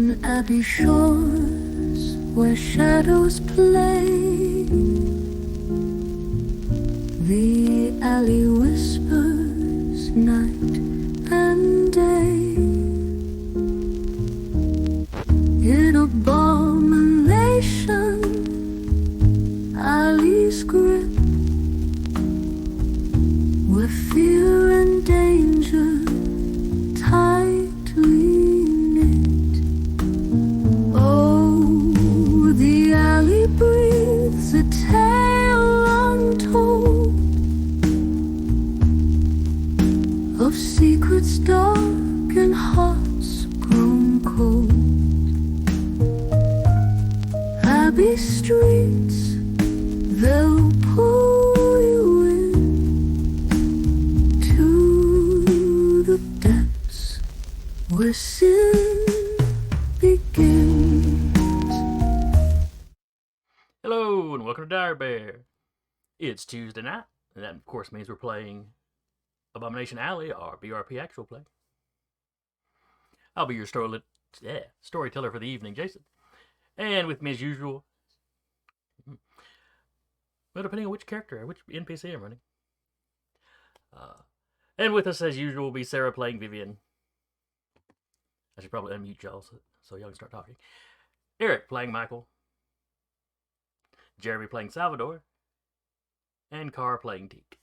On abbey shores where shadows play, the alley whispers night and day. In abomination, alley's grip, where fear and danger tightly knit. Oh, the alley breathes a tale untold of secrets dark and hearts grown cold. Abbey streets, they'll pull you in to the depths where sin begins. Hello, and welcome to Dire Bear. It's Tuesday night, and that, of course, means we're playing Abomination Alley, our BRP actual play. I'll be your storyteller for the evening, Jason. And with me, as usual, well, depending on which character, which NPC I'm running. And with us, as usual, will be Sarah playing Vivian. I should probably unmute y'all so y'all can start talking. Eric playing Michael. Jeremy playing Salvador. And Carr playing Teak.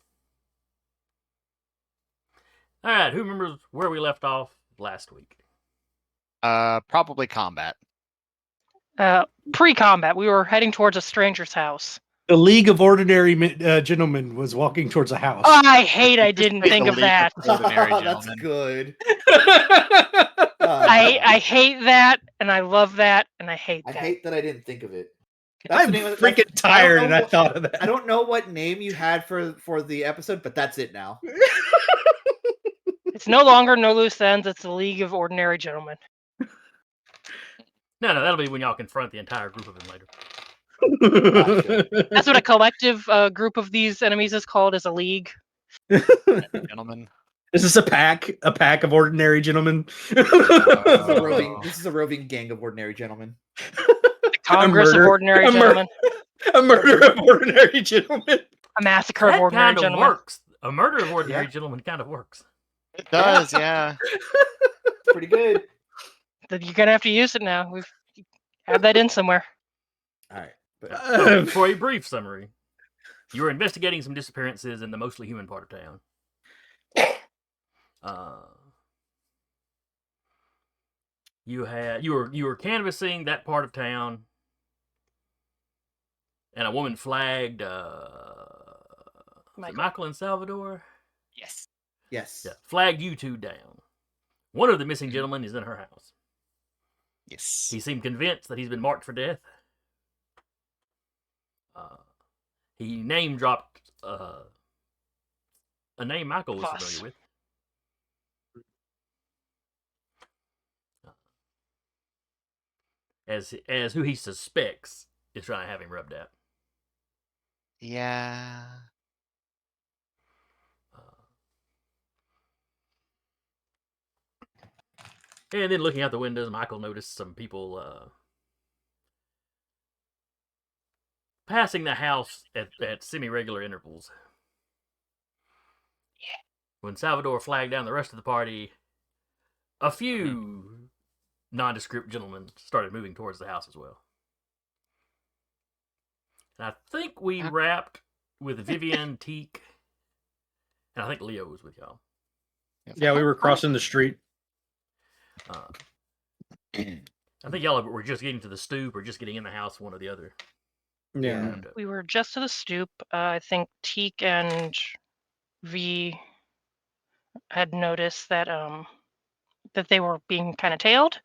Alright, who remembers where we left off last week? Probably combat. Pre-combat, we were heading towards a stranger's house. The League of Ordinary Gentlemen was walking towards a house. Oh, I didn't think of that. That's good. I hate that, and I love that, and I hate I that. hate that I didn't think of it. That's I'm the name of freaking tired, and I thought of that. I don't know what name you had for the episode, but that's it now. It's no longer No Loose Ends, it's the League of Ordinary Gentlemen. No, that'll be when y'all confront the entire group of them later. That's what a collective group of these enemies is called, is a league. Gentlemen. Is this a pack of ordinary gentlemen? This is a roving gang of ordinary gentlemen. The Congress of Ordinary Gentlemen. A murder of ordinary gentlemen. A massacre of Ordinary That kind of Gentlemen. works. A murder of ordinary gentlemen kind of works. It does, yeah. It's pretty good. You're going to have to use it now. We've had that in somewhere. All right. So, for a brief summary, you were investigating some disappearances in the mostly human part of town. You were canvassing that part of town, and a woman flagged Michael and Salvador. Yes. Yes. Yeah, flagged you two down. One of the missing gentlemen is in her house. Yes. He seemed convinced that he's been marked for death. He name dropped a name Michael was familiar with. As who he suspects is trying to have him rubbed out. Yeah. And then looking out the windows, Michael noticed some people passing the house at semi-regular intervals. Yeah. When Salvador flagged down the rest of the party, a few nondescript gentlemen started moving towards the house as well. And I think we wrapped with Vivian, Teak, and I think Leo was with y'all. Yeah, we were crossing the street. I think y'all were just getting to the stoop or just getting in the house, one or the other. Yeah. We were just to the stoop. I think Teak and V had noticed that that they were being kind of tailed,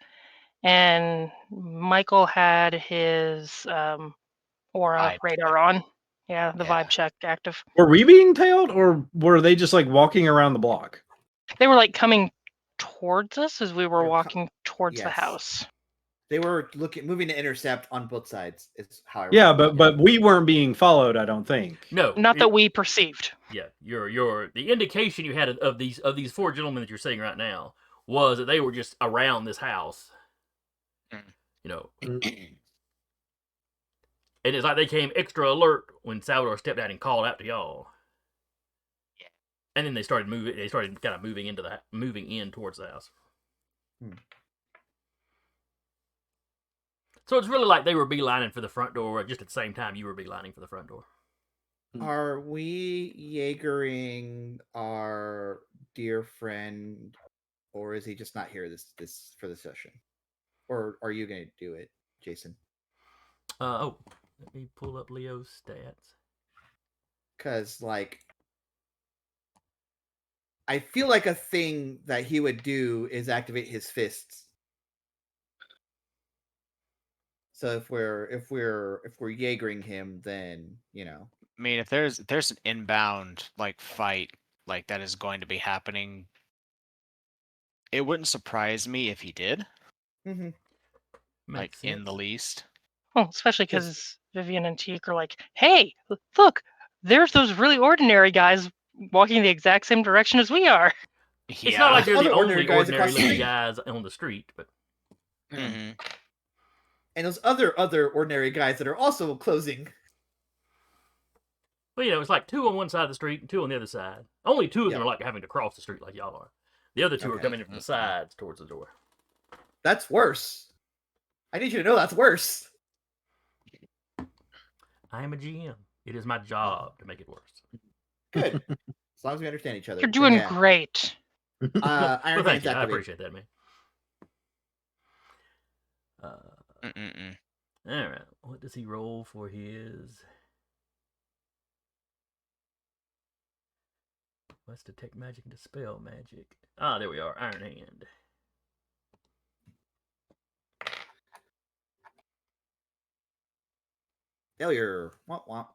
and Michael had his aura radar on. Yeah, the vibe check active. Were we being tailed, or were they just like walking around the block? They were like coming towards us as we were walking towards the Yes. house. They were moving to intercept on both sides. Is how. Yeah, but we weren't being followed, I don't think. No, Not that we perceived. Yeah, the indication you had of these four gentlemen that you're seeing right now was that they were just around this house, You know, Mm. and it's like they came extra alert when Salvador stepped out and called out to y'all. Yeah. And then they started moving. They started kind of moving in towards the house. Hmm. So it's really like they were beelining for the front door, just at the same time you were beelining for the front door. Are we Jaegering our dear friend, or is he just not here this for the session? Or are you going to do it, Jason? Let me pull up Leo's stats. Because like, I feel like a thing that he would do is activate his fists. So if we're Jaegering him, then I mean, if there's an inbound like fight like that is going to be happening, it wouldn't surprise me if he did, Mm-hmm. like Makes in sense. the least. Well, especially Just- because Vivian and Teak are like, hey, look, there's those really ordinary guys walking the exact same direction as we are. It's not like Yeah. they're the Other ordinary only guys across the ordinary-looking street. guys on the street, but Mhm. And those other ordinary guys that are also closing. it's like two on one side of the street and two on the other side. Only two of them Yep. are like having to cross the street like y'all are. The other two are Okay. coming in from the sides towards the door. That's worse. I need you to know that's worse. I am a GM. It is my job to make it worse. Good. As long as we understand each other. You're then doing yeah. great. Iron Well, thank Hands you. I activate. appreciate that, man. Mm-mm-mm. All right. What does he roll for his? Let's detect magic and dispel magic. Ah, there we are. Iron Hand. Failure. Womp womp.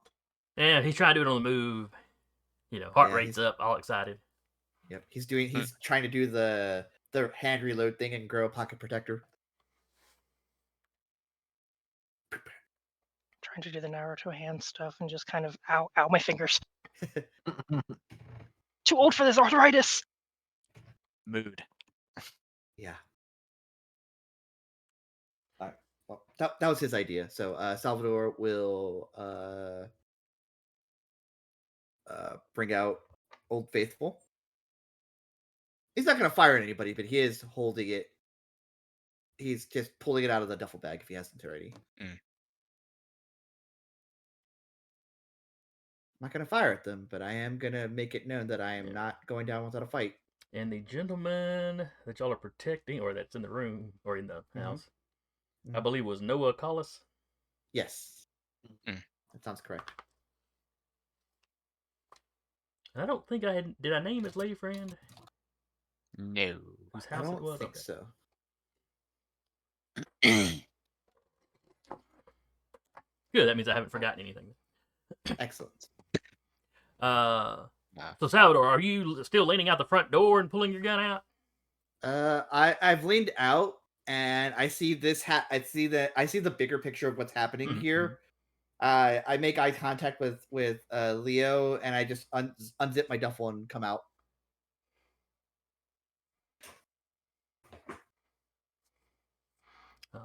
Yeah, he's trying to do it on the move. Heart Yeah, rate's up, all excited. Yep. He's trying to do the hand reload thing and grow a pocket protector. Trying to do the Naruto hand stuff and just kind of ow my fingers. Too old for this arthritis. Mood. Yeah. All right. Well, that was his idea. So Salvador will bring out Old Faithful. He's not going to fire at anybody, but he is holding it. He's just pulling it out of the duffel bag if he hasn't already. Mm. I'm not going to fire at them, but I am going to make it known that I am not going down without a fight. And the gentleman that y'all are protecting, or that's in the room, or in the house, I Mhm. believe was Noah Collis. Yes. Mm. That sounds correct. I don't think I had. Did I name his lady friend? No. Whose I house it don't was? think Okay. so. Good. That means I haven't forgotten anything. Excellent. So Salvador, are you still leaning out the front door and pulling your gun out? I've leaned out and I see this I see the bigger picture of what's happening Mhm, here. I make eye contact with Leo and I just unzip my duffel and come out. Uh,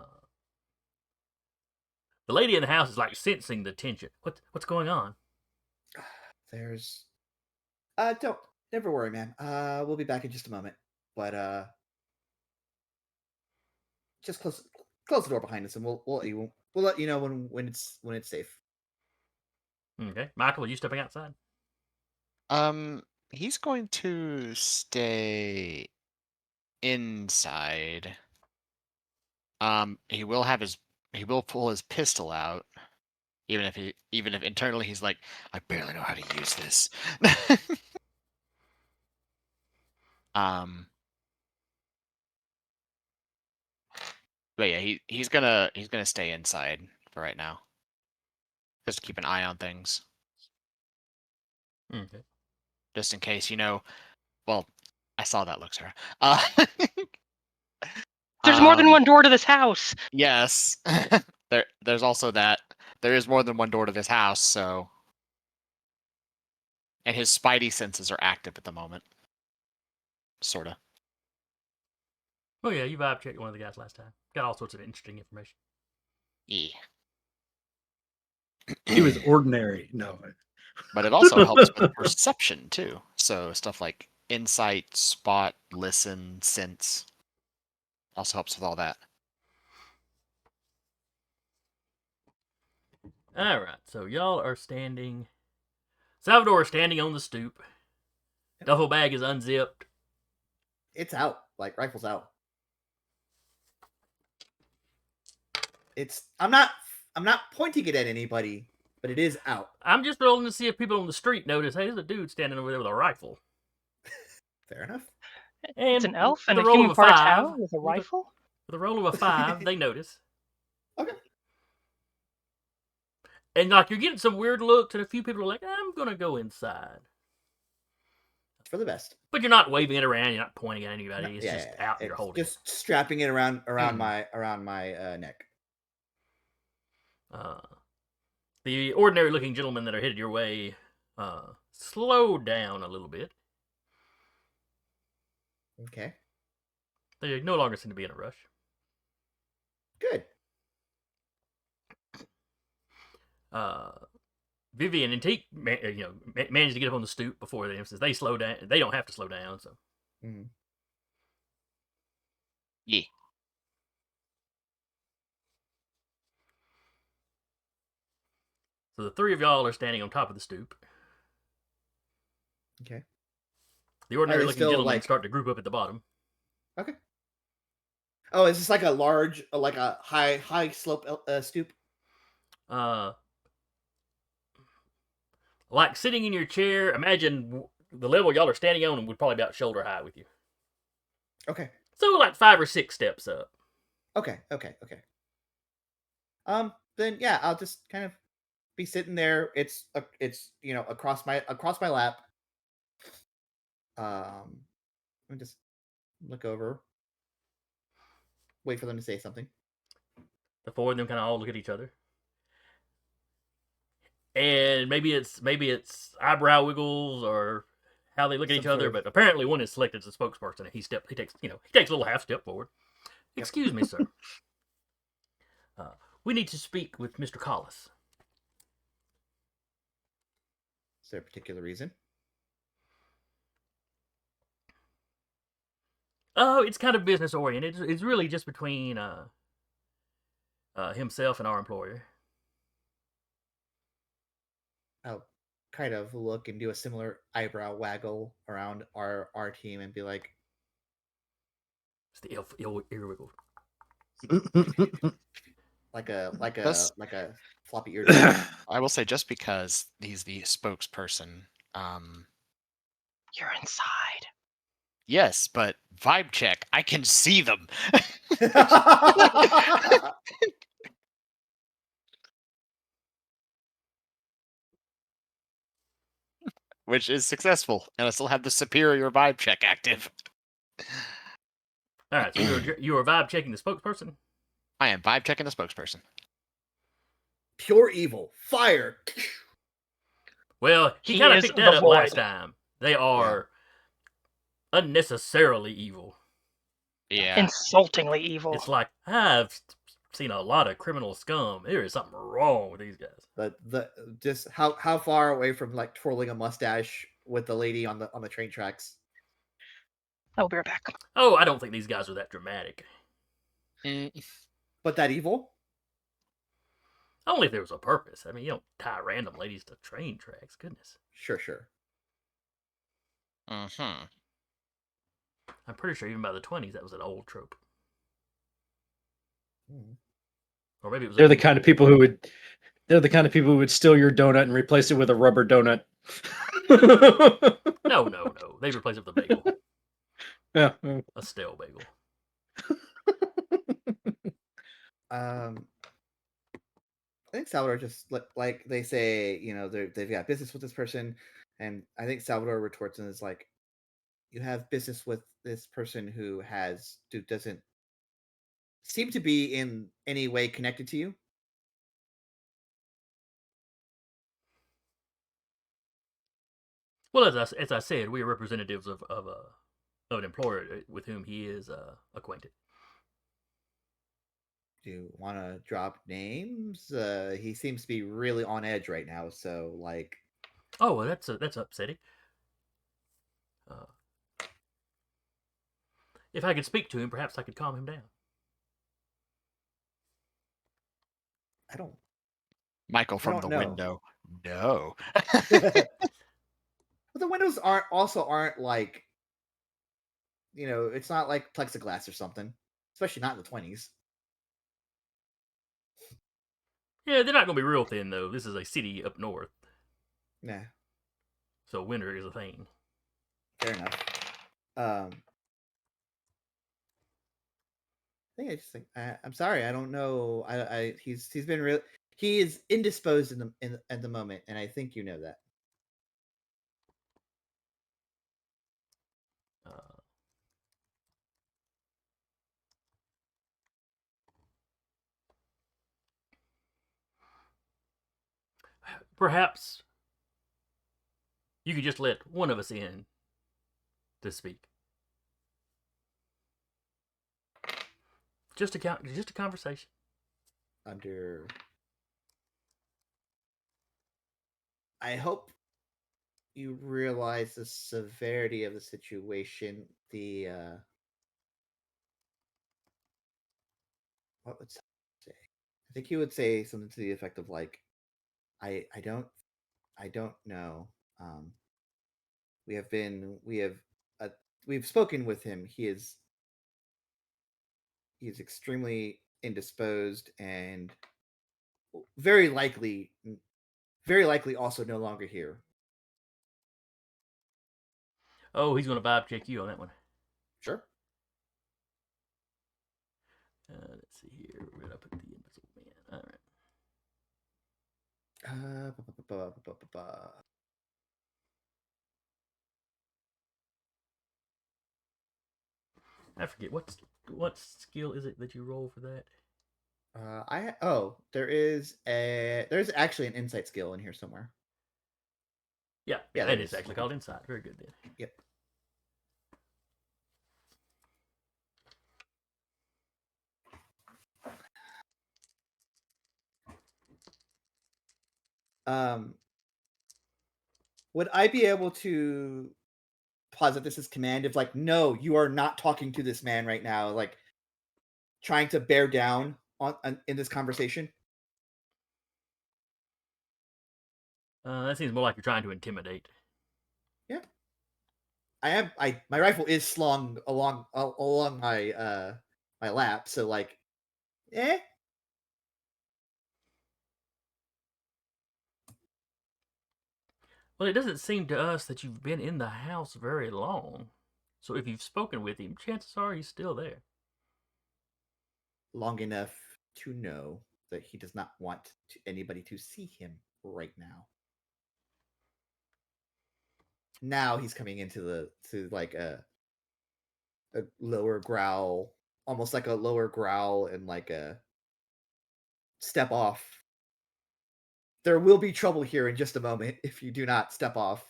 the lady in the house is like sensing the tension. What's going on? There's don't never worry, man. We'll be back in just a moment. But just close the door behind us and we'll let you know when it's safe. Okay, Michael, are you stepping outside? He's going to stay inside. He will pull his pistol out, even if internally he's like, I barely know how to use this. But yeah, he's gonna stay inside for right now. Just to keep an eye on things. Okay. Just in case, well, I saw that look, Sarah. There's more than one door to this house. Yes. There's also that. There is more than one door to this house, so. And his spidey senses are active at the moment. Sorta. Oh yeah, you vibe checked one of the guys last time. Got all sorts of interesting information. Yeah. He was ordinary. No. But it also helps with perception too. So stuff like insight, spot, listen, sense also helps with all that. All right, so y'all are standing. Salvador is standing on the stoop. Duffel bag is unzipped. It's out. Like rifle's out. I'm not pointing it at anybody, but it is out. I'm just rolling to see if people on the street notice. Hey, there's a dude standing over there with a rifle. Fair enough. And It's an elf with and a roll human of part five, out with a rifle. With a roll of a 5, they notice. Okay. And like you're getting some weird looks, and a few people are like, "I'm gonna go inside." It's for the best. But you're not waving it around. You're not pointing at anybody. No, It's just out. You're It's holding just strapping it around Hmm. my neck. it. The ordinary-looking gentlemen that are headed your way slow down a little bit. Okay. They no longer seem to be in a rush. Good. Vivian and Teak, managed to get up on the stoop before them. Since they slow down, they don't have to slow down. So Mhm. Yeah. the 3 of y'all are standing on top of the stoop. Okay. The ordinary-looking still, gentlemen like- start to group up at the bottom. Okay. Oh, is this like a large, like a high slope stoop? Like sitting in your chair. Imagine the level y'all are standing on would probably be about shoulder high with you. Okay. So like 5 or 6 steps up. Okay. Then yeah, I'll just kind of be sitting there. It's across my lap. And just look over, wait for them to say something. The 4 of them kind of all look at each other. And maybe it's eyebrow wiggles or how they look at each other, but apparently one is selected as a spokesperson, and he takes a little half step forward. Yep. Excuse me, sir. We need to speak with Mr. Collis. Is there a particular reason? Oh, it's kind of business oriented. It's really just between himself and our employer. I'll kind of look and do a similar eyebrow waggle around our team and be like, It's the ear wiggle. like a That's- floppy ear. I will say just because he's the spokesperson, You're inside. yes, but vibe check, I can see them. Which is successful, and I still have the superior vibe check active. All right, so you are vibe checking the spokesperson. I am vibe checking the spokesperson. Pure evil. Fire. Well, he He kind of is picked that the up last void. time. They are unnecessarily evil. Yeah. Insultingly evil. It's like I've seen a lot of criminal scum. There is something wrong with these guys. But just how far away from like twirling a mustache with the lady on the train tracks? I'll be right back. Oh, I don't think these guys are that dramatic. But that evil? Only if there was a purpose. I mean, you don't tie random ladies to train tracks. Goodness. Sure. Mm-hmm. I'm pretty sure even by the 20s that was an old trope. Or maybe it was. They're the kind of people who would steal your donut and replace it with a rubber donut. No. They replace it with a bagel. Yeah. A stale bagel. I think Salvador just like they say, they've got business with this person, and I think Salvador retorts and is like, "You have business with this person who doesn't seem to be in any way connected to you." Well, as I said, we are representatives of of an employer with whom he is acquainted. Do you want to drop names? He seems to be really on edge right now. So, like, Oh, well, that's upsetting. If I could speak to him, perhaps I could calm him down. I don't. Michael from don't the know. window. No. But the windows aren't like, it's not like plexiglass or something, especially not in the 20s. Yeah, they're not going to be real thin, though. This is a city up north, Nah, so winter is a thing. fair enough. I think I just think I'm sorry. I don't know. He's been real. He is indisposed at the moment, and I think you know that. Perhaps you could just let one of us in to speak. Just a conversation. Under. I hope you realize the severity of the situation. What would Sam say? I think he would say something to the effect of like, I don't know. We've spoken with him. He is extremely indisposed and very likely also no longer here. Oh, he's going to vibe check you on that one. Sure. Let's see here. Where did I put the invisible man? All right. I forget what skill is it that you roll for that? There's actually an insight skill in here somewhere. Yeah, Yeah, and it's actually called insight. Very good then. Yep. Would I be able to posit this as command of like, no, you are not talking to this man right now, like trying to bear down on in this conversation? That seems more like you're trying to intimidate. Yeah. My rifle is slung along my my lap, so like, eh. Well, it doesn't seem to us that you've been in the house very long. So if you've spoken with him, chances are he's still there. Long enough to know that he does not want anybody to see him right now. Now he's coming into like a lower growl, almost like a lower growl and like a step off. There will be trouble here in just a moment if you do not step off.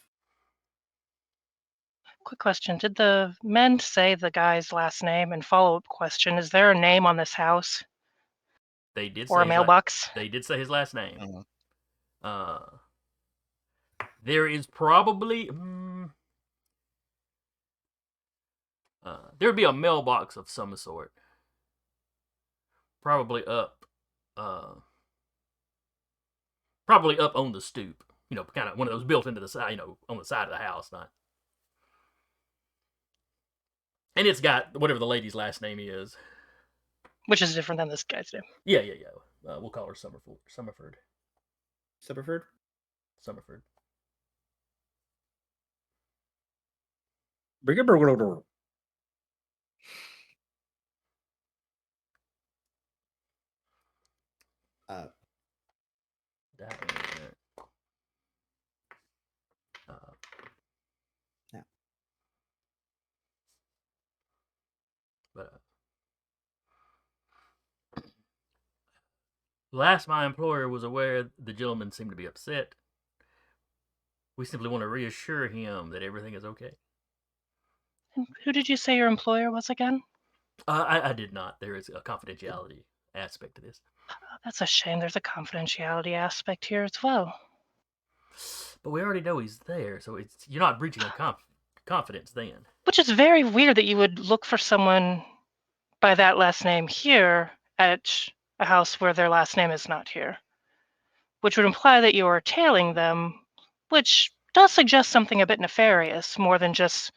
Quick question. Did the men say the guy's last name? And follow-up question, is there a name on this house? They did or say a mailbox? they did say his last name. Uh-huh. There is probably there'd be a mailbox of some sort, probably up on the stoop. Kind of one of those built into the side, on the side of the house, not. And it's got whatever the lady's last name is. Which is different than this guy's name. Yeah. We'll call her Summerford. Summerford? Summerford. That one. Yeah. But last my employer was aware, the gentleman seemed to be upset. We simply want to reassure him that everything is okay. And who did you say your employer was again? I did not. There is a confidentiality aspect to this. Oh, that's a shame. There's a confidentiality aspect here as well. But we already know he's there, so you're not breaching a confidence then. Which is very weird that you would look for someone by that last name here at a house where their last name is not here. Which would imply that you are tailing them, which does suggest something a bit nefarious, more than just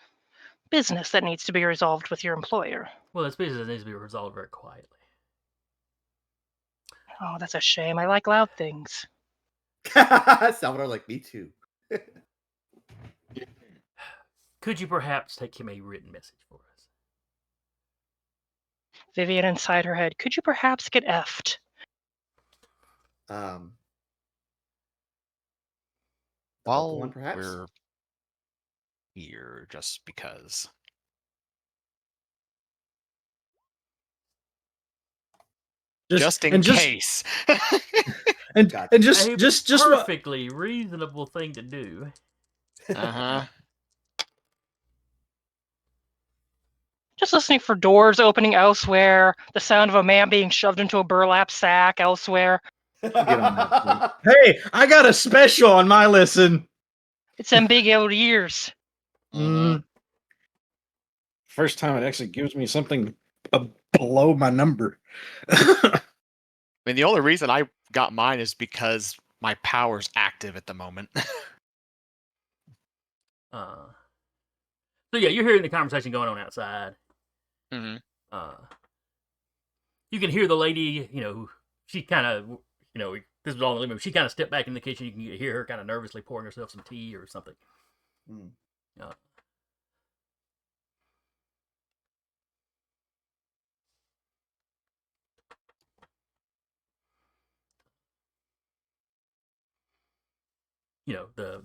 business that needs to be resolved with your employer. Well, this business needs to be resolved very quietly. Oh, that's a shame. I like loud things. Salvador, like me too. Could you perhaps take him a written message for us? Vivian inside her head, could you perhaps get effed? Um, Well, one, perhaps? we're here just because. Just in case. And Gotcha. and A just what perfectly reasonable thing to do. Uh-huh. Just listening for doors opening elsewhere, the sound of a man being shoved into a burlap sack elsewhere. get on that. Hey, I got a special on my listen. It's them big old ears. Mhm. First time it actually gives me something below my number. I mean, the only reason I got mine is because my power's active at the moment. So yeah, you're hearing the conversation going on outside. Mhm. You can hear the lady. She kind of, this was all in the living room. She kind of stepped back in the kitchen. You can hear her kind of nervously pouring herself some tea or something. Hmm.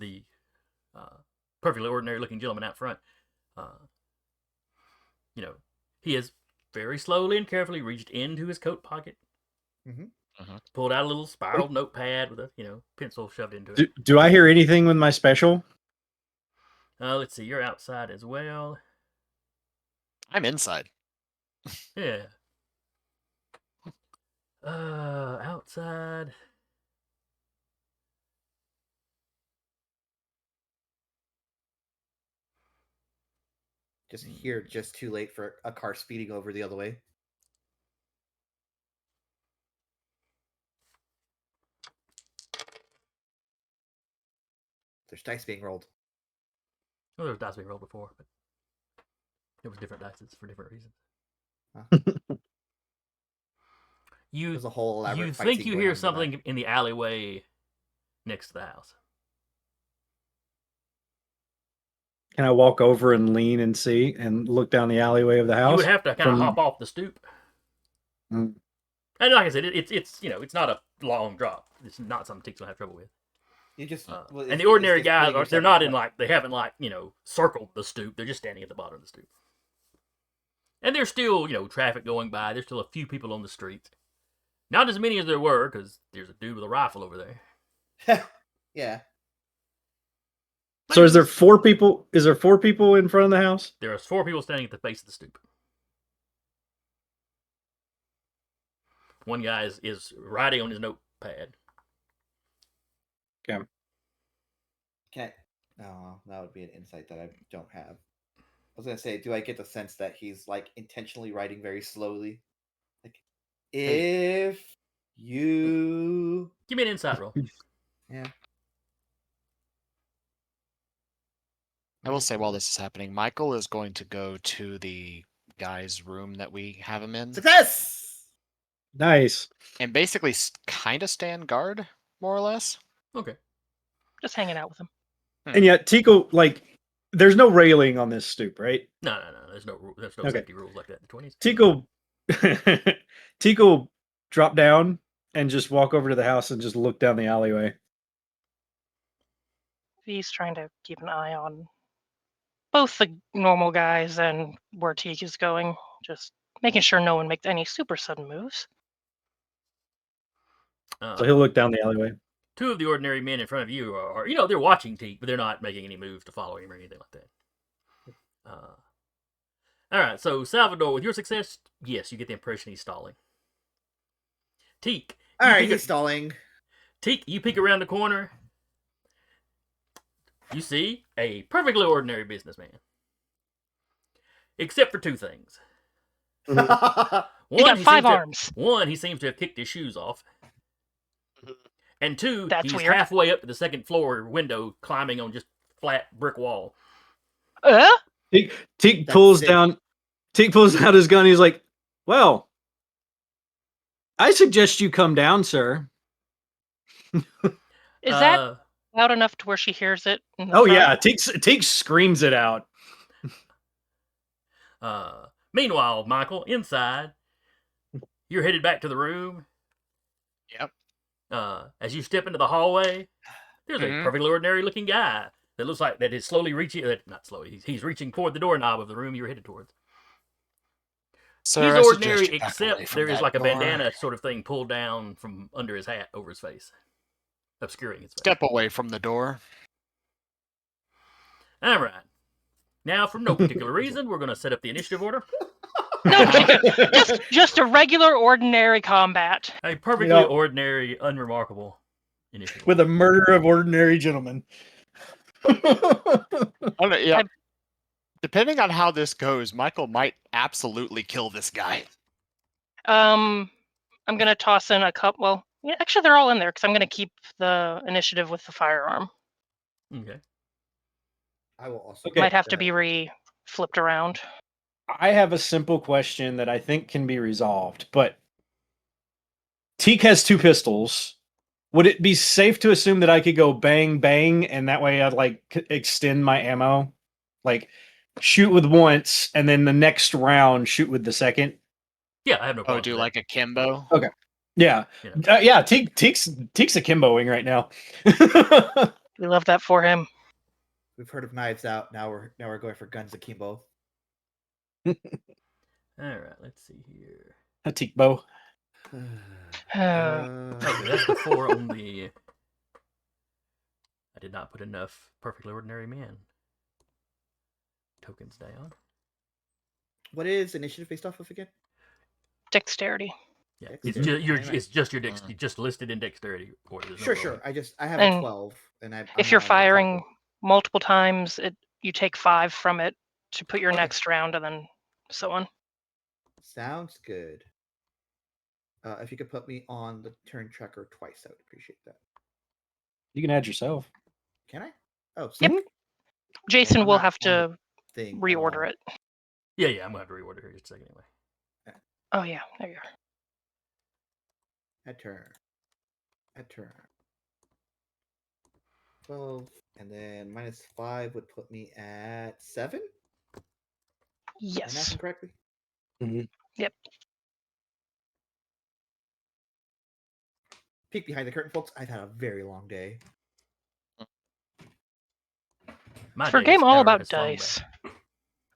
The perfectly ordinary looking gentleman out front. He has very slowly and carefully reached into his coat pocket, pulled out a little spiral notepad with a pencil shoved into it. Do I hear anything with my special? Let's see, you're outside as well. I'm inside. Yeah. Outside. Just here, just too late for a car speeding over the other way. There's dice being rolled. Well, there was dice being rolled before, but it was different dice for different reasons. Huh. You There's a whole elaborate you fight think scene you going hear on in the something back. in the alleyway next to the house. Can I walk over and lean and see and look down the alleyway of the house? You would have to kind of hop off the stoop. Mm. And like I said, it's not a long drop. It's not something Tick's gonna have trouble with. You just And the ordinary just guys putting they're yourself not in in like they haven't circled the stoop. They're just standing at the bottom of the stoop. And there's still traffic going by. There's still a few people on the streets. Not as many as there were because there's a dude with a rifle over there. Yeah. So is there 4 people? Is there 4 people in front of the house? There are 4 people standing at the base of the stoop. One guy is writing on his notepad. Okay. No, that would be an insight that I don't have. I was gonna say, do I get the sense that he's like intentionally writing very slowly? Like, if you Give me an insight roll. Yeah. I will say while this is happening, Michael is going to go to the guy's room that we have him in Success! Nice. and basically kind of stand guard, more or less. Okay. Just hanging out with him. And yet Tico, there's no railing on this stoop, right? No. There's no Okay. safety rules like that in the 20s. Tico drop down and just walk over to the house and just look down the alleyway. He's trying to keep an eye on both the normal guys and where Teak is going, just making sure no one makes any super sudden moves. So he'll look down the alleyway. 2 of the ordinary men in front of you are they're watching Teak, but they're not making any moves to follow him or anything like that. All right, so Salvador, with your success, yes, you get the impression he's stalling. Teak. All right, peek he's stalling. Teak, you peek around the corner. You see a perfectly ordinary businessman. Except for two things. He got five arms. One, he seems to have kicked his shoes off. And two, That's he's weird. halfway up to the second floor window, climbing on just flat brick wall. Teak pulls sick. down. Teak pulls out his gun. He's like, "Well, I suggest you come down, sir." Is that loud enough to where she hears it? Oh yeah, Teak screams it out. Meanwhile, Michael, inside, you're headed back to the room. Yep. As you step into the hallway, there's a perfectly ordinary looking guy that looks like that is slowly reaching. Not slowly. He's reaching toward the doorknob of the room you're headed towards. Sir, He's I ordinary, suggest you back away except from there is that like a door. bandana sort of thing pulled down from under his hat over his face, obscuring his face. Step away from the door. All right. Now, for no particular reason, we're going to set up the initiative order. No, just a regular, ordinary combat. A perfectly ordinary, unremarkable initiative. With a murder of ordinary gentlemen. Yeah. Depending on how this goes, Michael might absolutely kill this guy. I'm gonna toss in a couple. Well, yeah, actually, they're all in there because I'm gonna keep the initiative with the firearm. Okay. I will also. Might have to be flipped around. I have a simple question that I think can be resolved, but Teak has two pistols. Would it be safe to assume that I could go bang, bang, and that way I'd like extend my ammo? Like shoot with once, and then the next round shoot with the second? Yeah, I have no problem. Oh, do like a Kimbo? Okay. Yeah. Yeah, Teak's akimboing right now. We love that for him. We've heard of Knives Out. Now we're going for Guns Akimbo. All right, let's see here. A Teak bow. Okay, that's the 4 on the. I did not put enough perfectly ordinary man tokens down. What is initiative based off of again? Dexterity. Yeah, Dexterity. it's just your dex. Just listed in dexterity order. Sure. I have a 12, and if you're firing multiple times, you take 5 from it to put your next round, and then so on. Sounds good. If you could put me on the turn tracker twice, I would appreciate that. You can add yourself. Can I? Oh, yep. Jason I'm will not have to thing, reorder it. Yeah, I'm going to have to reorder here just a second anyway. Oh, yeah, there you are. At turn. 12, and then -5 would put me at 7? Yes. Am I mathing correctly? Mm-hmm. Yep. Peek behind the curtain, folks. I've had a very long day. For a game all about dice.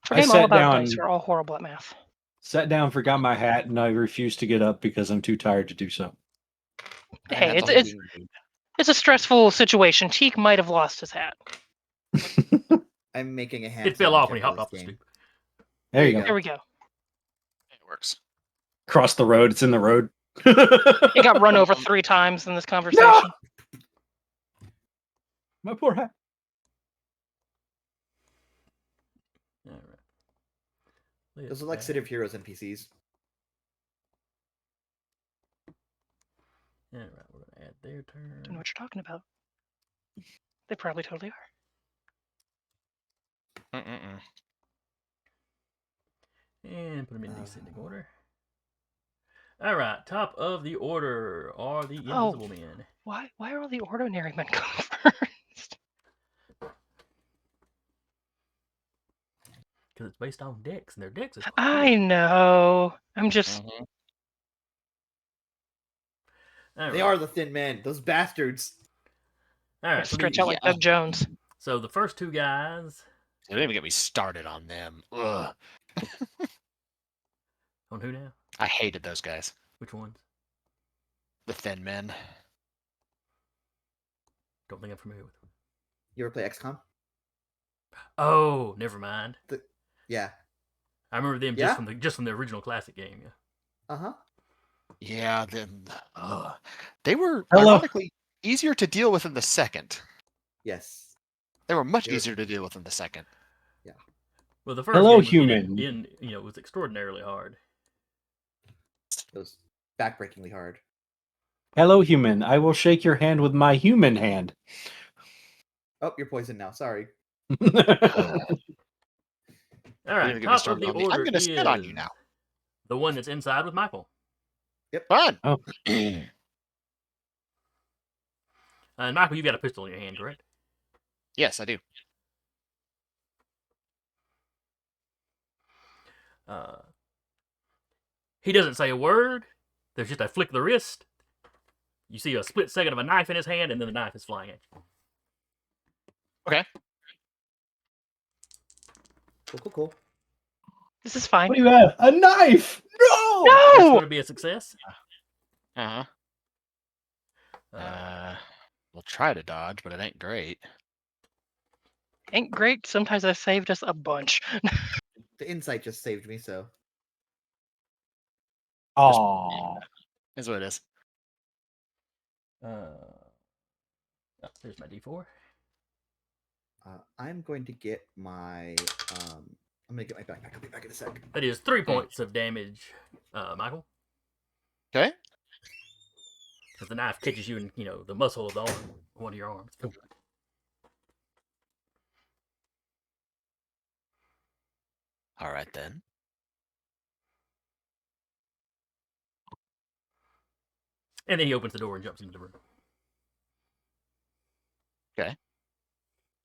For a game all about dice, we're all horrible at math. Sat down, forgot my hat, and I refused to get up because I'm too tired to do so. Hey, it's a stressful situation. Teak might have lost his hat. I'm making a hand. It fell off when he hopped off the stoop. There you go. There we go. It works. Cross the road. It's in the road. It got run over 3 times in this conversation. No! My poor hat. All right. Those are like City of Heroes NPCs. All right, we're going to add their turn. Don't know what you're talking about. They probably totally are. And put them in descending order. All right, top of the order are the Invisible Men. Why are all the ordinary men going first? Because it's based on dex, and their dex is. I know. I'm just. They are the thin men. Those bastards. All right, stretch out like Doug Jones. So the first 2 guys. Don't even get me started on them. Ugh. On who now? I hated those guys. Which ones? The thin men. Don't think I'm familiar with them. You ever play XCOM? Oh, never mind. Yeah. I remember them Yeah? just from the original classic game. Yeah. Uh-huh. Yeah, they were Hello. ironically easier to deal with in the second. Yes. They were much They're- easier to deal with in the second. Well, the first Hello, game human. was extraordinarily hard. It was backbreakingly hard. Hello, human. I will shake your hand with my human hand. Oh, you're poisoned now. Sorry. All Don't right, even get me top of started the on the. I'm order gonna spit on you is now. the one that's inside with Michael. Fun. Oh. And Michael, you've got a pistol in your hand, correct? Yes, I do. He doesn't say a word. There's just a flick of the wrist. You see a split second of a knife in his hand, and then the knife is flying at you. Okay. Cool. This is fine. What do you have? A knife! No! That's No! going to be a success. Uh-huh. We'll try to dodge, but it ain't great. Ain't great. Sometimes I saved us a bunch. The insight just saved me, so. Aw. Is what it is. There's my D4. I'm going to get my I'm gonna get my backpack. I'll be back in a sec. That is 3 points of damage, Michael. Okay. Because the knife catches you in, the muscle of the arm, one of your arms. All right then. And then he opens the door and jumps into the room. Okay.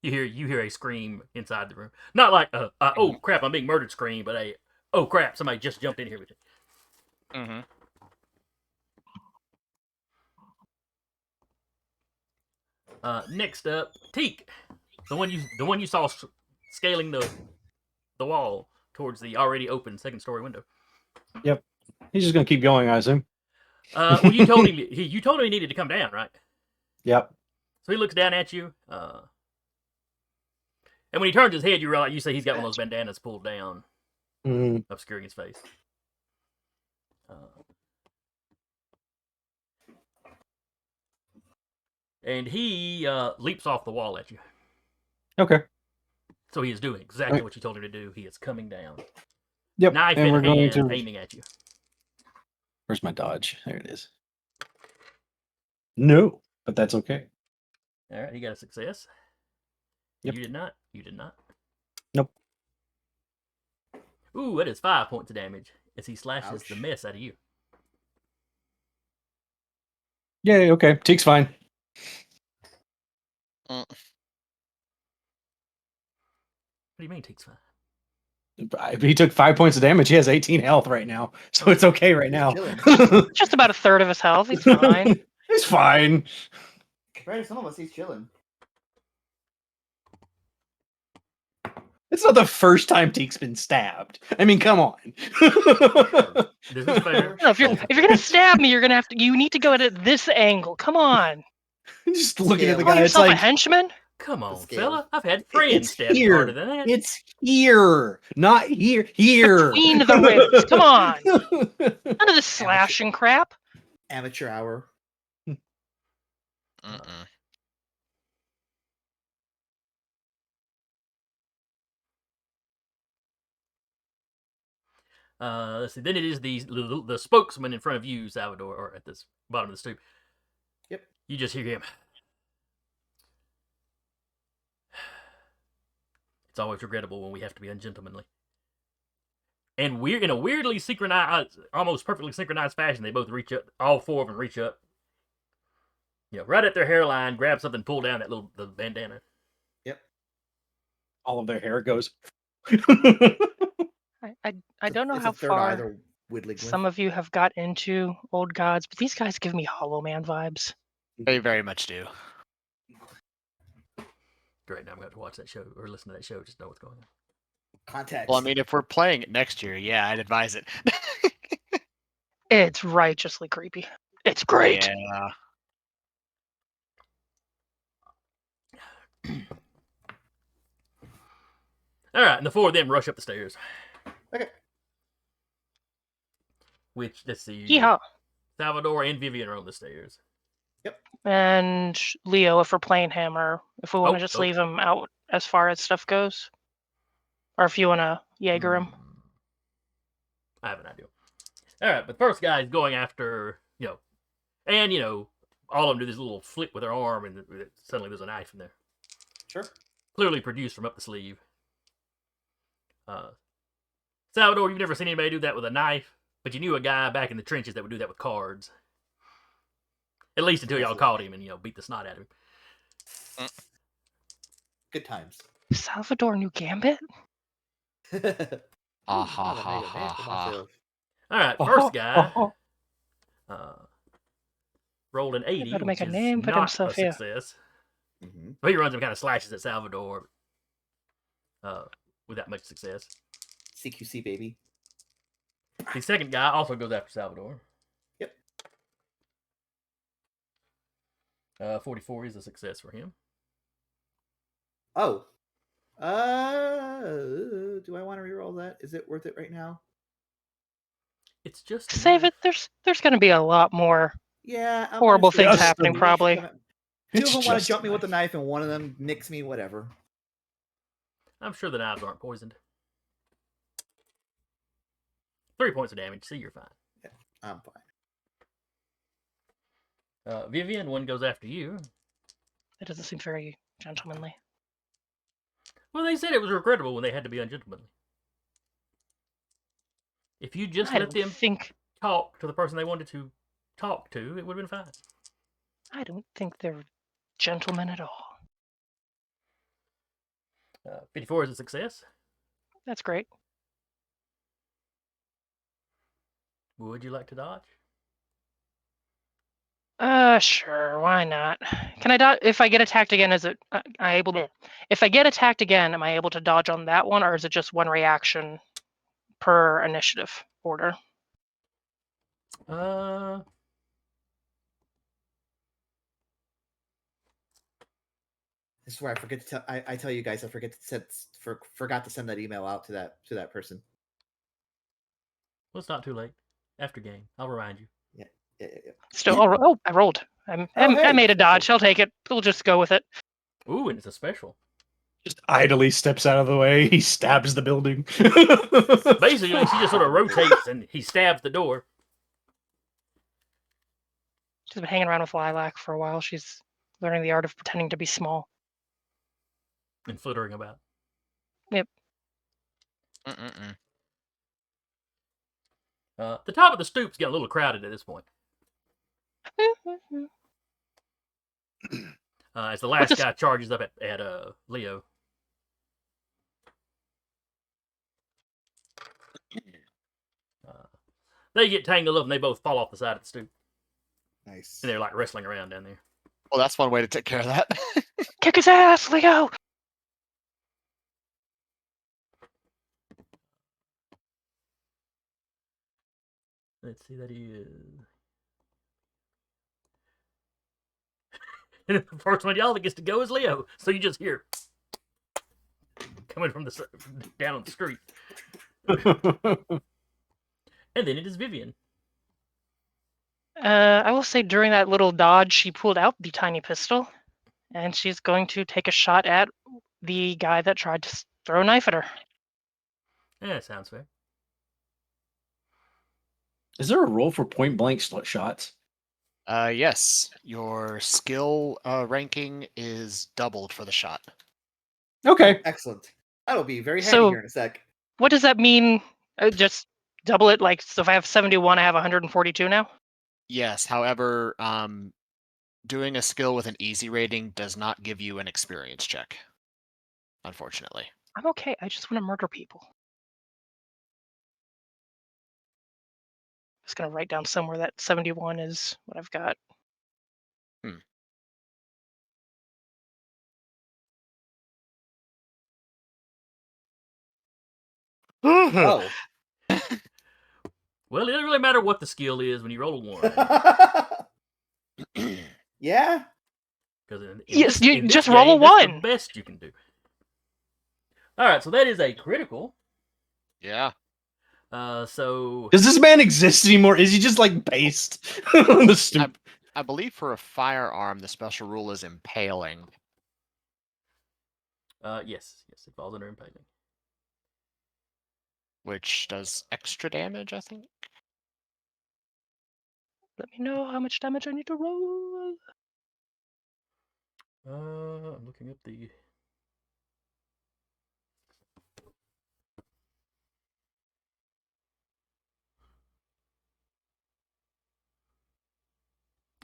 You hear a scream inside the room. Not like oh crap, I'm being murdered scream, but a oh crap, somebody just jumped in here with you. Mm-hmm. Next up, Teak, the one you saw scaling the wall towards the already open second story window. Yep. He's just gonna keep going, I assume. Well, you told him he needed to come down, right? Yep. So he looks down at you, and when he turns his head, you realize he's got one of those bandanas pulled down, obscuring his face. And he leaps off the wall at you. Okay. So he is doing exactly what you told him to do. He is coming down. Yep. Knife and in we're going hand, to. aiming at you. Where's my dodge? There it is. No, but that's okay. All right, he got a success. Yep. You did not. You did not. Nope. Ooh, that is 5 points of damage as he slashes Ouch. the mess out of you. Yay, okay. Teak's fine. What do you mean, Teak's fine? He took 5 points of damage. He has 18 health right now. So it's okay right now. Just about a third of his health. He's fine. He's fine. Right, some of us he's chilling. It's not the first time Teak's been stabbed. I mean, come on. This is fair. No, if you're gonna stab me, you need to go at this angle. Come on. Just looking at the Call guy, it's yourself a like, henchman? Come on, scale. fella. I've had friends it's stab me harder here. than that. It's here, not here. Here. Between the ribs. Come on. None of this slashing crap. Amateur hour. Mm-mm. Let's see. Then it is the spokesman in front of you, Salvador, or at this bottom of the stoop. Yep. You just hear him. It's always regrettable when we have to be ungentlemanly. And we're in a weirdly synchronized, almost perfectly synchronized fashion. They both reach up. All four of them reach up. Right at their hairline, grab something, pull down the bandana. Yep. All of their hair goes. I don't know It's how a third eye far they're whittling with. some of you have got into Old Gods, but these guys give me Hollow Man vibes. They very much do. Great, now I'm going to watch that show or listen to that show just to know what's going on. Context. Well, I mean, if we're playing it next year, yeah, I'd advise it. It's righteously creepy. It's great. Yeah. All right, and the four of them rush up the stairs. Okay. Which, let's see. Yeehaw. Salvador and Vivian are on the stairs. And Leo, if we're playing him, or if we want to Oh, just oh. leave him out as far as stuff goes, or if you want to Jaeger him. I have an idea. All right, but the first guy is going after, and, all of them do this little flip with their arm, and suddenly there's a knife in there. Sure. Clearly produced from up the sleeve. Salvador, you've never seen anybody do that with a knife, but you knew a guy back in the trenches that would do that with cards. At least until y'all caught him and, beat the snot out of him. Good times. Salvador New Gambit? Ah ha ha ha ha. All right, first guy rolled an 80, Gotta which make a is name for not himself a here. success. Mm-hmm. So he runs and kind of slashes at Salvador without much success. CQC, baby. The second guy also goes after Salvador. Yep. 44 is a success for him. Oh. Do I want to reroll that? Is it worth it right now? It's just Save enough. it. There's going to be a lot more Yeah. horrible things Just happening, enough. probably. Two of It's them want to just jump me a with the knife, and one of them nicks me. Whatever. I'm sure the knives aren't poisoned. 3 points of damage. See, you're fine. Yeah, I'm fine. Vivian, one goes after you. That doesn't seem very gentlemanly. Well, they said it was regrettable when they had to be ungentlemanly. If you just I let don't them think talk to the person they wanted to talk to, it would have been fine. I don't think they're gentlemen at all. 54 is a success. That's great. Would you like to dodge? Sure, why not? Can I dodge if I get attacked again? Is it I able to? If I get attacked again, am I able to dodge on that one, or is it just one reaction per initiative order? This is where I forget to tell. I tell you guys, I forgot to send that email out to that person. Well, it's not too late. After game, I'll remind you. Yeah. Still, I rolled. I hey, made a dodge. special. I'll take it. We'll just go with it. Ooh, and it's a special. Just idly steps out of the way. He stabs the building. Basically, she just sort of rotates and he stabs the door. She's been hanging around with Lilac for a while. She's learning the art of pretending to be small. And flittering about. Yep. The top of the stoop's getting a little crowded at this point. As the last guy charges up at Leo. They get tangled up and they both fall off the side of the stoop. Nice. And they're like wrestling around down there. Well, that's one way to take care of that. Kick his ass, Leo! Let's see, that is. And the first one y'all that gets to go is Leo. So you just hear coming from down on the street. And then it is Vivian. I will say during that little dodge, she pulled out the tiny pistol, and she's going to take a shot at the guy that tried to throw a knife at her. Yeah, that sounds fair. Is there a roll for point blank shots? Yes. Your skill ranking is doubled for the shot. Okay. Excellent. That'll be very handy So- here in a sec. What does that mean? Just double it? Like, so if I have 71, I have 142 now? Yes. However, doing a skill with an easy rating does not give you an experience check, unfortunately. I'm okay. I just want to murder people. Just going to write down somewhere that 71 is what I've got. Oh. Well, it doesn't really matter what the skill is when you roll a 1. Yeah. Because Yes, you just roll a that's the 1. best you can do. All right, so that is a critical. Yeah. So Does this man exist anymore? Is he just like based on the stupid? I believe for a firearm, the special rule is impaling. yes, it falls under impaling. Which does extra damage, I think. Let me know how much damage I need to roll. I'm looking up the.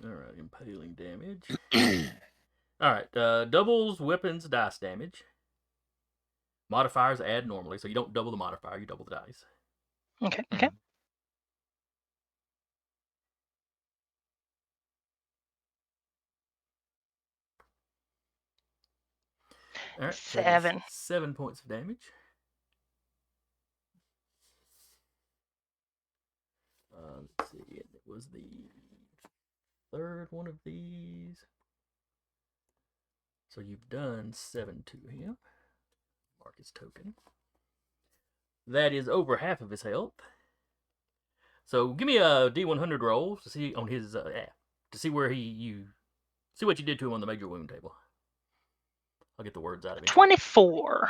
All right, impaling damage. All right, doubles weapons dice damage. Modifiers add normally, so you don't double the modifier, you double the dice. Okay. Okay. All right, 7. 7 points of damage. Let's see, it was the third one of these. So you've done 7 to him. Mark his token. That is over half of his health. So give me a D100 roll to see on his to see where you see what you did to him on the major wound table. I'll get the words out of him. 24.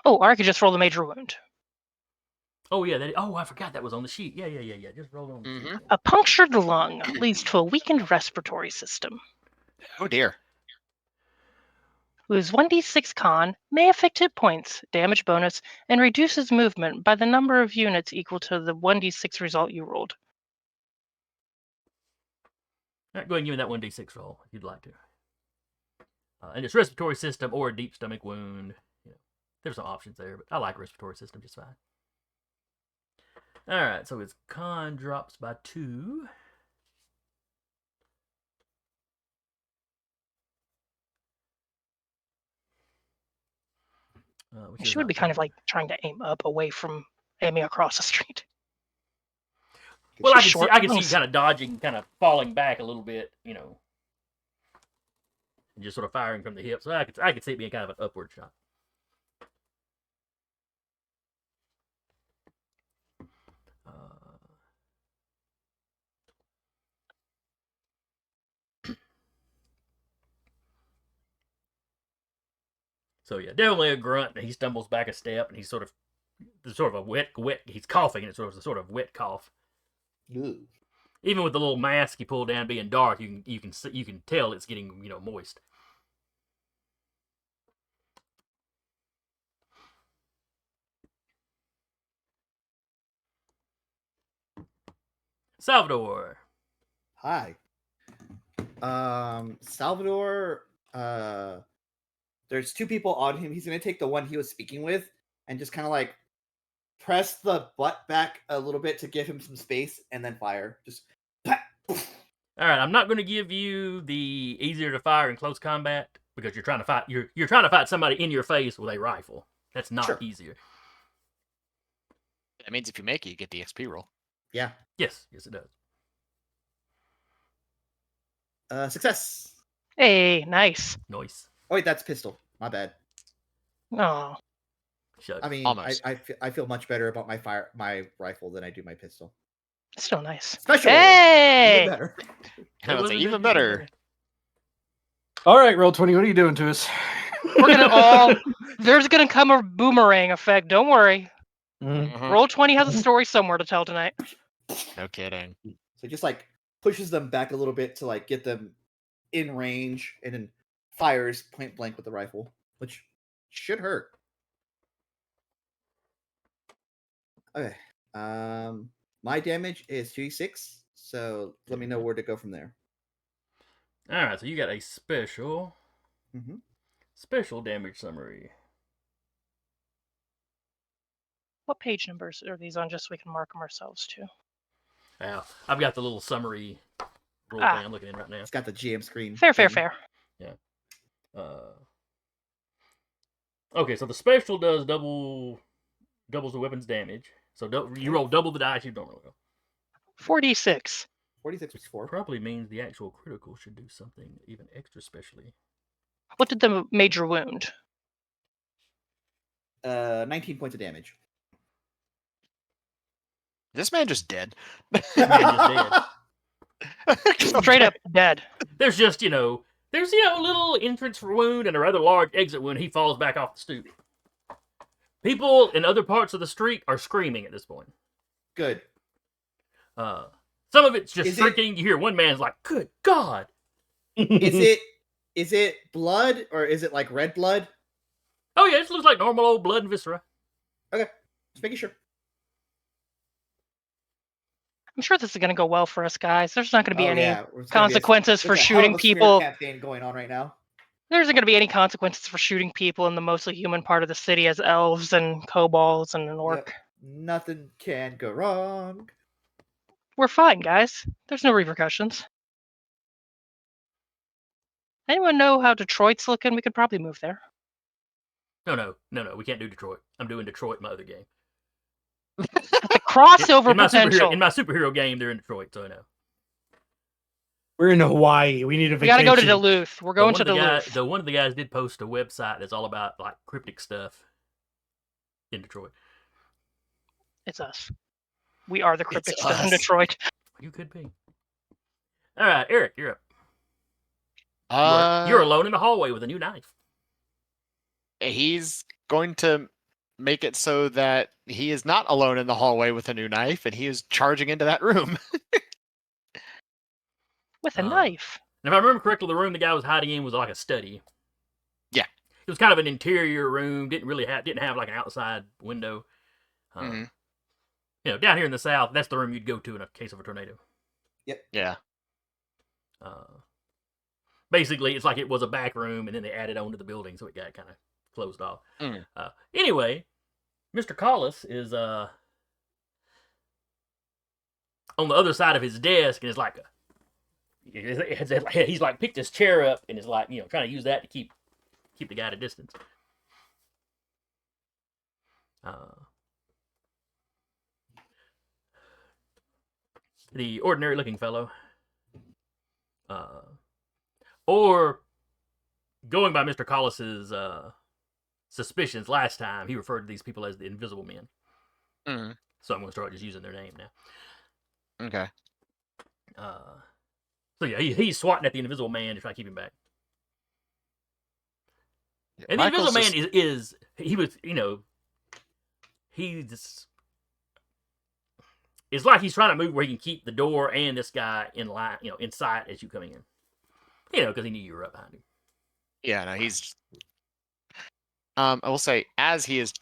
Oh, or I could just roll the major wound. Oh yeah, I forgot that was on the sheet. Yeah. Just roll it on the sheet. A punctured lung leads to a weakened respiratory system, Oh dear. whose 1d6 con may affect hit points, damage bonus, and reduces movement by the number of units equal to the 1d6 result you rolled. All right, go ahead and give me that 1d6 roll if you'd like to. And it's respiratory system or a deep stomach wound. There's some options there, but I like respiratory system just fine. All right, so his con drops by 2. She would be kind of like trying to aim up away from aiming across the street. Well, I She's can short see you lungs. kind of dodging, kind of falling back a little bit, and just sort of firing from the hip. So I could see it being kind of an upward shot. So yeah, definitely a grunt. And he stumbles back a step, and he's sort of a wet. He's coughing, and it's sort of a wet cough. Ooh. Even with the little mask he pulled down being dark, you can tell it's getting moist. Salvador. Hi. Salvador, there's 2 people on him. He's gonna take the one he was speaking with and just kind of like press the butt back a little bit to give him some space and then fire. Just all right, I'm not going to give you the easier to fire in close combat because you're trying to fight you're trying to fight somebody in your face with a rifle. That's not easier. That means if you make it, you get the XP roll. Yeah. Yes, it does. Success. Hey, nice. Nice. Oh wait, that's pistol. My bad. Oh, Shucks. I mean, Almost. I feel much better about my rifle than I do my pistol. still nice. Special. Hey! Even better. That was even better. All right, Roll20, what are you doing to us? We're gonna all. There's gonna come a boomerang effect. Don't worry. Mhm. Roll20 has a story somewhere to tell tonight. No kidding. So just like pushes them back a little bit to like get them in range, and then fires point blank with the rifle, which should hurt. Okay. My damage is 2d6, so let me know where to go from there. All right, so you got a special damage summary. What page numbers are these on, just so we can mark them ourselves too? Yeah, I've got the little summary roll thing I'm looking at right now. It's got the GM screen. Fair. Yeah. Okay, so the special does doubles the weapon's damage. So you roll double the dice you normally roll. 46. 46 was 4. Probably means the actual critical should do something even extra specially. What did the major wound? 19 points of damage. This man just dead. This man just dead. Straight up dead. There's just, there's, a little entrance wound and a rather large exit wound. He falls back off the stoop. People in other parts of the street are screaming at this point. Good. Some of it's just Is it- shrieking. You hear one man's like, "Good God!" Is it blood or is it like red blood? Oh yeah, it looks like normal old blood and viscera. Okay, just making sure. I'm sure this is going to go well for us, guys. There's not going to be Oh, any yeah, it's gonna be a- consequences it's for a hell shooting of a smear people. campaign going on right now. There isn't going to be any consequences for shooting people in the mostly human part of the city as elves and kobolds and an orc. Yep. Nothing can go wrong. We're fine, guys. There's no repercussions. Anyone know how Detroit's looking? We could probably move there. No, we can't do Detroit. I'm doing Detroit in my other game. It's a crossover in my potential. in my superhero game, they're in Detroit, so I know. We're in Hawaii. We need a We vacation. gotta go to Duluth. We're going to Duluth. Though one of the guys did post a website that's all about like cryptic stuff in Detroit. It's us. We are the cryptic It's stuff in us. Detroit. You could be. All right, Eric, you're up. You're alone in the hallway with a new knife. He's going to make it so that he is not alone in the hallway with a new knife, and he is charging into that room. With a knife. And if I remember correctly, the room the guy was hiding in was like a study. Yeah. It was kind of an interior room. Didn't have like an outside window. Mhm. Down here in the South, that's the room you'd go to in a case of a tornado. Yeah. Basically, it's like it was a back room, and then they added on to the building, so it got kind of closed off. Mm. Anyway, Mr. Collis is on the other side of his desk, and it's like he's like picked his chair up, and is like trying to use that to keep the guy at a distance. The ordinary-looking fellow, or going by Mr. Collis's suspicions last time, he referred to these people as the Invisible Men. Mm-hmm. So I'm going to start just using their name now. Okay. So yeah, he's swatting at the Invisible Man to try to keep him back. Yeah, And the Michael's Invisible Man it's like he's trying to move where he can keep the door and this guy in line, in sight as you come in. Because he knew you were up behind him. Yeah, no, he's. I will say, as he is,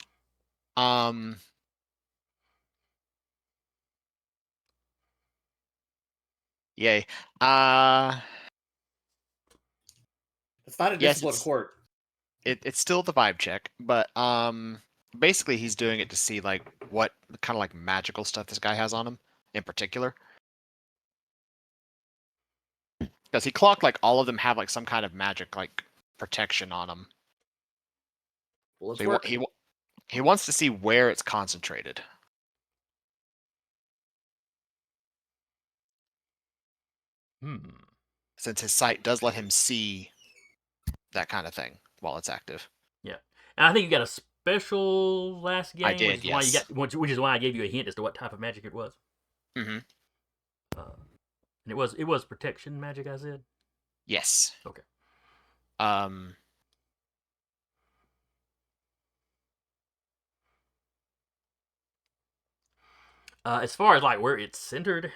yay. It's not a Yes, discipline it's- court. It's still the vibe check, but basically he's doing it to see like what kind of like magical stuff this guy has on him in particular. Because he clocked like all of them have like some kind of magic like protection on them. Well, So he wants to see where it's concentrated. Since his sight does let him see that kind of thing while it's active. Yeah. And I think you got a special last game. I did, which is why yes. which is why I gave you a hint as to what type of magic it was. Mm-hmm. And it was protection magic, I said? Yes. Okay. As far as like where it's centered,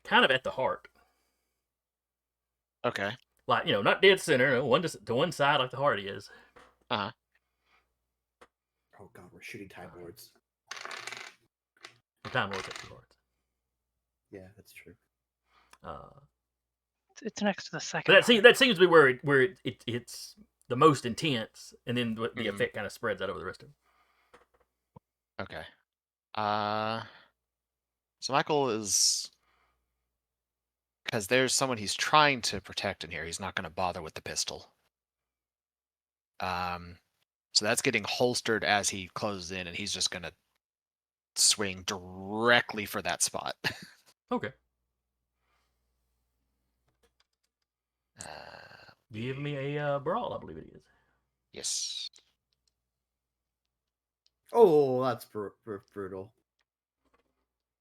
kind of at the heart. Okay. Like, not dead center, one to one side like the heart is. Uh-huh. Oh god, we're shooting Time Lords. The Time Lords at the heart. Yeah, that's true. It's next to the second. But that seems to be where it's the most intense, and then the effect kind of spreads out over the rest of it. Okay. So Michael is, because there's someone he's trying to protect in here. He's not going to bother with the pistol. So that's getting holstered as he closes in, and he's just going to swing directly for that spot. Okay. Give me a brawl, I believe it is. Yes. Oh, that's brutal.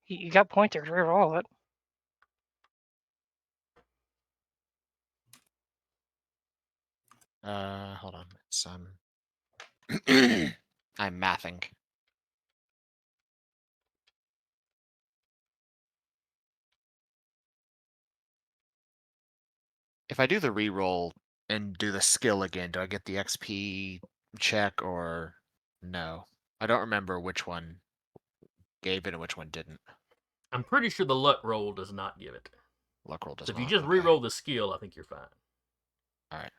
You got pointers. Reroll it. Hold on. It's I'm mathing. If I do the reroll and do the skill again, do I get the XP check or no? I don't remember which one gave it and which one didn't. I'm pretty sure the luck roll does not give it. Luck roll does So if not. you just Okay. reroll the skill, I think you're fine. All right.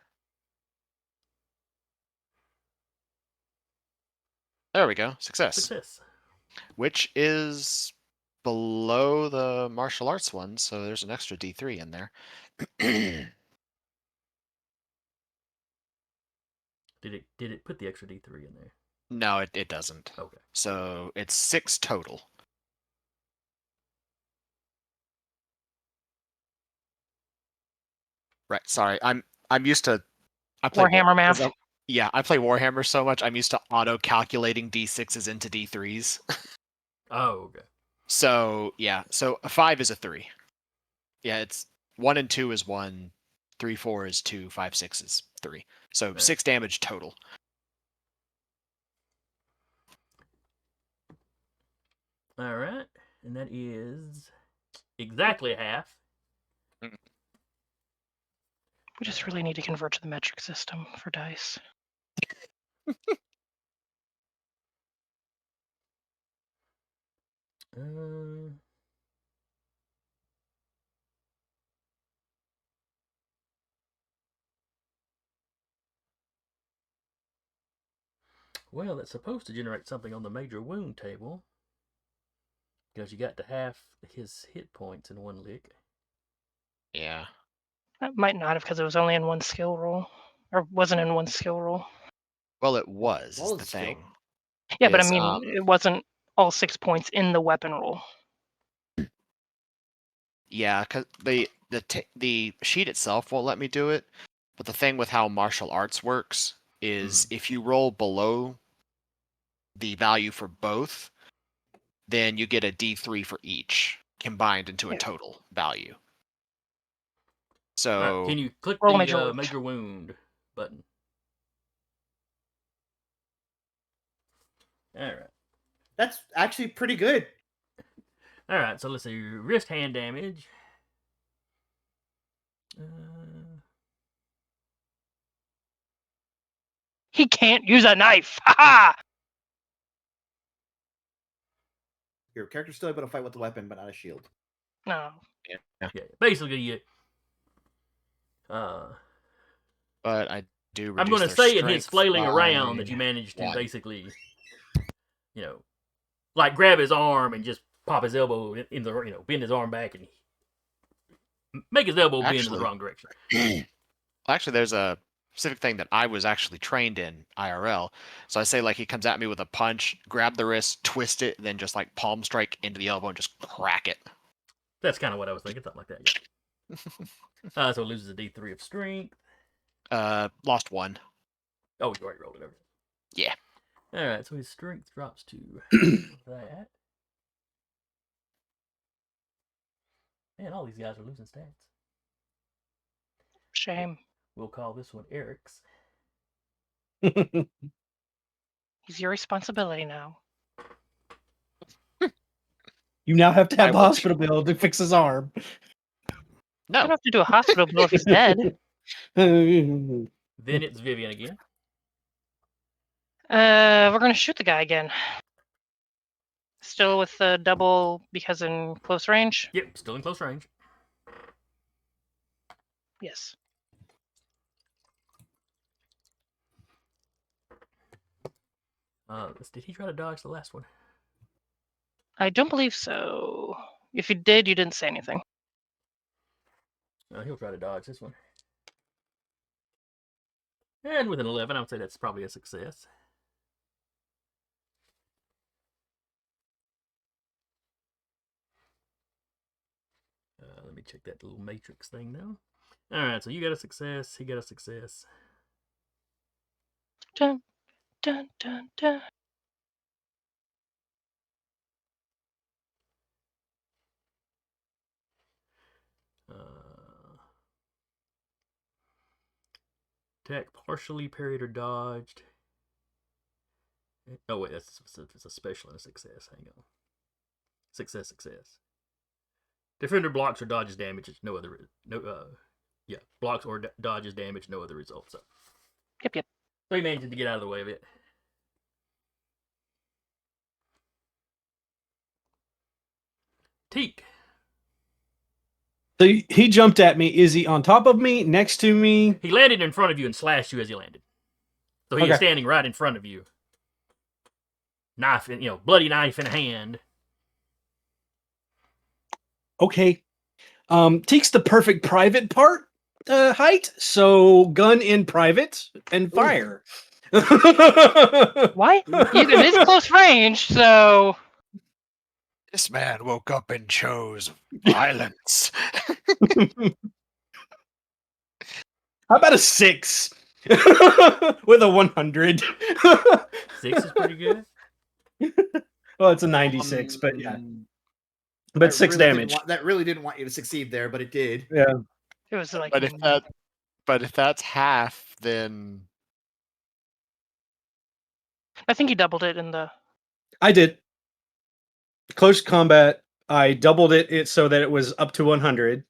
There we go. Success. Success. Which is below the martial arts one, so there's an extra D3 in there. Did it put the extra D3 in there? No, it doesn't. Okay. So it's 6 total. Right. Sorry. I'm used to I play Warhammer math. Yeah, I play Warhammer so much. I'm used to auto calculating D6s into D3s. Oh, okay. So yeah, so a 5 is a 3. Yeah, it's 1 and 2 is 1, 3, 4 is 2, 5, 6 is 3. So Right. 6 damage total. All right, and that is exactly half. We just really need to convert to the metric system for dice. Well, that's supposed to generate something on the major wound table. Because you got to half his hit points in one lick. Yeah. That might not have, because it was only in one skill roll, or wasn't in one skill roll. Well, it was, Well, is the it's still- thing. Yeah, but I Is, mean, it wasn't all 6 points in the weapon roll. yeah, because the sheet itself won't let me do it. But the thing with how martial arts works is if you roll below the value for both, then you get a D3 for each combined into a Yeah. total value. All So right, can you click Roll the major wound. major wound button? All right. That's actually pretty good. All right, so let's see. Wrist hand damage. He can't use a knife. Ha ha! Your character's still able to fight with the weapon, but not a shield. No. Yeah, basically you. but I do I'm reduce going to their say in his strength flailing by around that you managed to 1. basically, like grab his arm and just pop his elbow in the, bend his arm back and make his elbow bend in the wrong direction. Actually, there's a specific thing that I was actually trained in IRL. So I say, like, he comes at me with a punch, grab the wrist, twist it, then just like palm strike into the elbow and just crack it. That's kind of what I was thinking, something like that. Yeah. So it loses a D3 of strength. Lost 1. Oh, you already rolled it over. Yeah. All right, so his strength drops to that. Man, all these guys are losing stats. Shame. We'll call this one Eric's. He's your responsibility now. You now have to I have the will hospital bill to fix his arm. You No. don't have to do a hospital bill if he's dead. Then it's Vivian again. We're gonna shoot the guy again. Still with the double because in close range? Yep, still in close range. Yes. Did he try to dodge the last one? I don't believe so. If you did, you didn't say anything. He'll try to dodge this one. And with an 11, I would say that's probably a success. Let me check that little matrix thing now. All right, so you got a success. He got a success. Dun, dun, dun, dun. Attack partially parried or dodged. Oh wait, that's a special and a success. Hang on. Success. Defender blocks or dodges damage. No other. Blocks or dodges damage. No other result. So Yep. he managed to get out of the way of it. Teak. So he jumped at me. Is he on top of me? Next to me? He landed in front of you and slashed you as he landed. So he is standing right in front of you. Knife, bloody knife in hand. Okay. Teak's the perfect private part height, so gun in private and fire. Why? It is close range, so This man woke up and chose violence. How about a 6 with a 100? 6 is pretty good. Well, it's a 96, but yeah. But 6 damage. That really didn't want you to succeed there, but it did. Yeah. it was like. But if that's half, then I think you doubled it in the. I did. Close combat, I doubled it so that it was up to 100.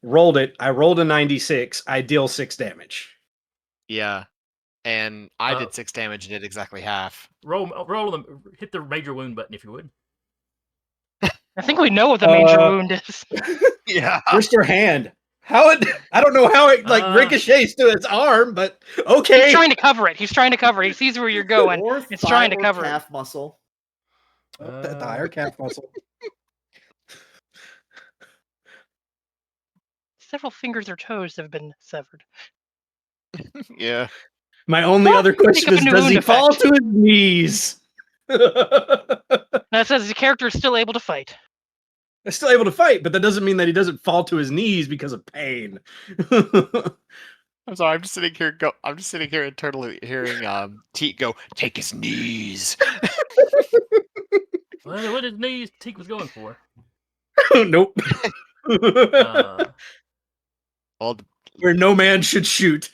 Rolled it. I rolled a 96. I deal 6 damage. yeah. And I did 6 damage and did exactly half. Roll them. Hit the major wound button if you would. I think we know what the major wound is. Yeah. Wrist or hand? I don't know how it ricochets to its arm, but okay. He's trying to cover it. He sees where you're going. It's trying to cover calf muscle. The higher calf muscle. Several fingers or toes have been severed. Yeah. My only other question is, does he fall to his knees? That says the character is still able to fight. He's still able to fight, but that doesn't mean that he doesn't fall to his knees because of pain. I'm sorry. I'm just sitting here internally hearing Teak go, take his knees. Well, what his knees Teak was going for. Nope. Well, where no man should shoot.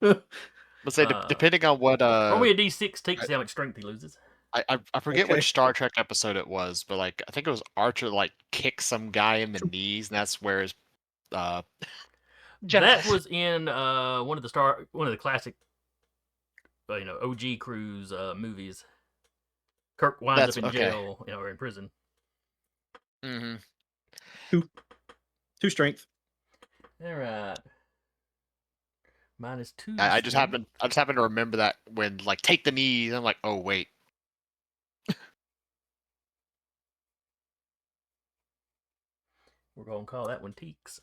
Let's say depending on what roll me a d6 Teak to see how much strength he loses. I forget which Star Trek episode it was, but like I think it was Archer kicks some guy in the knees, and that's where his that was in one of the classic OG Cruise movies. Kirk winds up in jail, or in prison. Mm-hmm. 2 strength. All right. -2. I just happened to remember that when take the knees. I'm like, oh wait. We're gonna call that one Teaks.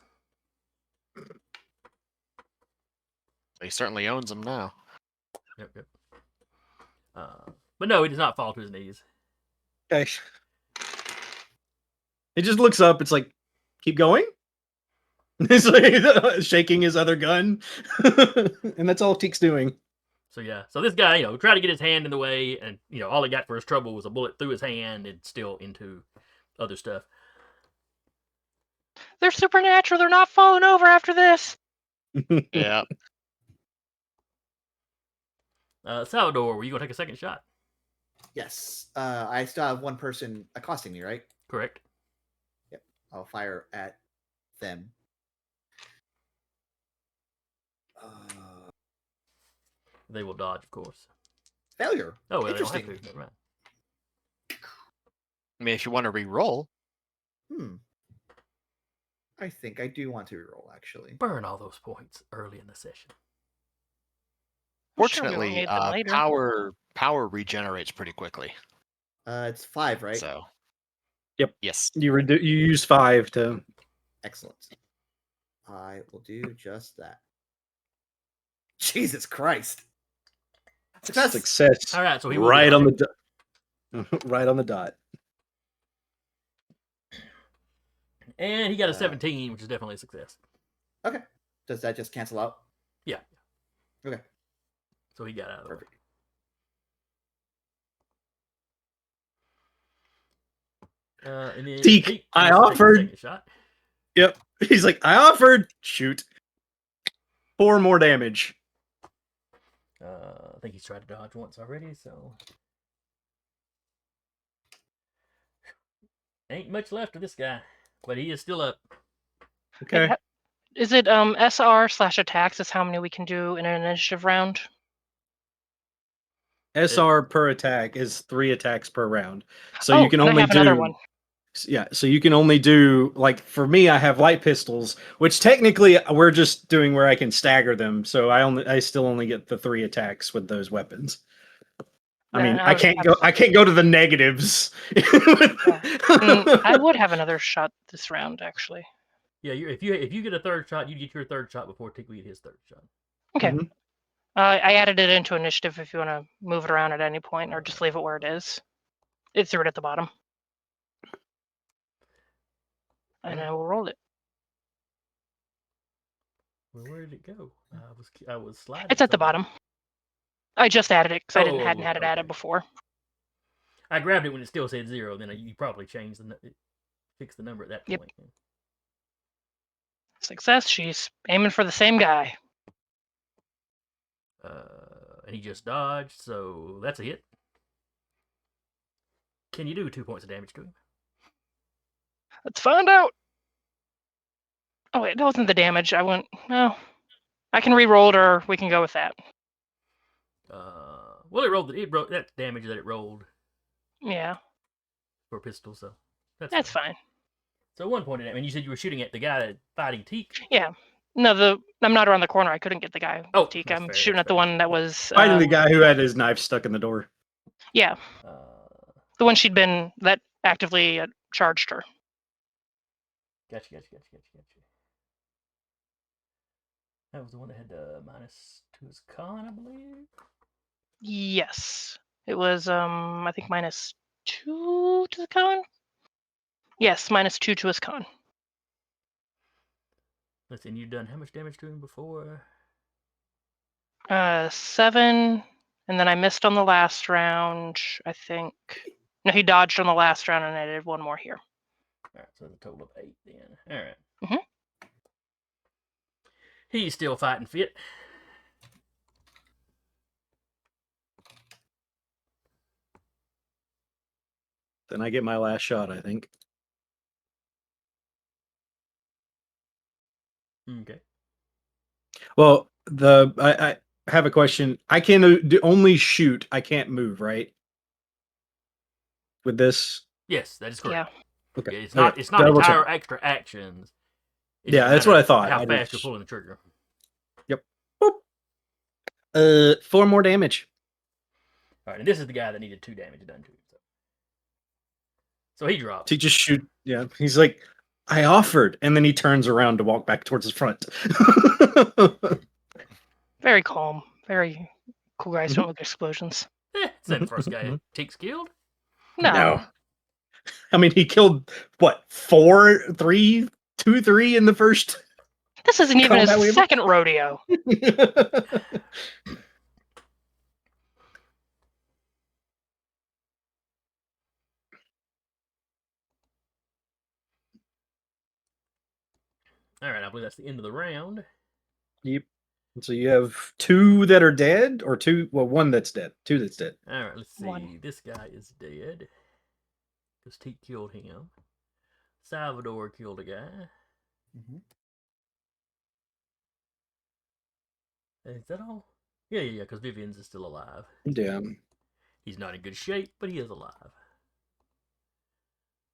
He certainly owns them now. Yep. But no, he does not fall to his knees. Okay. He just looks up. It's like, keep going. He's like shaking his other gun, and that's all Teak's doing. So yeah, this guy, tried to get his hand in the way, and all he got for his trouble was a bullet through his hand and still into other stuff. They're supernatural. They're not falling over after this. Yeah. Salvador, were you gonna take a second shot? Yes. I still have one person accosting me, right? Correct. Yep. I'll fire at them. They will dodge, of course. Failure. Oh, well, interesting. They don't have to. Never mind. I mean, if you want to re-roll. I think I do want to re-roll, actually. Burn all those points early in the session. Fortunately, power regenerates pretty quickly. It's 5, right? So. Yep. Yes. You use 5 to. Excellent. I will do just that. Jesus Christ! Success. All right, so he right on the dot. Right on the dot. And he got a 17, which is definitely a success. Okay. Does that just cancel out? Yeah. Okay. So he got out of the way. Perfect. And then Teak, Teak I gets to take the offered. second shot. Yep. He's like, I offered. Shoot. 4 more damage. I think he's tried to dodge once already, so ain't much left of this guy, but he is still up. Okay. Is it SR/attacks is how many we can do in an initiative round? SR per attack is 3 attacks per round. So Oh, you can and I only have another do one. Yeah, so you can only do, like, for me I have light pistols, which technically we're just doing where I can stagger them, so I still only get the 3 attacks with those weapons. I mean, Then I can't go to the negatives. I would have another shot this round, actually. Yeah, if you get a third shot, you get your third shot before Teak get his third shot. Okay. Mhm. I added it into initiative if you want to move it around at any point, or just leave it where it is. It threw it at the bottom. And I will roll it. Well, where did it go? I was sliding. It's at the somewhere. bottom. I just added it because I hadn't had it okay. added before. I grabbed it when it still said 0. Then you probably changed fixed the number at that Yep. point. Success. She's aiming for the same guy. And he just dodged, so that's a hit. Can you do 2 points of damage to him? Let's find out. Oh wait, that wasn't the damage. No. I can re-roll it, or we can go with that. Well, it rolled that damage that it rolled Yeah, for a pistol, so that's fine. So 1 point of damage. And you said you were shooting at the guy fighting Teak. Yeah. No, I'm not around the corner. I couldn't get the guy. Oh, Teak. that's I'm fair, shooting that's at the fair. one that was Fighting the guy who had his knife stuck in the door. Yeah, the one that actively charged her. Gotcha. That was the one that had -2 his con, I believe. Yes, it was. I think -2 to the con. Yes, -2 to his con. Let's see, and you've done how much damage to him before? 7, and then I missed on the last round. I think. No, he dodged on the last round, and I did 1 more here. All right, so that's a total of 8 then. All right. Mm-hmm. He's still fighting fit. Then I get my last shot, I think. Okay. Well, I have a question. I can only shoot. I can't move, right? With this. Yes, that is correct. Yeah. Okay. It's not. Okay. It's not Double entire check. extra actions. It's Yeah, just a that's matter what I of thought. How I fast just- you're pulling the trigger. Yep. Boop. 4 more damage. All right, and this is the guy that needed 2 damage done to him. So he drops. To just shoot. Yeah. He's like, I offered, and then he turns around to walk back towards the front. Very calm. Very cool guys Mhm. don't look explosions. It's that first guy Teak's killed. No. I mean, he killed what 4, 3, 2, 3 in the first. This isn't even Combat his wave? second rodeo. All right, I believe that's the end of the round. Yep. So you have 2 that are dead, or 2. Well, 1 that's dead. 2 that's dead. All right, let's see. 1. This guy is dead because Teak killed him. Salvador killed a guy. Mm-hmm. Is that all? Yeah. Because Vivian's is still alive. Yeah. He's not in good shape, but he is alive.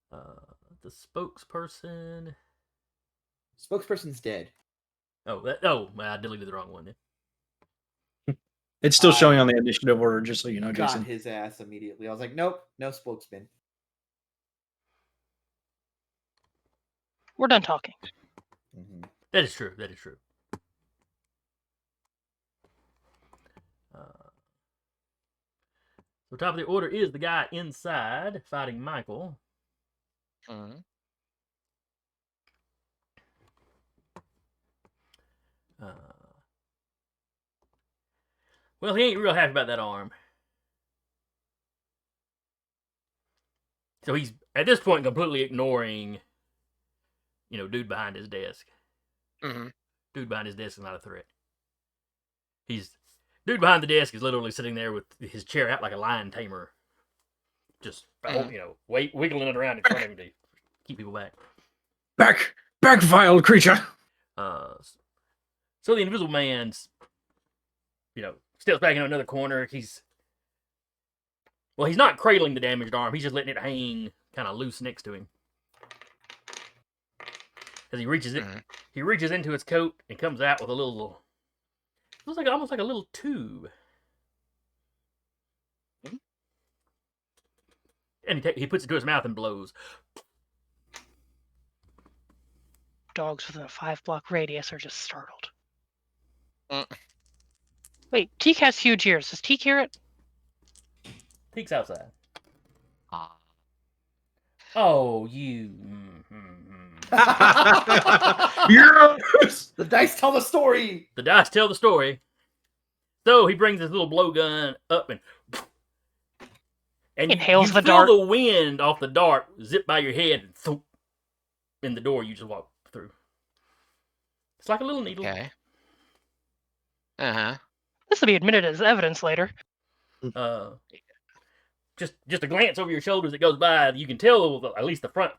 The spokesperson. Spokesperson's dead. I deleted the wrong one then. It's still showing I on the initiative order, just so you know, Got Jason. his ass immediately. I was like, nope, no spokesman. We're done talking. Mm-hmm. That is true. So top of the order is the guy inside fighting Michael. Mhm. Well, he ain't real happy about that arm. So he's, at this point, completely ignoring, dude behind his desk. Mm-hmm. Dude behind his desk is not a threat. Dude behind the desk is literally sitting there with his chair out like a lion tamer. Just, wiggling it around in front of him to keep people back. Back, vile creature! So the Invisible Man's, steps back into another corner. He's not cradling the damaged arm. He's just letting it hang kind of loose next to him. As he reaches into his coat and comes out with a little, looks like almost like a little tube. And he puts it to his mouth and blows. Dogs within a 5-block radius are just startled. Mm. Wait, Teak has huge ears. Does Teak hear it? Teak's outside. Ah. Oh, you. Yes! The dice tell the story. The dice tell the story. So he brings his little blowgun up and Inhales you the feel dart. the wind off the dart zip by your head and thump in the door you just walk through. It's like a little needle. Okay. Uh-huh. This will be admitted as evidence later. Just a glance over your shoulder as it goes by, you can tell at least the front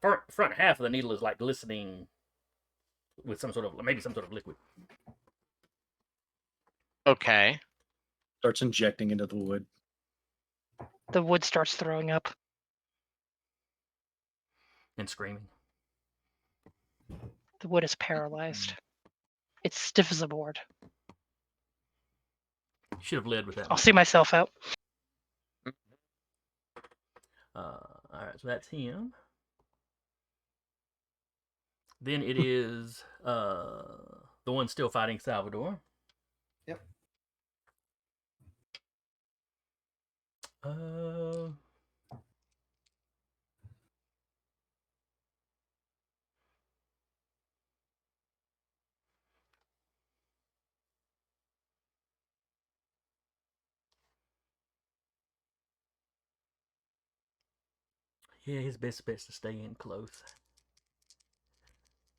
half of the needle is like glistening with some sort of liquid. Okay. Starts injecting into the wood. The wood starts throwing up. And screaming. The wood is paralyzed. It's stiff as a board. You should have led with that I'll one. see myself out. Alright, so that's him. Then it is the one still fighting Salvador. Yep. Yeah, his best bet's to stay in close.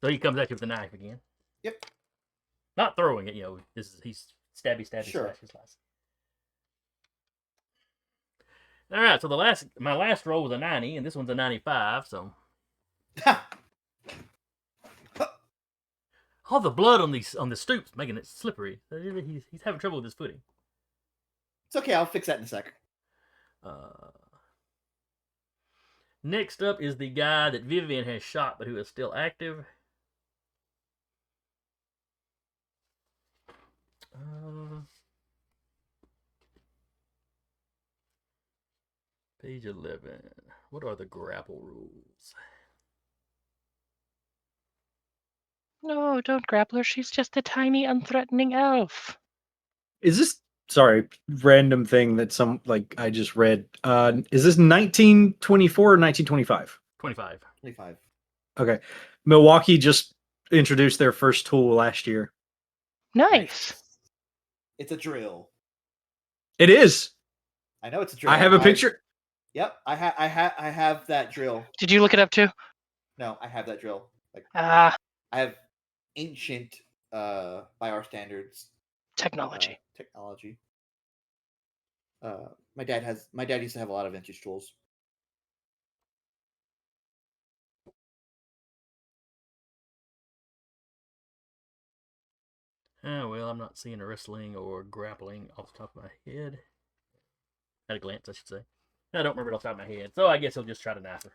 So he comes at you with the knife again. Yep. Not throwing it, he's stabby, Sure. slice. All right, so my last roll was a 90, and this one's a 95. So all the blood on the stoops making it slippery. He's having trouble with his footing. It's okay. I'll fix that in a sec. Next up is the guy that Vivian has shot, but who is still active. Page 11. What are the grapple rules? No, don't grapple her. She's just a tiny, unthreatening elf. Is this random thing that I just read? Is this 1924 or 1925? 25. 25. Okay. Milwaukee just introduced their first tool last year. Nice. It's a drill. It is. I know it's a drill. I have a picture. Yep, I have that drill. Did you look it up too? No, I have that drill. Ah, I have ancient, by our standards, technology. technology. My dad used to have a lot of vintage tools. Oh, well, I'm not seeing a wrestling or grappling off the top of my head. At a glance, I should say. I don't remember it off the top of my head, so I guess he'll just try to knife her.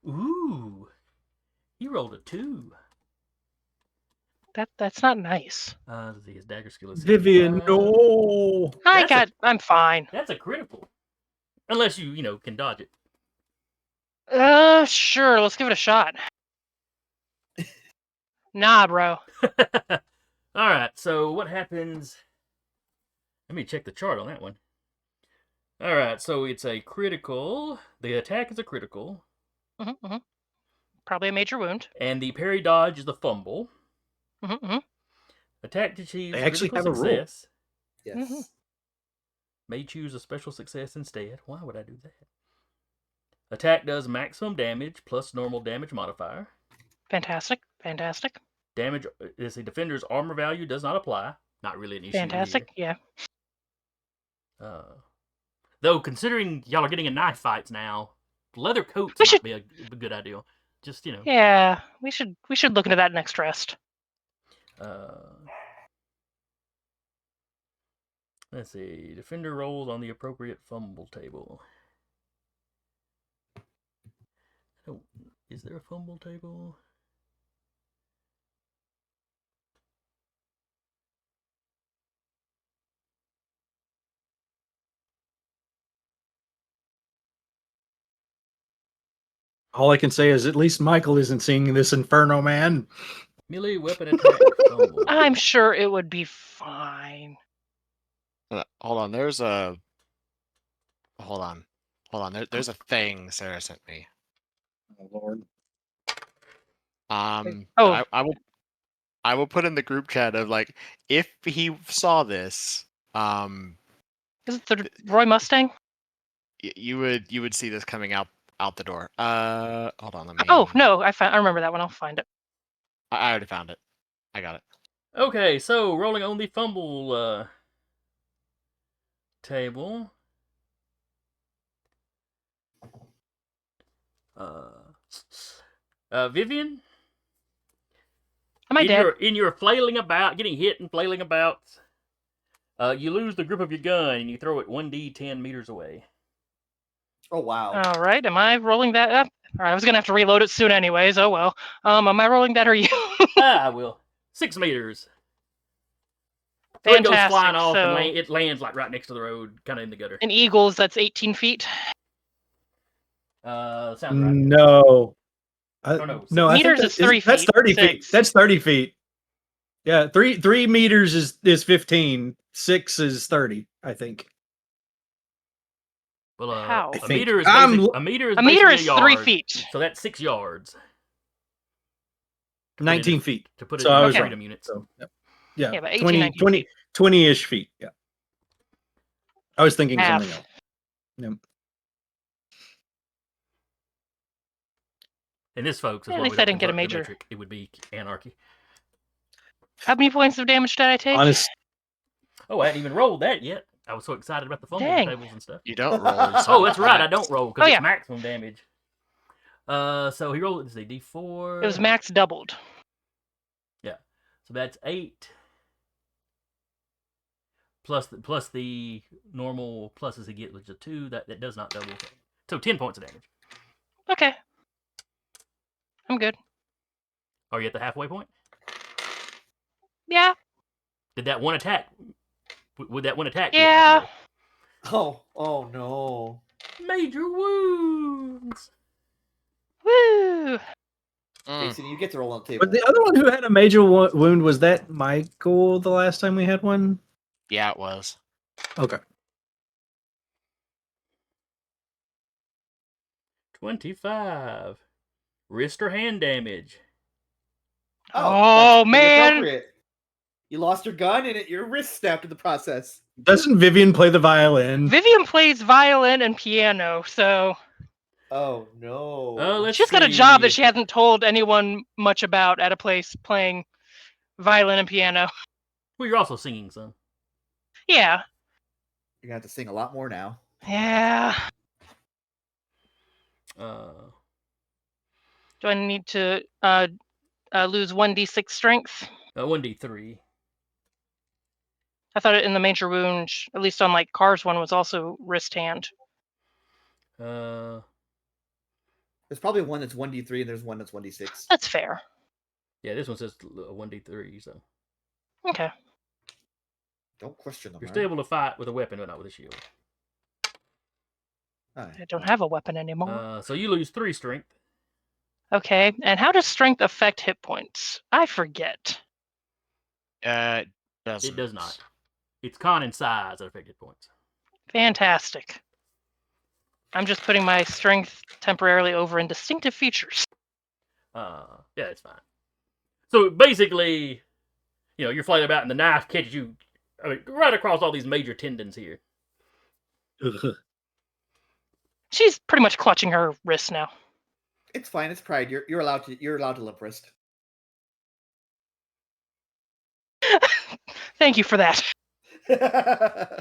Ooh, he rolled a 2. That's not nice. Let's see, his dagger skill is Vivian, 75. no. I'm fine. That's a critical. Unless you, can dodge it. Sure, let's give it a shot. Nah, bro. Alright, so what happens? Let me check the chart on that one. Alright, so it's a critical. The attack is a critical. Mm-hmm. Probably a major wound. And the parry dodge is the fumble. Mm-hmm. Attack achieves They actually critical have a rule. success. Yes. Mhm. May choose a special success instead. Why would I do that? Attack does maximum damage plus normal damage modifier. Fantastic. Fantastic. Damage is the defender's armor value does not apply. Not really an issue Fantastic. Yeah. here. Though considering y'all are getting in knife fights now, leather coats We might should- be a good idea. Just Yeah. We should look into that next rest. Let's see. Defender rolls on the appropriate fumble table. Oh, is there a fumble table? All I can say is at least Michael isn't seeing this Inferno Man. Melee weapon attack fumble. I'm sure it would be fine. Hold on. There's a. Hold on. There's a thing Sarah sent me. Oh, Lord. Oh. I will put in the group chat of like if he saw this, Is it the Roy Mustang? you would see this coming out the door. Hold on, let me. Oh no, I remember that one. I'll find it. I already found it. I got it. Okay, so rolling on the fumble table. Vivian, Am I dead? in your flailing about, getting hit and flailing about, you lose the grip of your gun and you throw it 1d 10 meters away. Oh wow. All right. Am I rolling that up? All right, I was gonna have to reload it soon, anyways. Oh well. Am I rolling that or you? I will. 6 meters. So it goes Fantastic. flying off So and it lands like right next to the road, kind of in the gutter. in Eagles, that's 18 feet. Sounds right. No. No, I think Meters is 3 That's feet, 30 feet. 6. That's 30 feet. Yeah, 3 meters is 15. 6 is 30, I think. Well, How? a meter is I'm- basic, a meter is A meter basically is a 3 yard, feet. so that's 6 yards. 19 feet. To put it So I in was freedom wrong. units. So, yeah, Yeah, but 18, 19 feet. 20-ish feet. Yeah. I was thinking Half. something else. Yep. And this, folks, is Yeah, at why we least I don't didn't get a convert to major. metric. It would be anarchy. How many points of damage did I take? Honest. Oh, I hadn't even rolled that yet. I was so excited about the fumble Dang. tables and stuff. You don't roll. Oh, that's right. I don't roll because Oh, it's yeah. maximum damage. So he rolled, let's see, D4. It was max doubled. So that's 8. Plus the normal pluses he gets, which is 2. That does not double. So 10 points of damage. Okay. I'm good. Are you at the halfway point? Yeah. Did that one attack? Would that one attack? be at Yeah. halfway? Oh no. Major wounds. Woo. Jason, you get to roll on the table. But the other one who had a major wound, was that Michael the last time we had one? Yeah, it was. Okay. 25. Wrist or hand damage. Oh, that's pretty man. appropriate. You lost your gun and your wrist snapped in the process. Doesn't Vivian play the violin? Vivian plays violin and piano, so Oh no. Let's she's got a job that see. she hasn't told anyone much about at a place playing violin and piano. Well, you're also singing, son. Yeah. You're gonna have to sing a lot more now. Yeah. Uh, Do I need to lose 1d6 strength? 1d3. I thought it in the major wound, at least on like Car's one, was also wrist hand. Uh, There's probably one that's 1d3 and there's one that's 1d6. That's fair. yeah, this one says 1d3, so Okay. Don't question them. you're all still right? able to fight with a weapon, but not with a shield. All I right. don't have a weapon anymore. So you lose 3 strength. Okay. And how does strength affect hit points? I forget. Doesn't. It does not. It's con and size that affect hit points. Fantastic. I'm just putting my strength temporarily over in distinctive features. Yeah, it's fine. So basically, you're flying about and the knife catches you right across all these major tendons here. Ugh. She's pretty much clutching her wrist now. It's fine. It's pride. You're allowed to limp wrist. Thank you for that.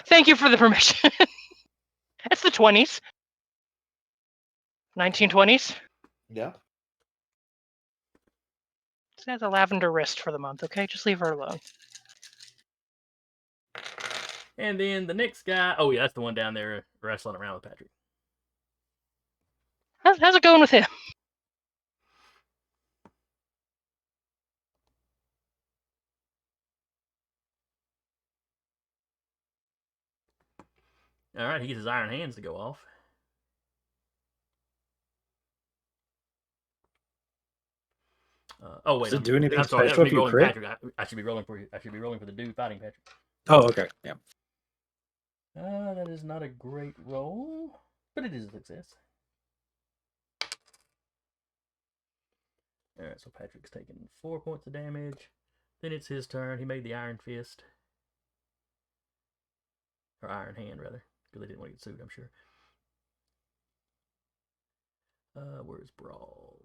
Thank you for the permission. It's the 20s. 1920s. Yeah. She has a lavender wrist for the month, okay? Just leave her alone. And then the next guy, oh yeah, that's the one down there wrestling around with Patrick. How's it going with him? All right, he gets his iron hands to go off. Oh wait, Does it do anything I'm sorry. That special was if me you rolling crit? Patrick. I should be rolling for you. I should be rolling for the dude fighting Patrick. Oh, okay. Yeah. That is not a great roll, but it is a success. All right, so Patrick's taking 4 points of damage. Then it's his turn. He made the iron fist, or iron hand rather, because they didn't want to get sued, I'm sure. Where's Brawl?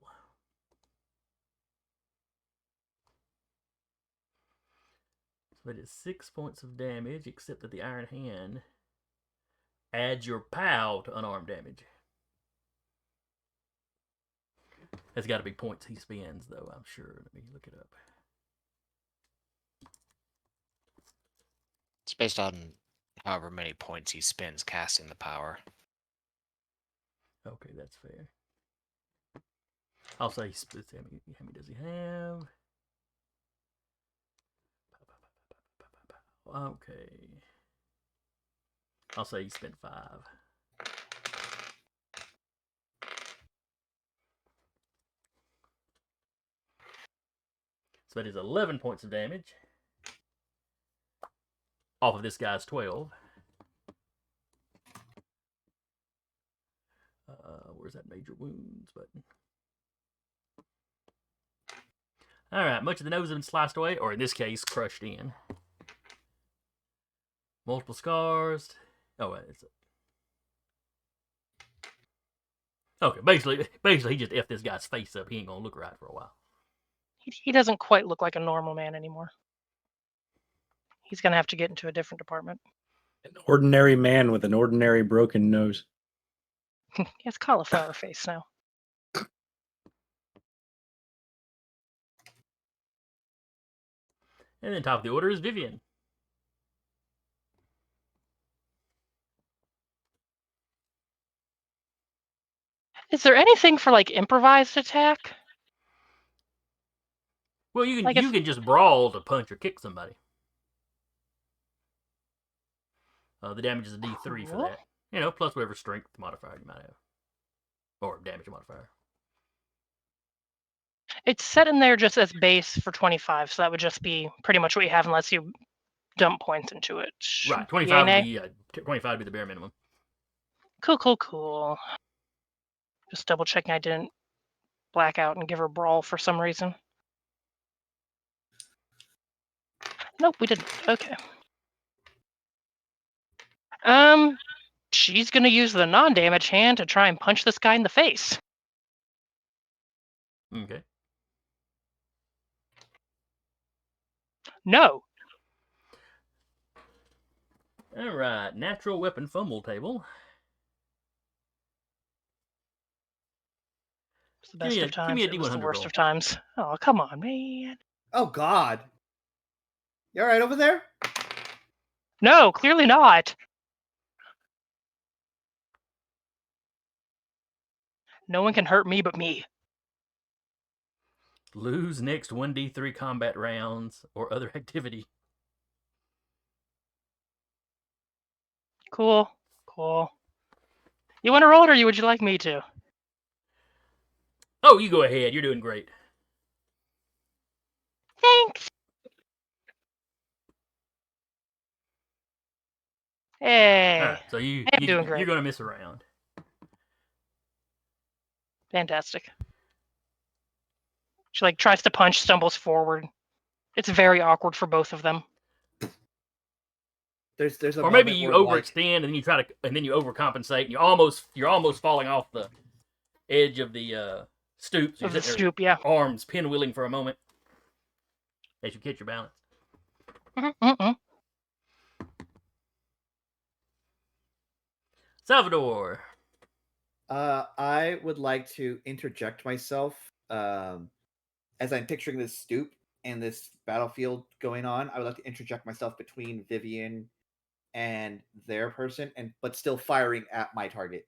So that is 6 points of damage, except that the iron hand adds your POW to unarmed damage. That's got to be points he spends, though, I'm sure. Let me look it up. It's based on however many points he spends casting the power. Okay, that's fair. I'll say he splits. How many does he have? Okay. I'll say he spent 5. So that is 11 points of damage. Off of this guy's 12. Where's that major wounds button? Alright, much of the nose has been sliced away, or in this case, crushed in. Multiple scars. Oh, wait, it's... Okay, basically he just F this guy's face up. He ain't gonna look right for a while. He doesn't quite look like a normal man anymore. He's gonna have to get into a different department. An ordinary man with an ordinary broken nose. He has cauliflower face now. And then top of the order is Vivian. Is there anything for like improvised attack? Well, you can Like you can just brawl to punch or kick somebody. The damage is a D3 for Cool. that. Plus whatever strength modifier you might have. Or damage modifier. It's set in there just as base for 25, so that would just be pretty much what you have unless you dump points into it. Right, 25 would be the bare minimum. Cool. Just double checking I didn't black out and give her brawl for some reason. Nope, we didn't. Okay. She's gonna use the non-damage hand to try and punch this guy in the face. Okay. No. Alright, natural weapon fumble table. It's the best of times. Give me a It was the D100 worst roll. of times. Oh, come on, man. Oh God. You all right over there? No, clearly not. No one can hurt me but me. Lose next 1d3 combat rounds or other activity. Cool. You want to roll it, or would you like me to? Oh, you go ahead. You're doing great. Thanks. Hey. All right, so I'm doing great. you're going to miss a round. Fantastic. She like tries to punch, stumbles forward. It's very awkward for both of them. There's a Or maybe moment you where, like, overextend and then you try to, and then you overcompensate, and you're almost falling off the edge of the stoop. So Of you're the sitting there, stoop, yeah. arms pinwheeling for a moment as you catch your balance. Mm-mm. Salvador. I would like to interject myself. As I'm picturing this stoop and this battlefield going on, I would like to interject myself between Vivian and their person, but still firing at my target.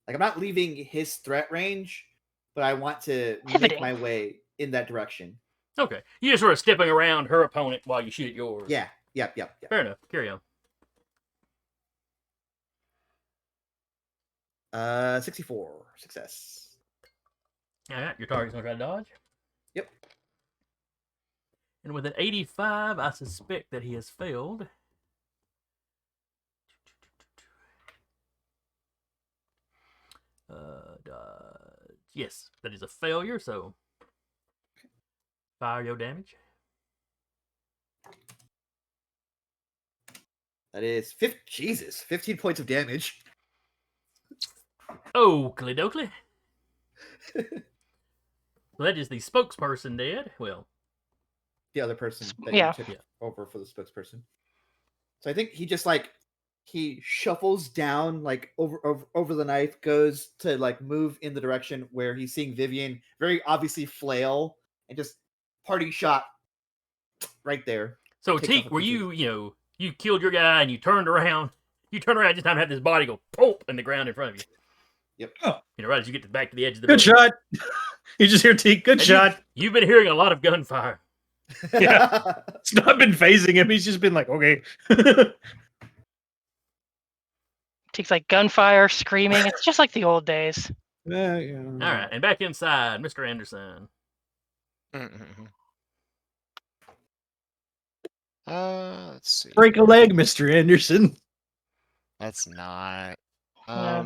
Like, I'm not leaving his threat range, but I want to make Pivoting. my way in that direction. Okay. You just sort of stepping around her opponent while you shoot at yours. Yeah. Yep. Fair enough. Carry on. 64 success. All right. Your target's going to try to dodge. Yep. And with an 85, I suspect that he has failed. Yes, that is a failure, so fire your damage. That is 15 points of damage. Oakley dokley. Well, that is the spokesperson dead. Well, The other person that Yeah. you took over for the spokesperson. So I think he just like he shuffles down like over the knife, goes to like move in the direction where he's seeing Vivian very obviously flail, and just party shot right there. so Takes Teak, off a were piece of- you killed your guy and you turned around just time to have this body go pop in the ground in front of you. Yep. Oh. Right as you get back to the edge of the Good building. shot. You just hear Teak. Good And shot. You've been hearing a lot of gunfire. Yeah. It's not been phasing him. He's just been like, okay. Takes like gunfire, screaming. It's just like the old days. Yeah. All right, and back inside, Mr. Anderson. Let's see. Break a leg, Mr. Anderson. That's not. Yeah.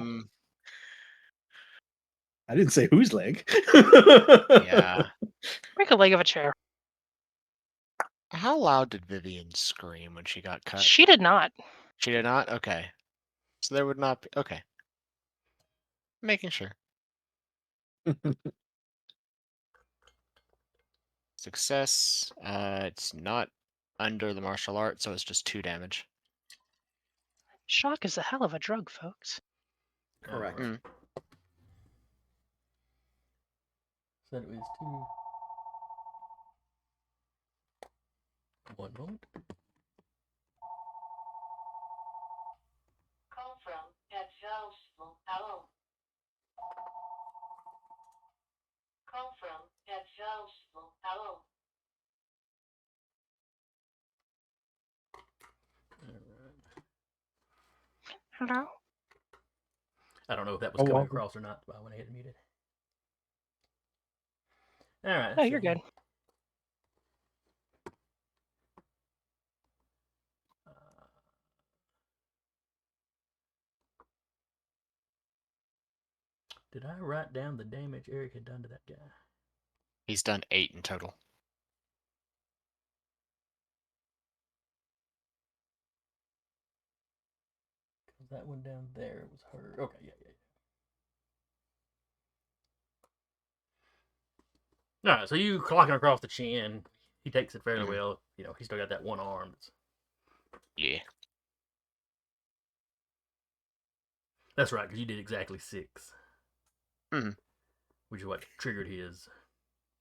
I didn't say whose leg. Yeah. Break a leg of a chair. How loud did Vivian scream when she got cut? She did not. She did not? Okay. So there would not be. Okay. Making sure. Success. It's not under the martial art, so it's just 2 damage. Shock is a hell of a drug, folks. Correct. Mm. Said it was 2. 1 moment. Call from exhaustion. Hello. Call from exhaustion. Hello. Hello? I don't know if that was Oh, coming wow. across or not, but I went ahead and muted. All right. Oh, you're so, good. Did I write down the damage Eric had done to that guy? He's done 8 in total. Because that one down there was her. Okay, yeah. All right, so you clocking across the chin. He takes it fairly well. You know, he's still got that one arm. Yeah. That's right, because you did exactly 6. Mhm. Which is what triggered his.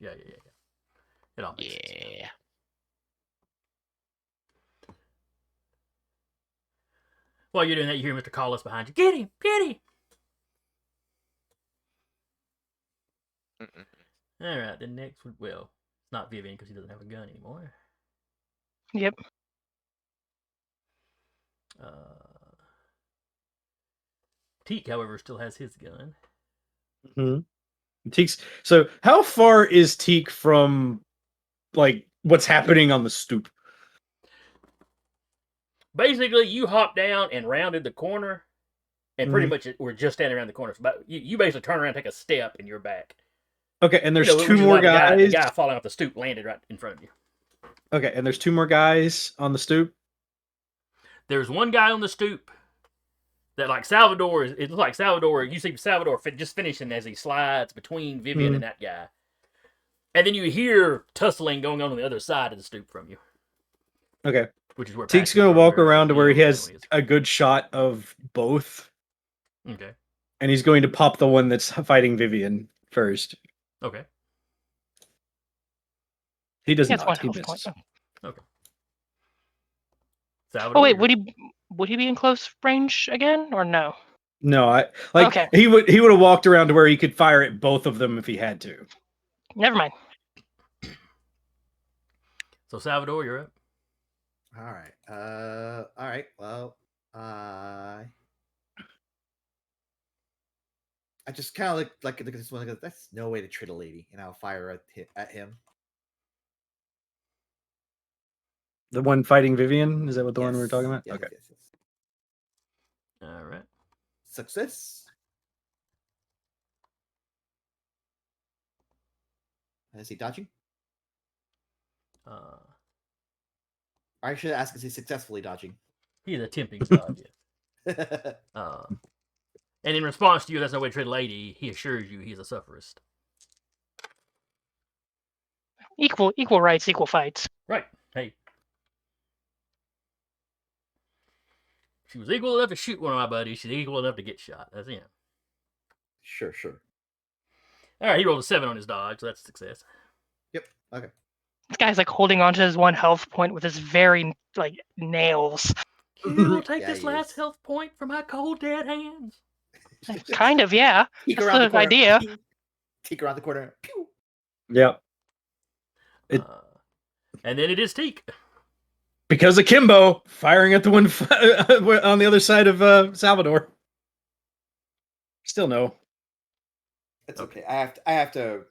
Yeah. It all makes sense. Yeah. While you're doing that, you hear Mr. Collis behind you. Get him! Get him! Mm-mm. All right, the next one. Well, it's not Vivian because he doesn't have a gun anymore. Yep. Teak, however, still has his gun. Teak's. So, how far is Teak from, like, what's happening on the stoop? Basically, you hopped down and rounded the corner, and pretty much we're just standing around the corner. So you basically turn around, take a step, and you're back. Okay, and there's You know, two which is more why guys. The guy falling off the stoop landed right in front of you. Okay, and there's two more guys on the stoop. There's one guy on the stoop that, like, Salvador, it looks like Salvador, you see Salvador just finishing as he slides between Vivian and that guy. And then you hear tussling going on the other side of the stoop from you. Okay. Which is where Teek's Pat's gonna from, walk around to where he yeah, has a good shot of both, Okay. and he's going to pop the one that's fighting Vivian first. Okay. He does That's not. one He health point. misses. Okay. Salvador, Oh wait, would he be in close range again or no? No, I like Okay. he would have walked around to where he could fire at both of them if he had to. Never mind. So Salvador, you're up. All right. All right. Well, I just kind of look at this one. And go, that's no way to treat a lady, and I'll fire at him. The one fighting Vivian? Is that what the one we were Yes, talking about? yes, Okay. yes, yes. All right. Success. Is he dodging? I should ask, is he successfully dodging? He's attempting to dodge it. And in response to you, that's no way to treat a lady, he assures you he's a sufferist. Equal rights, equal fights. Right. Hey. She was equal enough to shoot one of my buddies. She's equal enough to get shot. That's him. Sure. All right, he rolled a 7 on his dodge, so that's a success. Yep. Okay. This guy's like holding on to his one health point with his very like nails. He'll take Yeah, this he last is. health point from my cold dead hands. Kind of, yeah. Peek That's around the the corner. idea. Peek around the corner. Pew. Yep. And then it is Teak. Because of Kimbo firing at the one on the other side of Salvador. Still no. It's okay. I have to.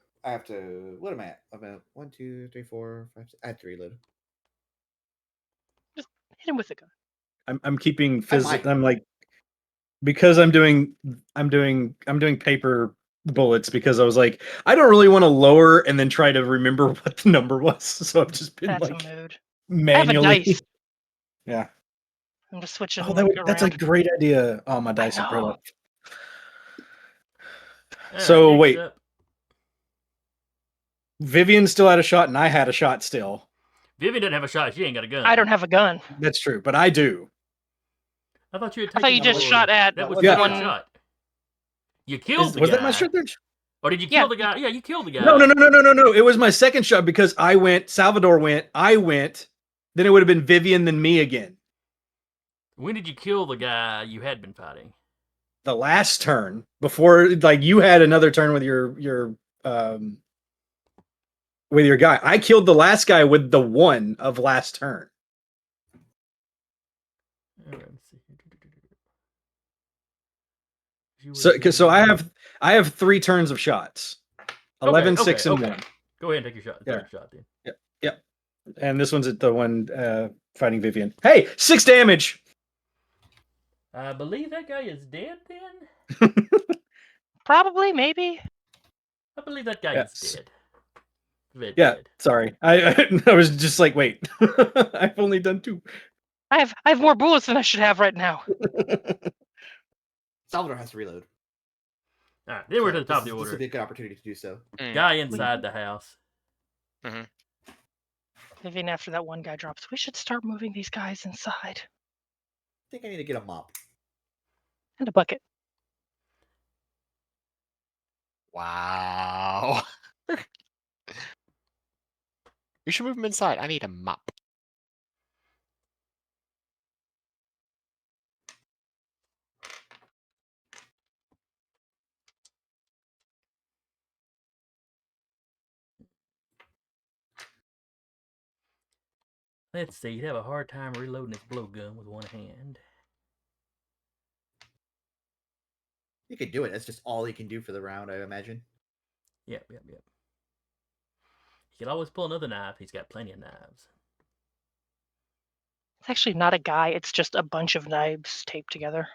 What am I at? I'm at 1, 2, 3, 4, 5. 6. I have to reload. Just hit him with the gun. I'm keeping might. I'm like, because I'm doing paper bullets, because I was like, I don't really want to lower and then try to remember what the number was. So I've just been That's like a mood. manually. I have a dice. Yeah. I'm just switching. Oh, like, that's a around. great idea. Oh, my dice are know. up. So wait, Vivian still had a shot, and I had a shot still. Vivian doesn't have a shot. She ain't got a gun. I don't have a gun. That's true, but I do. I thought you had I taken thought you just your- shot at That was Yeah. your one. shot. You killed the guy. Was that my shot there? Or did you Yeah. kill the guy? Yeah, you killed the guy. No. It was my second shot because I went, Salvador went, I went. Then it would have been Vivian, then me again. When did you kill the guy you had been fighting? The last turn before, like, you had another turn with your guy. I killed the last guy with the one of last turn. Let's see. So I have 3 turns of shots. 11, 6, and 1. Go ahead and take your shot. Yeah. Third shot then. Yep. And this one's at the one fighting Vivian. Hey, 6 damage. I believe that guy is dead then? Probably, maybe. I believe that guy Yes. is dead. Dead. Sorry. I was just like, wait. I've only done 2. I have more bullets than I should have right now. Salvador has to reload. All right, then we're to the top of the This order. would be a good opportunity to do so. Guy inside the house. Vivian, after that one guy drops, we should start moving these guys inside. I think I need to get a mop. And a bucket. Wow. You should move him inside. I need a mop. Let's see. He'd have a hard time reloading his blowgun with one hand. He could do it. That's just all he can do for the round, I imagine. Yep. He could always pull another knife. He's got plenty of knives. It's actually not a guy, it's just a bunch of knives taped together.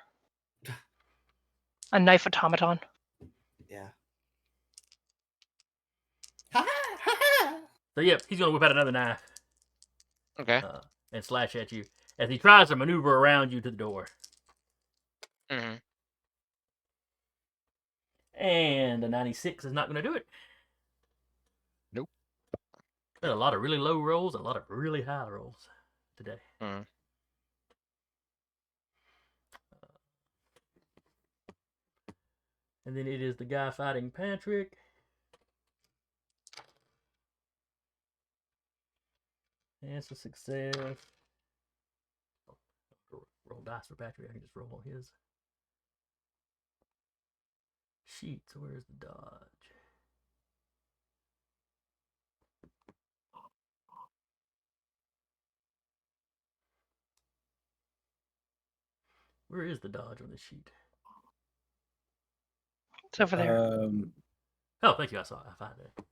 A knife automaton. Yeah. Ha ha ha ha! So yep, he's gonna whip out another knife Okay. and slash at you as he tries to maneuver around you to the door. hmm And the 96 is not gonna do it. Nope. Got a lot of really low rolls, and a lot of really high rolls today. Mm. And then it is the guy fighting Patrick. And it's a success. Roll dice for Patrick. I can just roll on his sheet. So where's the dodge? Where is the dodge on this sheet? It's over there. Oh, thank you. I saw it. I find it.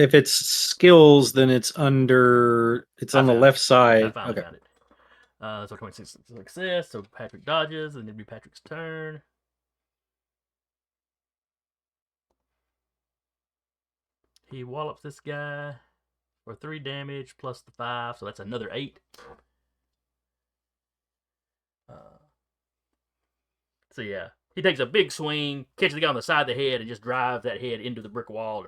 If it's skills, then it's under. It's I on the found left it. side. I finally Okay. found it. So 26 success. So Patrick dodges, and it'll be Patrick's turn. He wallops this guy for 3 damage plus the 5, so that's another 8. So yeah, he takes a big swing, catches the guy on the side of the head, and just drives that head into the brick wall.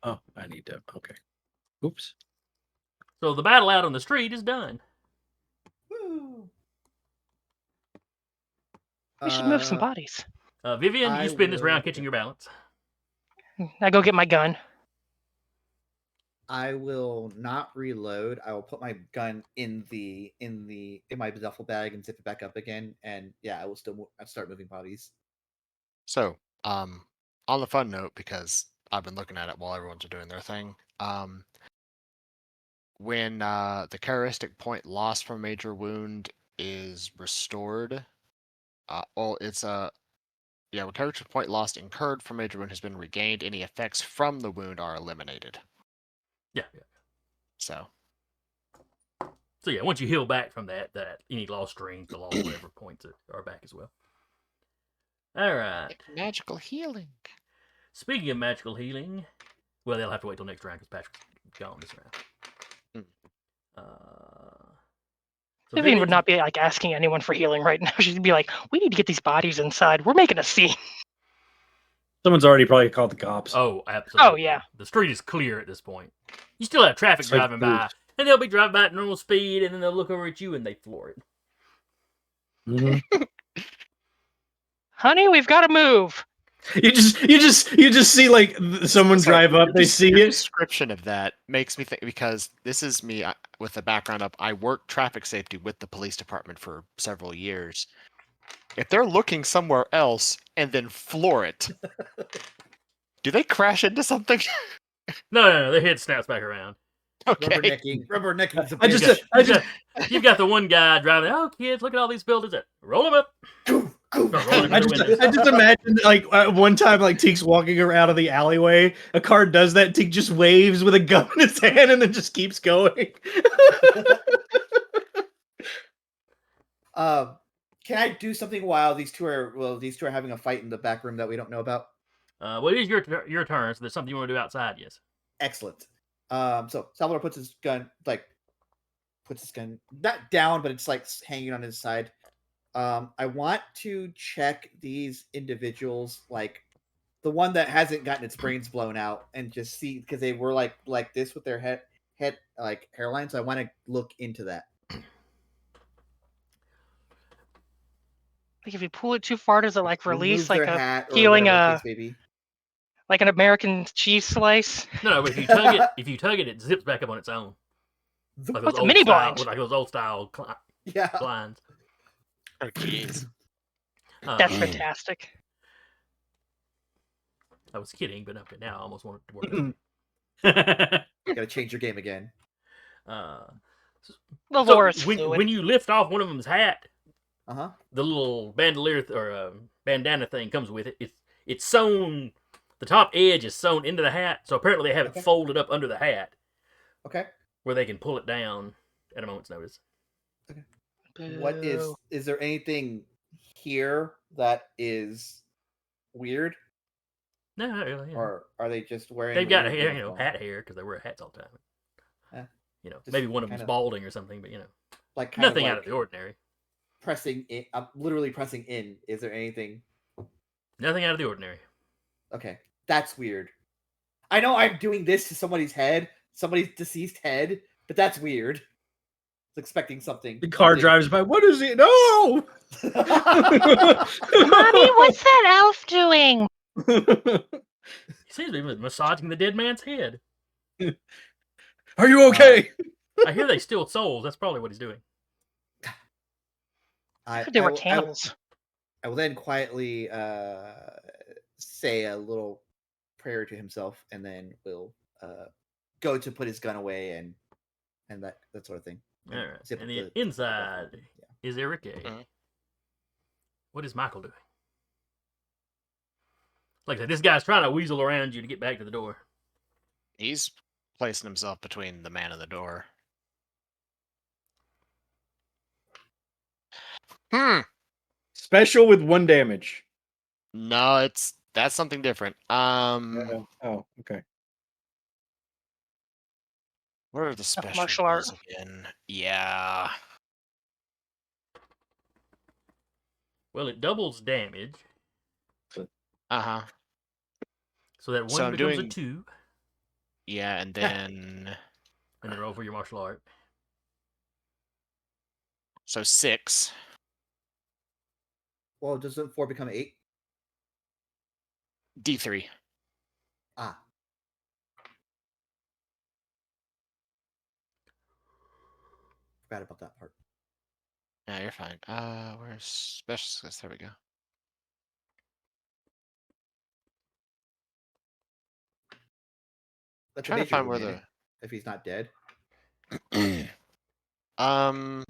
Oh, I need to. Okay. Oops. So the battle out on the street is done. Woo. We should move some bodies. Vivian, I you spend this round will- catching your balance. I go get my gun. I will not reload. I will put my gun in my duffel bag and zip it back up again. And yeah, I will still start moving bodies. So, on the fun note, because I've been looking at it while everyone's doing their thing, when the characteristic point lost from major wound is restored, it's a when characteristic point lost incurred from major wound has been regained, any effects from the wound are eliminated. Yeah. So, So yeah, once you heal back from that any lost strength, the lost whatever points are back as well. All right. magical healing. Speaking of magical healing, well, they'll have to wait till next round because Patrick's gone this round. So Vivian Vivian would not be like asking anyone for healing right now. She'd be like, "We need to get these bodies inside. We're making a scene." Someone's already probably called the cops. Oh, absolutely. yeah. The street is clear at this point. You still have traffic It's like driving by, and they'll be driving by at normal speed, and then they'll look over at you and they floor it. Mhm. Honey, we've got to move. You just see like someone Sorry, drive up. your They see your it. description of that makes me think, because this is me with the background up. I worked traffic safety with the police department for several years. If they're looking somewhere else and then floor it, do they crash into something? No, their head snaps back around. Okay. Rubbernecking. I just You've got the one guy driving. Oh, kids, look at all these buildings. Roll them up. Start rolling I through the windows. just imagine like one time like Teek's walking out of the alleyway, a car does that, Teek just waves with a gun in his hand and then just keeps going. Can I do something while these two are having a fight in the back room that we don't know about? Well, it is your turn, so there's something you want to do outside, yes. Excellent. So Salvador puts his gun not down, but it's like hanging on his side. I want to check these individuals, like the one that hasn't gotten its brains blown out, and just see, because they were like this with their head like hairline. So I want to look into that. Like if you pull it too far, does it like release Remove like their a hat or healing whatever the case may be. like an American cheese slice? No, but if you tug it, it zips back up on its own. Like What's a mini style, blind? like those old style Yeah. blinds. Oh, jeez. That's fantastic. I was kidding, but okay, now I almost want it to work. Gotta change your game again. The So lore is fluid. when you lift off one of them's hat, Uh-huh. the little bandolier or bandana thing comes with it. It's sewn. The top edge is sewn into the hat, so apparently they have it folded up under the hat, Okay. where they can pull it down at a moment's notice. What is there anything here that is weird, No, not really. Yeah. or are they just wearing? They've got weird hair, uniforms? hat hair because they wear hats all the time. Eh, just Maybe one of kind them's of- balding or something, but Like kind nothing of out of the ordinary. pressing in. I'm literally pressing in. Is there anything? Nothing out of the ordinary. Okay, that's weird. I know I'm doing this to somebody's head, somebody's deceased head, but that's weird. I was expecting something. The car drives by. What is it? No! Mommy, what's that elf doing? He seems to be massaging the dead man's head. Are you okay? I hear they steal souls. That's probably what he's doing. I heard they were will- cannibals. I will then quietly say a little prayer to himself, and then will go to put his gun away and that sort of thing. All right. zip And up the the- inside Yeah. is Enrique. Mhm. What is Michael doing? Like I said, this guy's trying to weasel around you to get back to the door. He's placing himself between the man and the door. Special with 1 damage. No, that's something different. Oh, okay. What are the special martial art. rules again? Yeah. Well, it doubles damage, Uh-huh. so that So one I'm becomes doing- a 2, Yeah, and then and then roll for your martial art. so 6. Well, doesn't 4 become 8? D3. Ah. Forgot about that part. Yeah, you're fine. Where's special success? There we go. That's Trying to major find where remaining, if he's not dead. the Well,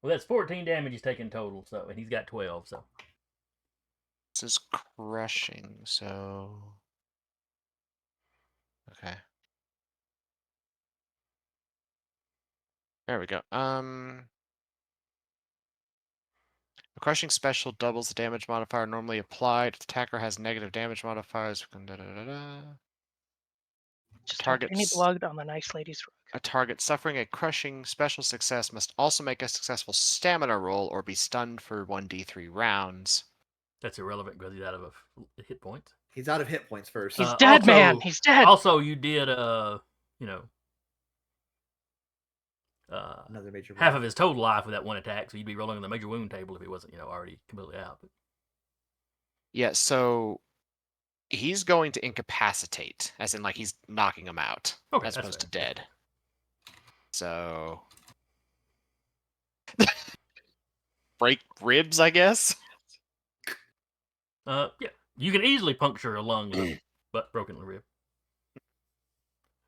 that's 14 damage he's taken total, so and he's got 12, so this is crushing, so okay. There we go. A crushing special doubles the damage modifier normally applied. The attacker has negative damage modifiers. Just don't put any Targets- blood on the nice lady's rug. A target suffering a crushing special success must also make a successful stamina roll or be stunned for 1d3 rounds. that's irrelevant because he's out of a hit point. He's out of hit points first. He's Uh, dead, man. also- He's dead. Also, you did Another major half wound. of his total life with that one attack, so you'd be rolling on the major wound table if he wasn't, already completely out. But Yeah, so he's going to incapacitate, as in like he's knocking him out, Okay, as that's opposed to fair. dead. So break ribs, I guess. yeah, you can easily puncture a lung but broken rib.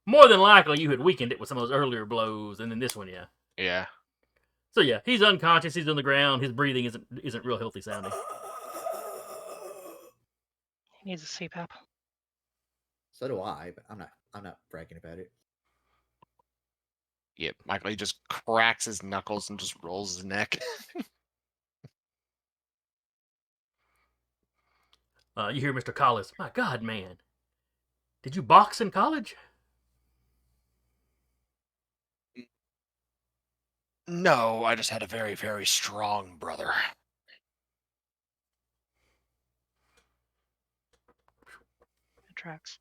More than likely, you had weakened it with some of those earlier blows, and then this one, yeah. Yeah. So yeah, he's unconscious. He's on the ground. His breathing isn't real healthy sounding. He needs a CPAP. So do I, but I'm not bragging about it. Yep. Michael, he just cracks his knuckles and just rolls his neck. You hear Mr. Collis? My God, man, did you box in college? No, I just had a very, very strong brother. It tracks.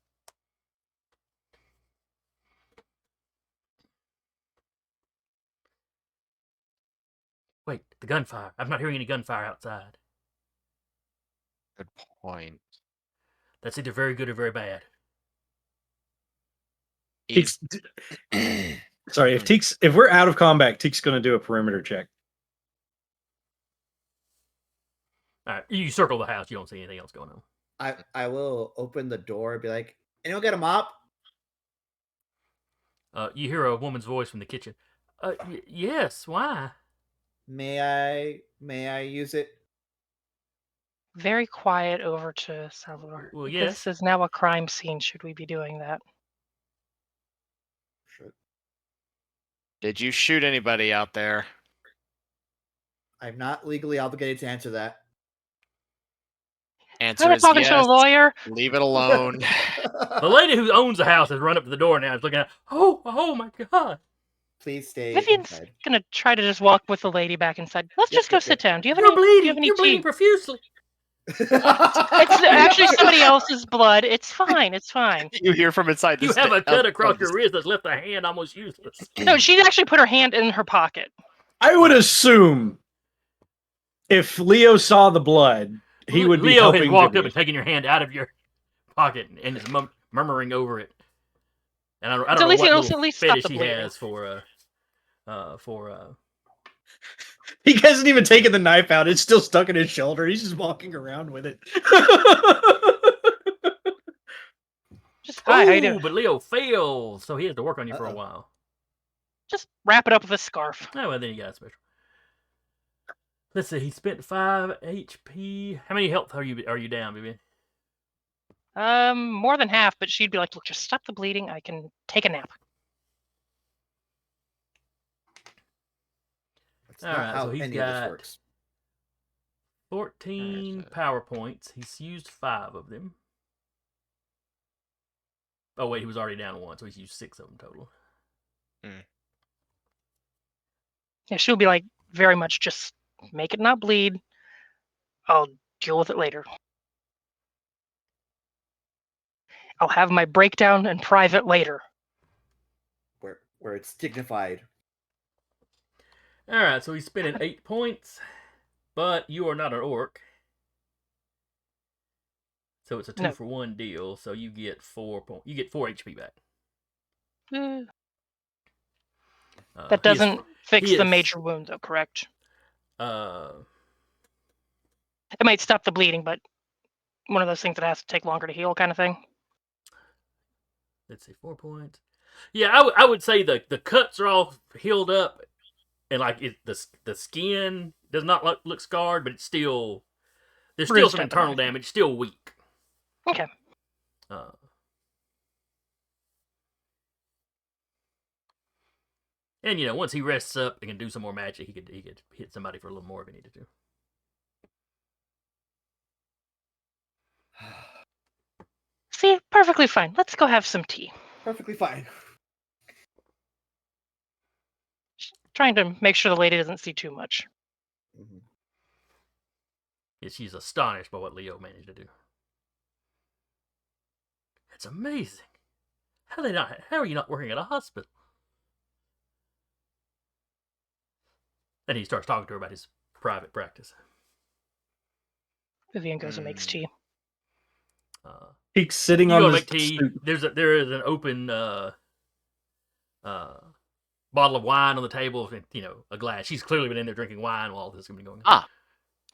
Wait, the gunfire. I'm not hearing any gunfire outside. Good point. That's either very good or very bad. He's Sorry, if we're out of combat, Teek's going to do a perimeter check. All right, you circle the house. You don't see anything else going on. I will open the door and be like, anyone get a mop? You hear a woman's voice from the kitchen. Yes. Why? May I use it? Very quiet over to Salvador. Well, This yes. is now a crime scene. Should we be doing that? Sure. Did you shoot anybody out there? I'm not legally obligated to answer that. Answer I'm not is talking to a yes. lawyer. Leave it alone. The lady who owns the house has run up to the door now. Is looking at. Oh my god! Please stay Vivian's inside. gonna try to just walk with the lady back inside. Let's Yep, just go yep, sit yep. down. Do you have You're any? Do you have bleeding. any You're bleeding tea? profusely. It's actually somebody else's blood. It's fine. It's fine. You hear from inside You this. have a cut across of your this- wrist that's left a hand almost useless. No, she actually put her hand in her pocket. I would assume if Leo saw the blood, he would be Leo has helping walked up Vivian. and taken your hand out of your pocket and is murmuring over it. And I So don't at know least what it'll little at least stop fetish the he bleeding. has for He hasn't even taken the knife out. It's still stuck in his shoulder. He's just walking around with it. Just hi, how you Oh, doing? but Leo fails, so he has to work on you for a Uh-oh. while. Just wrap it up with a scarf. Oh, well, then you got a special. Let's see. He spent 5 HP. How many health are you down, Vivian? More than half, but she'd be like, "Look, just stop the bleeding. I can take a nap." That's All not right, how so he's any of this got works. 14 power points. He's used 5 of them. Oh wait, he was already down 1, so he's used 6 of them total. Yeah, she'll be like, very much just make it not bleed. I'll deal with it later. I'll have my breakdown in private later. Where it's dignified. All right, so he's spending 8 points, but you are not an orc, so it's a 2 No. for 1 deal. So you get 4 points. You get 4 HP back. That doesn't fix he the is- major wound, though, correct? Uh, It might stop the bleeding, but one of those things that has to take longer to heal, kind of thing. let's see, 4 points. Yeah, I would say the cuts are all healed up, and like the skin does not look scarred, but it's still there's still Bruised some up and internal everything. damage, still weak. Okay. And you know, once he rests up and can do some more magic, he could hit somebody for a little more if he needed to. See, perfectly fine. Let's go have some tea. Perfectly fine. Trying to make sure the lady doesn't see too much. Mhm. Yeah, she's astonished by what Leo managed to do. It's amazing. How are you not working at a hospital? Then he starts talking to her about his private practice. Vivian goes and makes tea. He's sitting You on go the make tea. There is an open bottle of wine on the table, and, you know, a glass. She's clearly been in there drinking wine while this is going to be going on.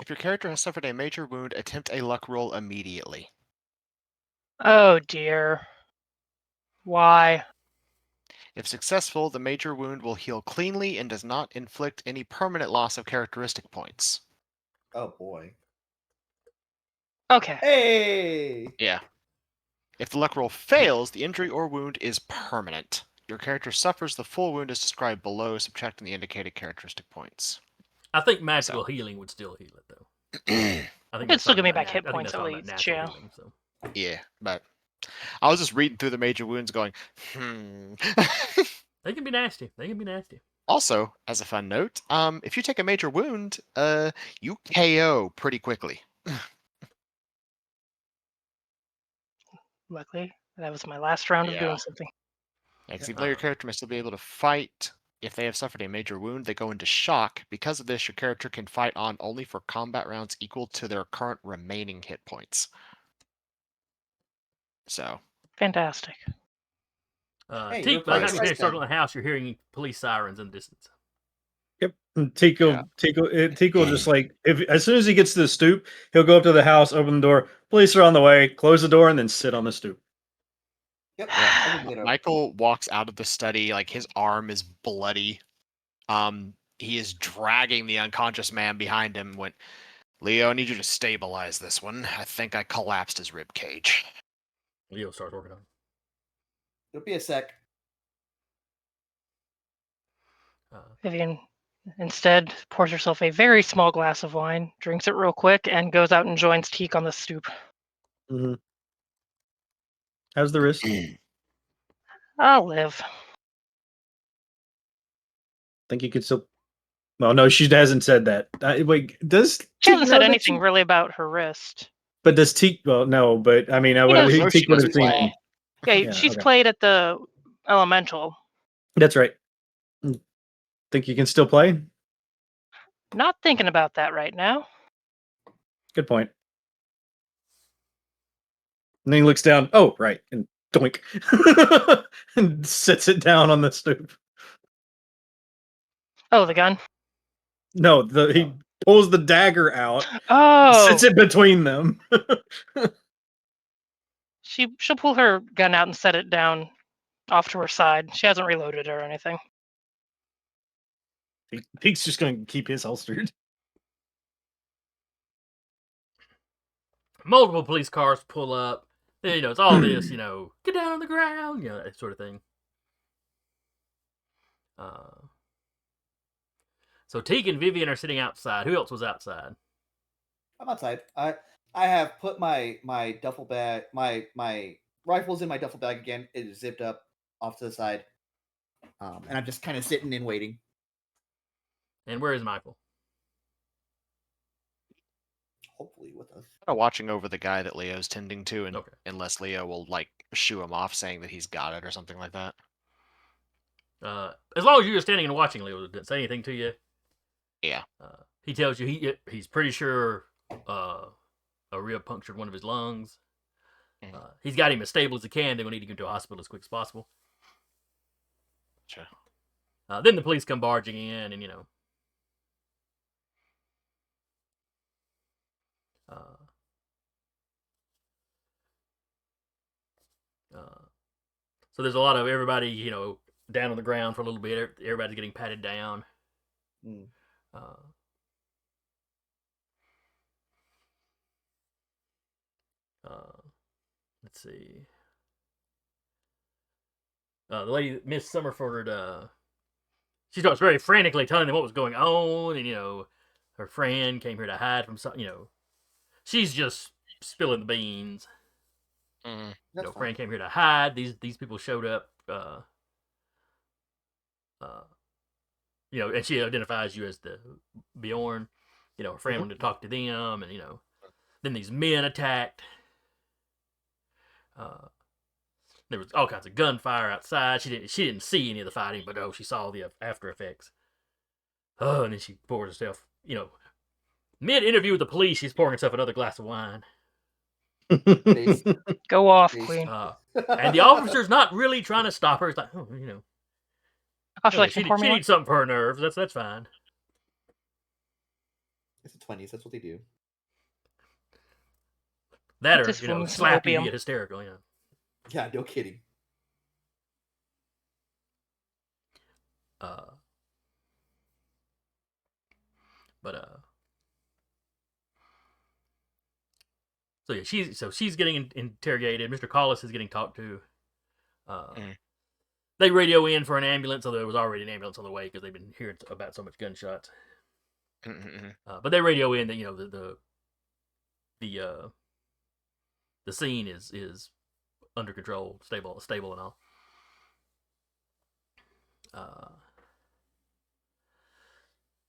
If your character has suffered a major wound, attempt a luck roll immediately. Oh dear. Why? If successful, the major wound will heal cleanly and does not inflict any permanent loss of characteristic points. Oh boy. Okay. Hey. Yeah. If the luck roll fails, the injury or wound is permanent. Your character suffers the full wound as described below, subtracting the indicated characteristic points. I think magical healing would still heal it, though. I think It'd still give me talking back about hit I think points that's at talking about least, natural yeah. healing, so. Yeah, but I was just reading through the major wounds going, They can be nasty. Also, as a fun note, if you take a major wound, you KO pretty quickly. Luckily, that was my last round of Yeah. doing something. Even though your character may still be able to fight, if they have suffered a major wound, they go into shock. Because of this, your character can fight on only for combat rounds equal to their current remaining hit points. So, Fantastic. Hey, Teak, you're by the playing time you right finish circling then. the house, you're hearing police sirens in the distance. Yep. And Tico just like as soon as he gets to the stoop, he'll go up to the house, open the door. Police are on the way. Close the door, and then sit on the stoop. Yep. I can get over. Michael walks out of the study, like his arm is bloody. He is dragging the unconscious man behind him. Went, Leo, I need you to stabilize this one. I think I collapsed his rib cage. Leo starts working on it. It'll be a sec. Vivian Instead, pours herself a very small glass of wine, drinks it real quick, and goes out and joins Teak on the stoop. Mm-hmm. How's the wrist? I'll live. Think you could still. Well, no, she hasn't said that. Wait, does She Teak hasn't know said that anything she? really about her wrist. But does Teak? Well, no, but I mean, I He would. knows- No, Teak she would was have seen. playing. Yeah, Yeah, she's okay. played at the Elemental. That's right. Think you can still play? Not thinking about that right now. Good point. And then he looks down. Oh, right, and doink, and sits it down on the stoop. Oh, the gun. No, he pulls the dagger out, Oh, sits it between them. she'll pull her gun out and set it down off to her side. She hasn't reloaded it or anything. Teak's just going to keep his holstered. Multiple police cars pull up. It's all this, get down on the ground, that sort of thing. So Teak and Vivian are sitting outside. Who else was outside? I'm outside. I have put my duffel bag, my rifles in my duffel bag again. It is zipped up off to the side, and I'm just kind of sitting and waiting. And where is Michael? Hopefully with us. Kind of watching over the guy that Leo's tending to, and Okay. unless Leo will shoo him off, saying that he's got it or something like that. As long as you were standing and watching, Leo didn't say anything to you. Yeah. He tells you he's pretty sure a rib punctured one of his lungs. He's got him as stable as he can. They're going to need to get him to a hospital as quick as possible. Sure. Then the police come barging in, and so there's a lot of everybody, down on the ground for a little bit. Everybody's getting patted down. Mm. Let's see. The lady, Miss Summerford, she starts very frantically telling them what was going on, and her friend came here to hide from something. She's just spilling the beans. That's Friend fine. came here to hide. These people showed up. And she identifies you as the Bjorn. Her friend wanted to talk to them, and then these men attacked. There was all kinds of gunfire outside. She didn't see any of the fighting, but she saw the after effects. Oh, and then she pours herself, mid interview with the police, she's pouring herself another glass of wine. Go off, Queen. And the officer's not really trying to stop her. It's like, I feel like she pour me one. needs something for her nerves. That's fine. It's the 20s. That's what they do. That or Just some slap you, opium. get hysterical. Yeah, no kidding. So yeah, she's getting interrogated. Mr. Collis is getting talked to. They radio in for an ambulance, although there was already an ambulance on the way because they've been hearing about so much gunshots. But they radio in that the scene is under control, stable and all.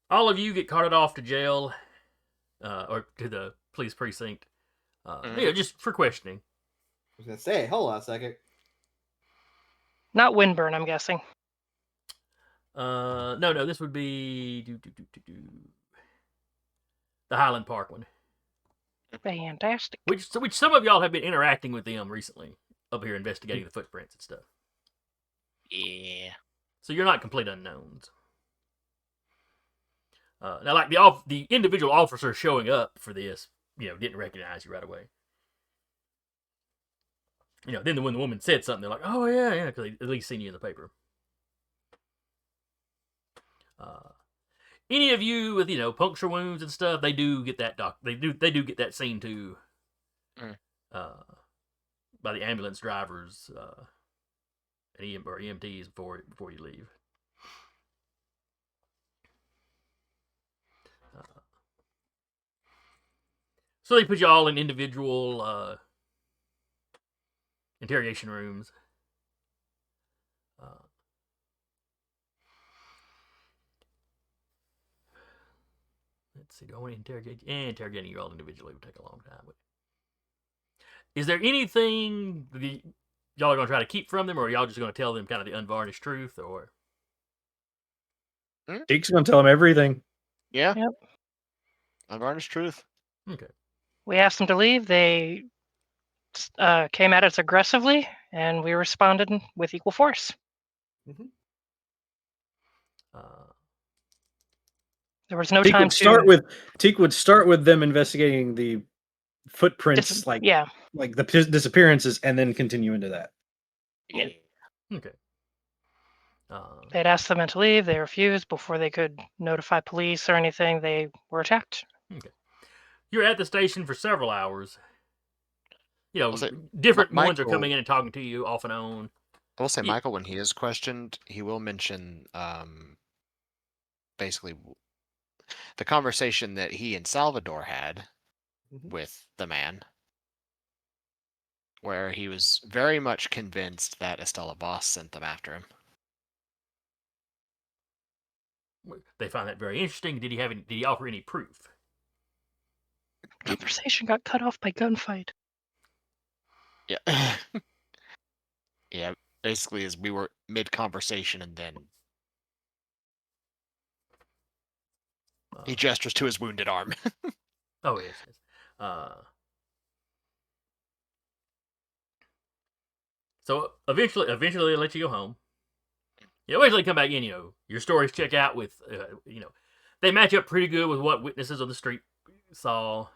All of you get carted off to jail, or to the police precinct, just for questioning. I was gonna say, hold on a second. Not Windburn, I'm guessing. No, this would be the Highland Park one. Fantastic. Which some of y'all have been interacting with them recently up here investigating the footprints and stuff. Yeah. So you're not complete unknowns. Now, like the individual officer showing up for this, didn't recognize you right away. Then when the woman said something, they're like, "Oh yeah," because they at least seen you in the paper. Any of you with puncture wounds and stuff, they do get that They do get that seen to. By the ambulance drivers and EMTs before you leave. So they put you all in individual interrogation rooms. Let's see. Do I want to interrogate you? Interrogating you all individually would take a long time. But is there anything that y'all are going to try to keep from them, or are y'all just going to tell them kind of the unvarnished truth, or? Teek's gonna tell him everything. Yeah. Yep. Unvarnished truth. Okay. We asked them to leave. They came at us aggressively, and we responded with equal force. There was no Teek time would start to with Teek would start with them investigating the footprints, like the disappearances, and then continue into that. Yeah. Okay. They'd asked the men to leave. They refused. Before they could notify police or anything, they were attacked. Okay. You're at the station for several hours. You know, I'll say, different ones are Michael- coming in and talking to you off and on. I will say, Yeah. Michael, when he is questioned, he will mention basically the conversation that he and Salvador had with the man, where he was very much convinced that Estella Boss sent them after him. They found that very interesting. Did he offer any proof? Conversation got cut off by gunfight. Yeah. Yeah, basically as we were mid-conversation and then he gestures to his wounded arm. Oh, yes. So eventually they let you go home. You eventually come back in, your stories check out with, they match up pretty good with what witnesses on the street saw.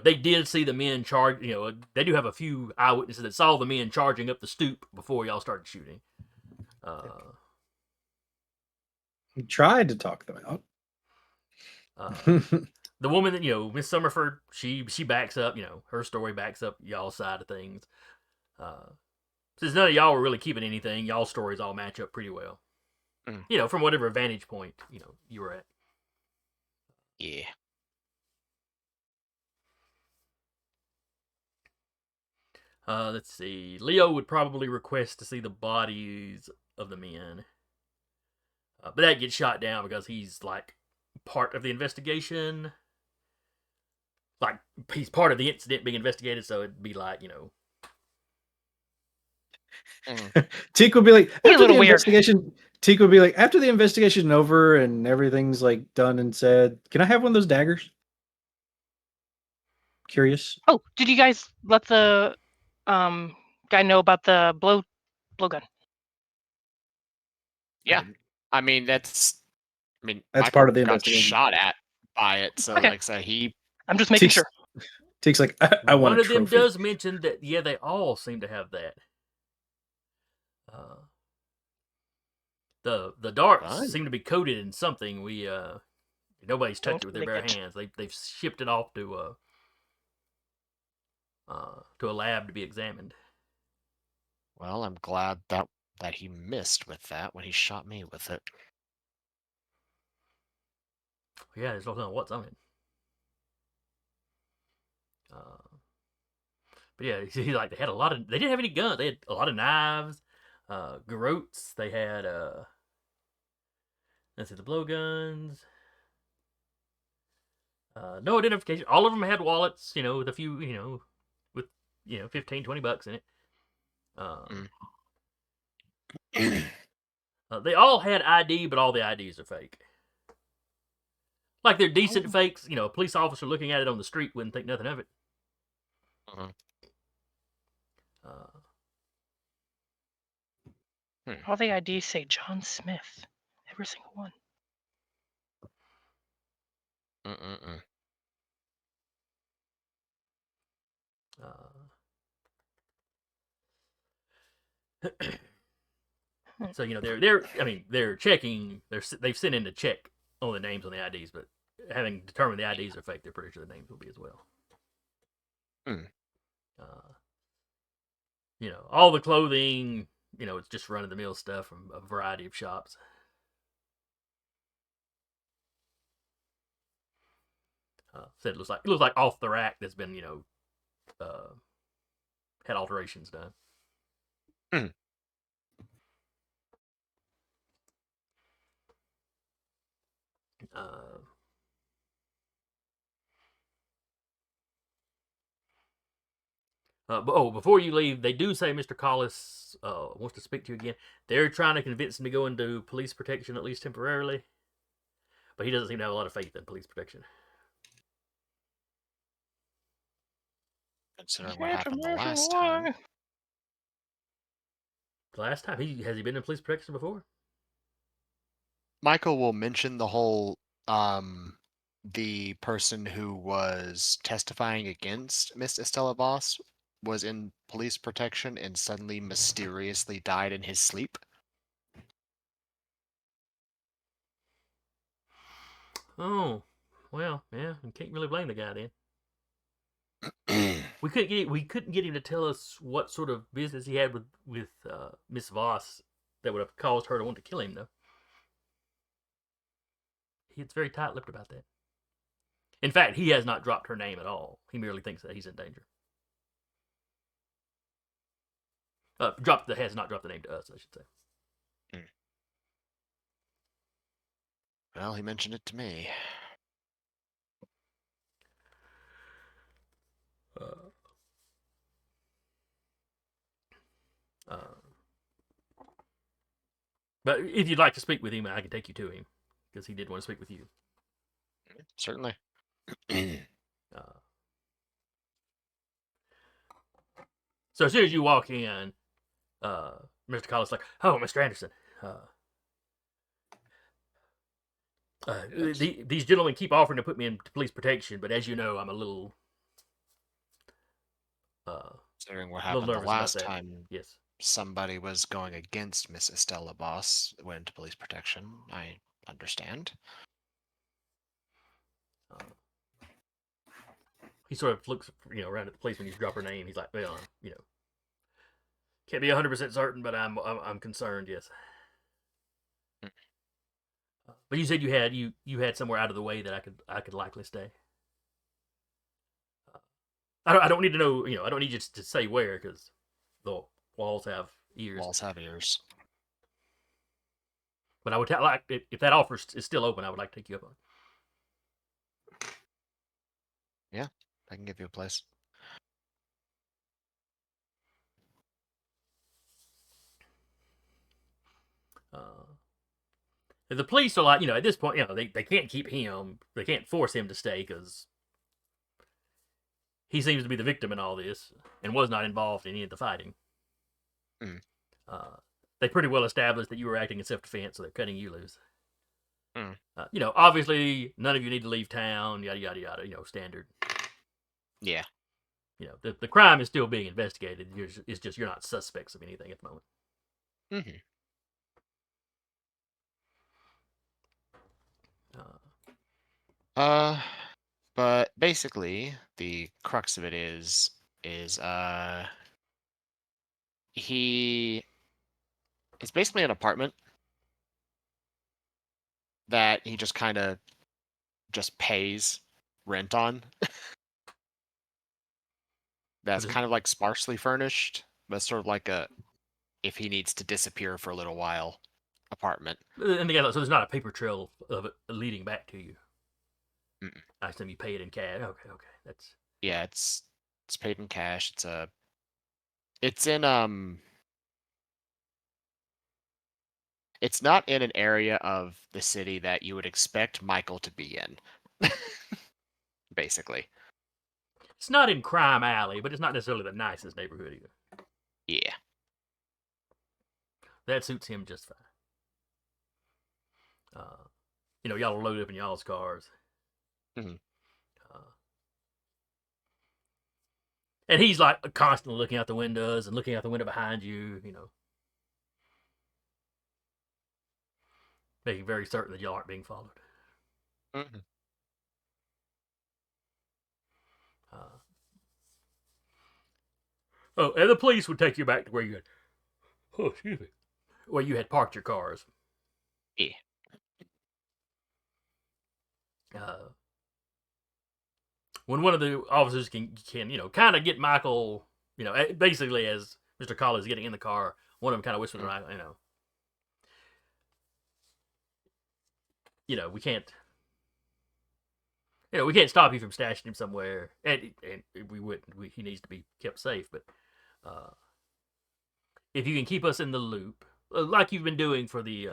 They did see the men charge, they do have a few eyewitnesses that saw the men charging up the stoop before y'all started shooting. He tried to talk them out. The woman that, Miss Summerford, she backs up, her story backs up y'all's side of things. Since none of y'all were really keeping anything, y'all's stories all match up pretty well. From whatever vantage point, you were at. Yeah. Let's see. Leo would probably request to see the bodies of the men. But that gets shot down because he's, like, part of the investigation. Like, he's part of the incident being investigated, so it'd be like, Teek would be like, Be a after little the weird. investigation. Teek would be like, after the investigation over and everything's like done and said, can I have one of those daggers? Curious. Oh, did you guys let the guy know about the blowgun? Yeah. I mean, that's That's part of the Michael got investigation. shot at by it, so Okay. like I said, I'm just making Teek's- sure. Teek's like, I want one a of them trophy. does mention that, yeah, they all seem to have that. The darts Fine. seem to be coated in something. Nobody's touched it with their bare Make it. hands. They've shipped it off to a lab to be examined. well, I'm glad that he missed with that when he shot me with it. Yeah, there's no telling what's on it. But yeah, he's like, they didn't have any guns. They had a lot of knives, garrotes. They had let's see, the blowguns. No identification. All of them had wallets, with a few, with 15, $20 in it. They all had ID, but all the IDs are fake. Like, they're decent fakes. A police officer looking at it on the street wouldn't think nothing of it. All the IDs say John Smith. Every single one. So they're checking. They've sent in to check on the names on the IDs, but having determined the IDs are fake, they're pretty sure the names will be as well. All the clothing, it's just run of the mill stuff from a variety of shops. Said it looks like off the rack that's been had alterations done. Hmm. But before you leave, they do say Mr. Collis wants to speak to you again. They're trying to convince him to go into police protection, at least temporarily. But he doesn't seem to have a lot of faith in police protection. Considering what Can't happened the imagine last why. time. The last time, has he been in police protection before? Michael will mention the whole the person who was testifying against Miss Estella Voss was in police protection and suddenly mysteriously died in his sleep. Oh, well, yeah, you can't really blame the guy then. We couldn't get him to tell us what sort of business he had with Miss Voss that would have caused her to want to kill him, though. He's very tight-lipped about that. In fact, he has not dropped her name at all. He merely thinks that he's in danger. Has not dropped the name to us, I should say. Well, he mentioned it to me. But if you'd like to speak with him, I can take you to him because he did want to speak with you. Certainly. So as soon as you walk in, Mr. Collis is like, "Oh, Mr. Anderson, these gentlemen keep offering to put me into police protection, but as you know, I'm a little Considering what little happened the nervous about last that." time Yes. somebody was going against Miss Estella Voss went into police protection, I understand. He sort of looks, around at the police when you drop her name. He's like, "Well, can't be 100% certain, but I'm concerned. Yes." But you said you had somewhere out of the way that I could likely stay. I don't need to know. I don't need you to say where because the walls have ears. Walls have ears. But I would like if that offer is still open, I would like to take you up on it. Yeah, I can give you a place. The police are like, at this point, they can't keep him. They can't force him to stay because he seems to be the victim in all this and was not involved in any of the fighting. Mm. They pretty well established that you were acting in self-defense, so they're cutting you loose. Mm. Obviously, none of you need to leave town, yada, yada, yada, standard. Yeah. The crime is still being investigated. It's just you're not suspects of anything at the moment. Mm-hmm. But basically, the crux of it is he it's basically an apartment that he just kind of just pays rent on. That's kind of like sparsely furnished, but sort of like a if he needs to disappear for a little while apartment. And so there's not a paper trail of it leading back to you. Mm-mm. I assume you pay it in cash. Okay, that's Yeah, it's paid in cash. It's not in an area of the city that you would expect Michael to be in. Basically. It's not in Crime Alley, but it's not necessarily the nicest neighborhood either. Yeah. That suits him just fine. Y'all are loaded up in y'all's cars. Mm-hmm. And he's like constantly looking out the windows and looking out the window behind you, making very certain that y'all aren't being followed. Mm-hmm. And the police would take you back to where you had parked your cars. Yeah. when one of the officers can kind of get Michael, basically as Mr. Collie is getting in the car, one of them kind of whispers, we can't. We can't stop you from stashing him somewhere, and we wouldn't. He needs to be kept safe. But if you can keep us in the loop, like you've been doing for the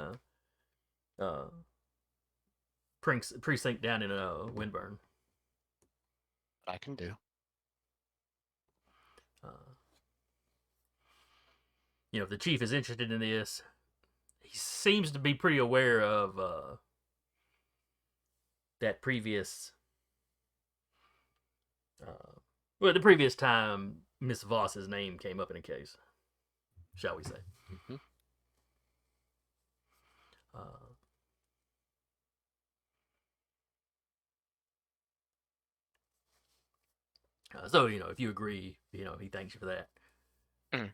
precinct down in Windburn, I can do. If the chief is interested in this, he seems to be pretty aware of that previous. The previous time Miss Voss's name came up in a case, shall we say. Mm-hmm. So, if you agree, he thanks you for that. Mm.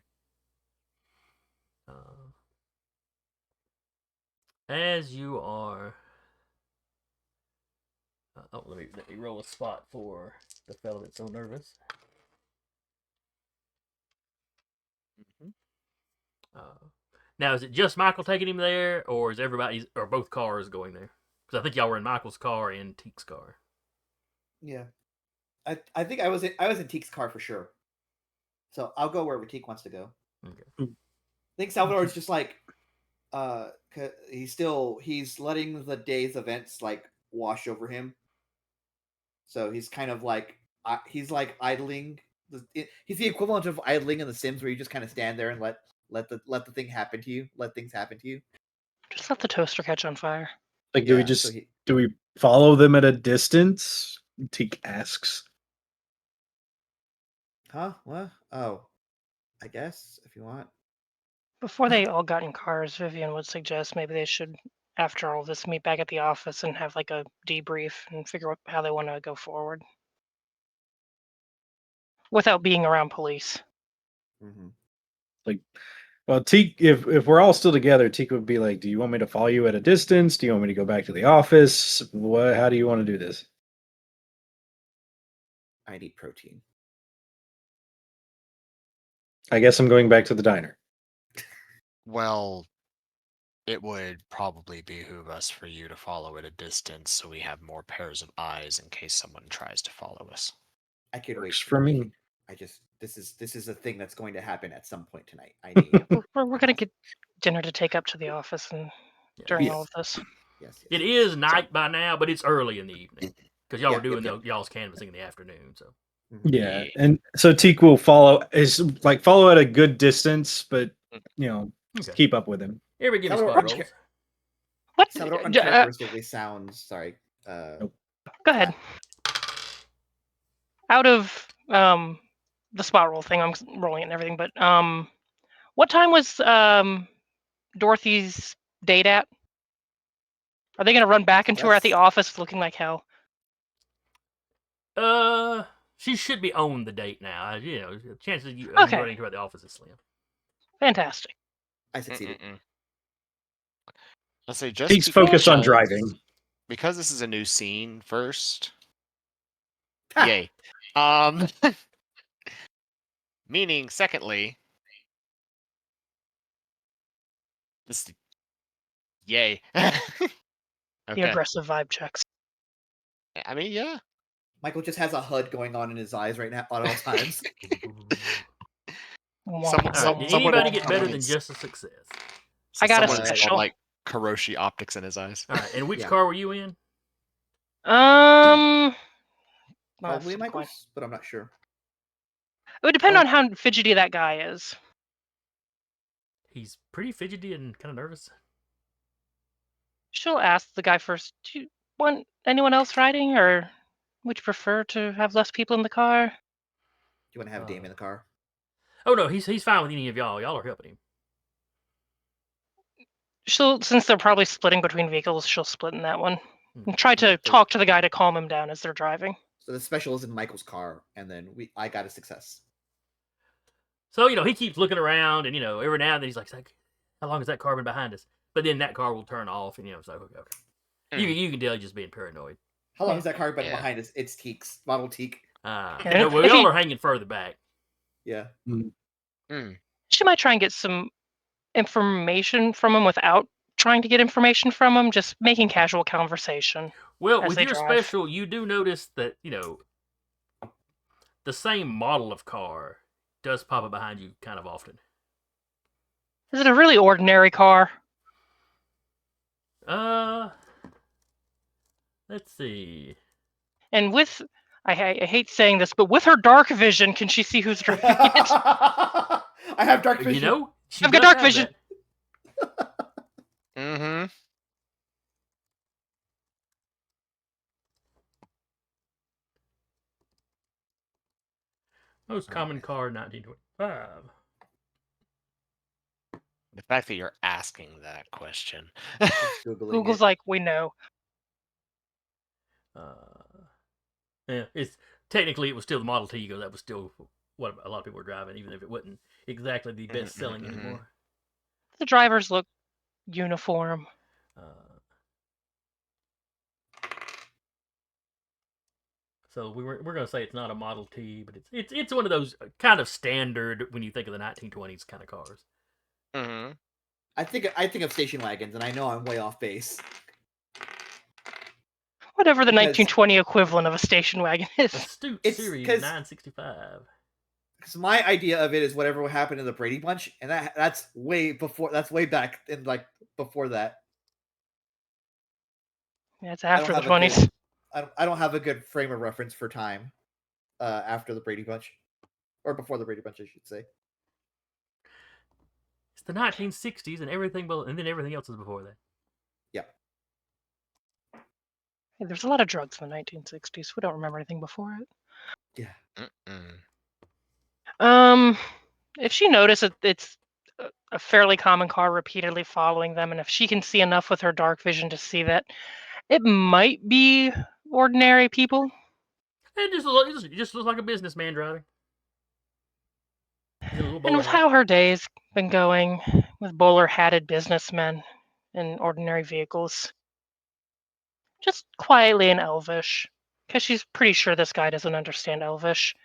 As you are... let me roll a spot for the fellow that's so nervous. Mm-hmm. Now, is it just Michael taking him there, or is everybody, or both cars going there? Because I think y'all were in Michael's car and Teek's car. Yeah, I think I was in Teek's car for sure. So I'll go wherever Teek wants to go. Okay. I think Salvador's just like, he's letting the day's events like wash over him. So he's kind of like he's like idling. He's the equivalent of idling in The Sims, where you just kind of stand there and let the thing happen to you. Let things happen to you. Just let the toaster catch on fire. Like, do we Yeah, just so do we follow them at a distance? Teak asks. Huh? What? Oh, I guess if you want. Before they all got in cars, Vivian would suggest maybe they should, after all this, meet back at the office and have like a debrief and figure out how they want to go forward without being around police. Mm-hmm. Well, Teak, if we're all still together, Teak would be like, "Do you want me to follow you at a distance? Do you want me to go back to the office? What? How do you want to do this?" I need protein. I guess I'm going back to the diner. Well, it would probably behoove us for you to follow at a distance, so we have more pairs of eyes in case someone tries to follow us. I could wait Works for me. I just this is a thing that's going to happen at some point tonight. I need. We're gonna get dinner to take up to the office and during all of this. Yes. It is night by now, but it's early in the evening. Because y'all Yeah, were doing yep. y'all's canvassing in the afternoon, so... Yeah, and so Teak will follow at a good distance, but just keep up with him. Here we give me Salvador, spot rolls. What? Salvador uncharacteristically sounds sorry. Nope. Go ahead. Out of the spot roll thing, I'm rolling it and everything, but what time was Dorothy's date at? Are they going to run back into her at the office looking like hell? She should be on the date now. Chances of you Okay. running to her at the office is slim. Fantastic. I succeeded. Let's say just Teak's focused on driving. Because this is a new scene first. Ha! Yay. Meaning, secondly, this. Yay. The aggressive vibe checks. I mean, yeah. Michael just has a HUD going on in his eyes right now at all times. Anybody get better than just a success? I got a Someone special. like Karoshi optics in his eyes. All right, and which Yeah. car were you in? Probably It Michael's, but I'm not sure. would depend on how fidgety that guy is. He's pretty fidgety and kind of nervous. She'll ask the guy first, do you want anyone else riding, or would you prefer to have less people in the car? Do you want to have Dame in the car? Oh no, he's fine with any of y'all. Y'all are helping him. Since they're probably splitting between vehicles, she'll split in that one. And try to talk to the guy to calm him down as they're driving. So the special is in Michael's car, and then I got a success. So, he keeps looking around, and, every now and then he's like, how long has that car been behind us? But then that car will turn off, and, it's like, okay. You can tell he's just being paranoid. How long Yeah. has that car been Yeah. behind us? It's Teak's Model Teak. Ah, Yeah, no, well, if y'all he- are hanging further back. Yeah. Mm. She might try and get some information from him without trying to get information from him, just making casual conversation. Well, As with they your drive. special, you do notice that, the same model of car does pop up behind you kind of often. Is it a really ordinary car? Let's see. And with, I hate saying this, but with her dark vision, can she see who's driving it? I have dark vision. She I've got does dark have vision. that. Mm-hmm. Most common car in 1925. The fact that you're asking that question. Just Googling Google's it. like, we know. Yeah, it's technically it was still the Model T, because that was still what a lot of people were driving, even if it wasn't exactly the best selling anymore. The drivers look uniform. So we're gonna say it's not a Model T, but it's one of those kind of standard when you think of the 1920s kind of cars. Mm-hmm. I think of station wagons, and I know I'm way off base. Whatever the Because- 1920 equivalent of a station wagon is. Astute It's Series 'cause- 965. Because my idea of it is whatever happened in the Brady Bunch, and that's way before. That's way back in before that. Yeah, it's I don't after the have a good- 20s. I don't have a good frame of reference for time. After the Brady Bunch, or before the Brady Bunch, I should say. It's the 1960s, and and then everything else is before that. Yeah. Hey, there's a lot of drugs in the 1960s. We don't remember anything before it. Yeah. If she notices it's a fairly common car repeatedly following them, and if she can see enough with her dark vision to see that it might be ordinary people, It just looks like a businessman driving. He's in a little and bowler with hat. how her day's been going, with bowler-hatted businessmen in ordinary vehicles, just quietly in Elvish, because she's pretty sure this guy doesn't understand Elvish.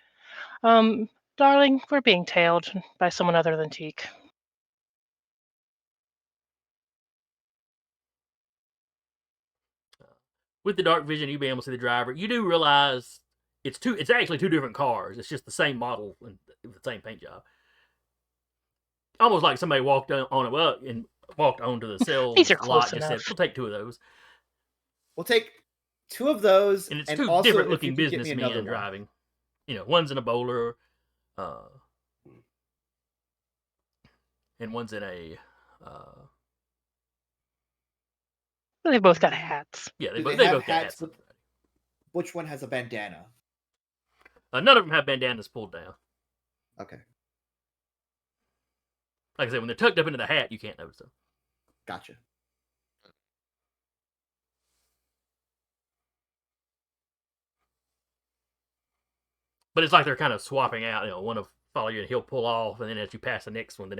Darling, we're being tailed by someone other than Teak. With the dark vision, you be able to see the driver. You do realize it's actually two different cars. It's just the same model and with the same paint job. Almost like somebody walked on it and walked onto the sales These are close lot and just enough. said, "We'll take two of those." We'll take two of those, And it's and two also, different if you looking could get me another businessmen one. driving. One's in a bowler, and one's in a. They've both got hats. Yeah, Do they they have both got hats hats. Which one has a bandana? None of them have bandanas pulled down. Okay, Like I said, when they're tucked up into the hat, you can't notice them. gotcha. But it's like they're kind of swapping out. One will follow you and he'll pull off, and then as you pass the next one,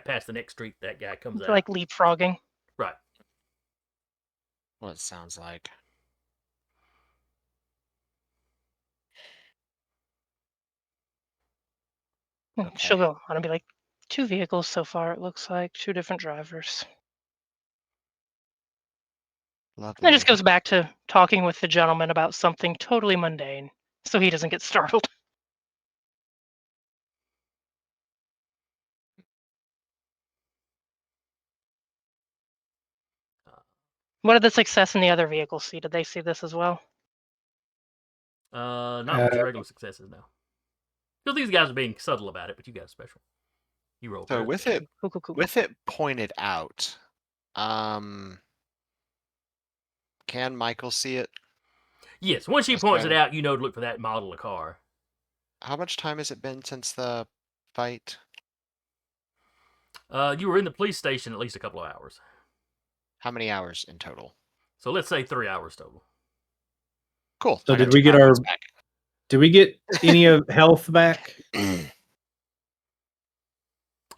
past the next street, that guy comes They're out. like leapfrogging. Right. What it sounds like. Okay. She'll go on and be like, 2 vehicles so far, it looks like, 2 different drivers. Lovely. And it just goes back to talking with the gentleman about something totally mundane, so he doesn't get startled. What did the success in the other vehicles see? Did they see this as well? Not with your regular successes now. Because these guys are being subtle about it, but you guys are special. You roll. So with it Cool. with it pointed out, can Michael see it? Yes, once she Yes, points I- it out, you know to look for that model of car. How much time has it been since the fight? You were in the police station at least a couple of hours. How many hours in total? So let's say 3 hours total. Cool. So I got did we 2 get our- pounds back. Did we get any of health back?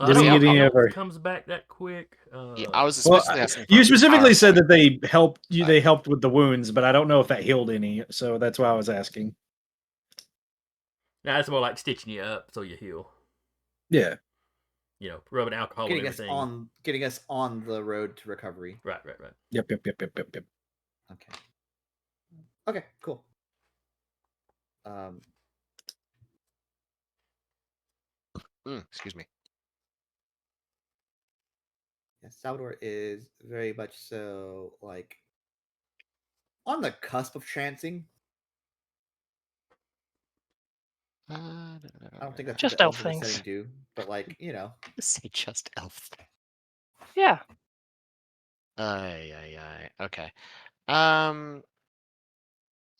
I Did don't we know get any if of our? it comes back that quick. Yeah, I was Well, especially asking. you for specifically power said point. that they helped you. They helped with the wounds, but I don't know if that healed any. So that's why I was asking. Nah, it's more like stitching you up so you heal. Yeah. You know, rubbing alcohol and Getting us everything. on the road to recovery. Right. Yep. Okay. Okay, cool. Excuse me. Yeah, Salvador is very much so like on the cusp of chancing. I don't think that's Just what the elf elves in the things. setting do, but like, you know. Say just elf. Yeah. Okay.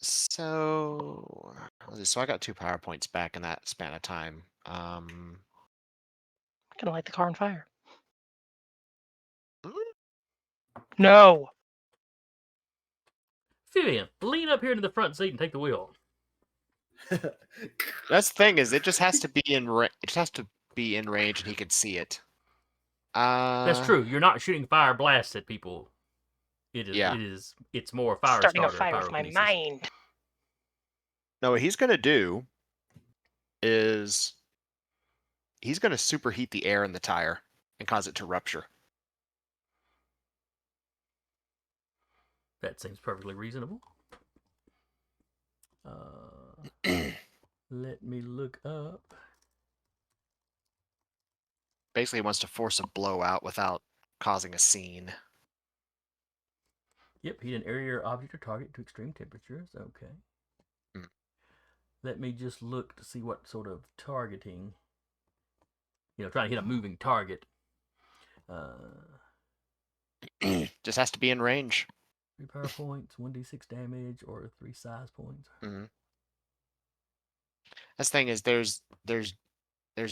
So I got 2 power points back in that span of time. Can light the car on fire. Mm. No. Vivian, lean up here to the front seat and take the wheel. That's the thing is, it just has to be in it just has to be in range, and he can see it. That's true. You're not shooting fire blasts at people. It is. Yeah. It's more fire Starting a starter. fire with my pyrokinesis. mind. No, what he's gonna do is he's gonna superheat the air in the tire and cause it to rupture. That seems perfectly reasonable. Let me look up. Basically, he wants to force a blowout without causing a scene. Yep, heat an area or object or target to extreme temperatures. Okay. Mm. Let me just look to see what sort of targeting. You know, trying to hit a moving target. Just has to be in range. 3 power points, 1d6 damage, or 3 size points. Mm-hmm. This thing is there's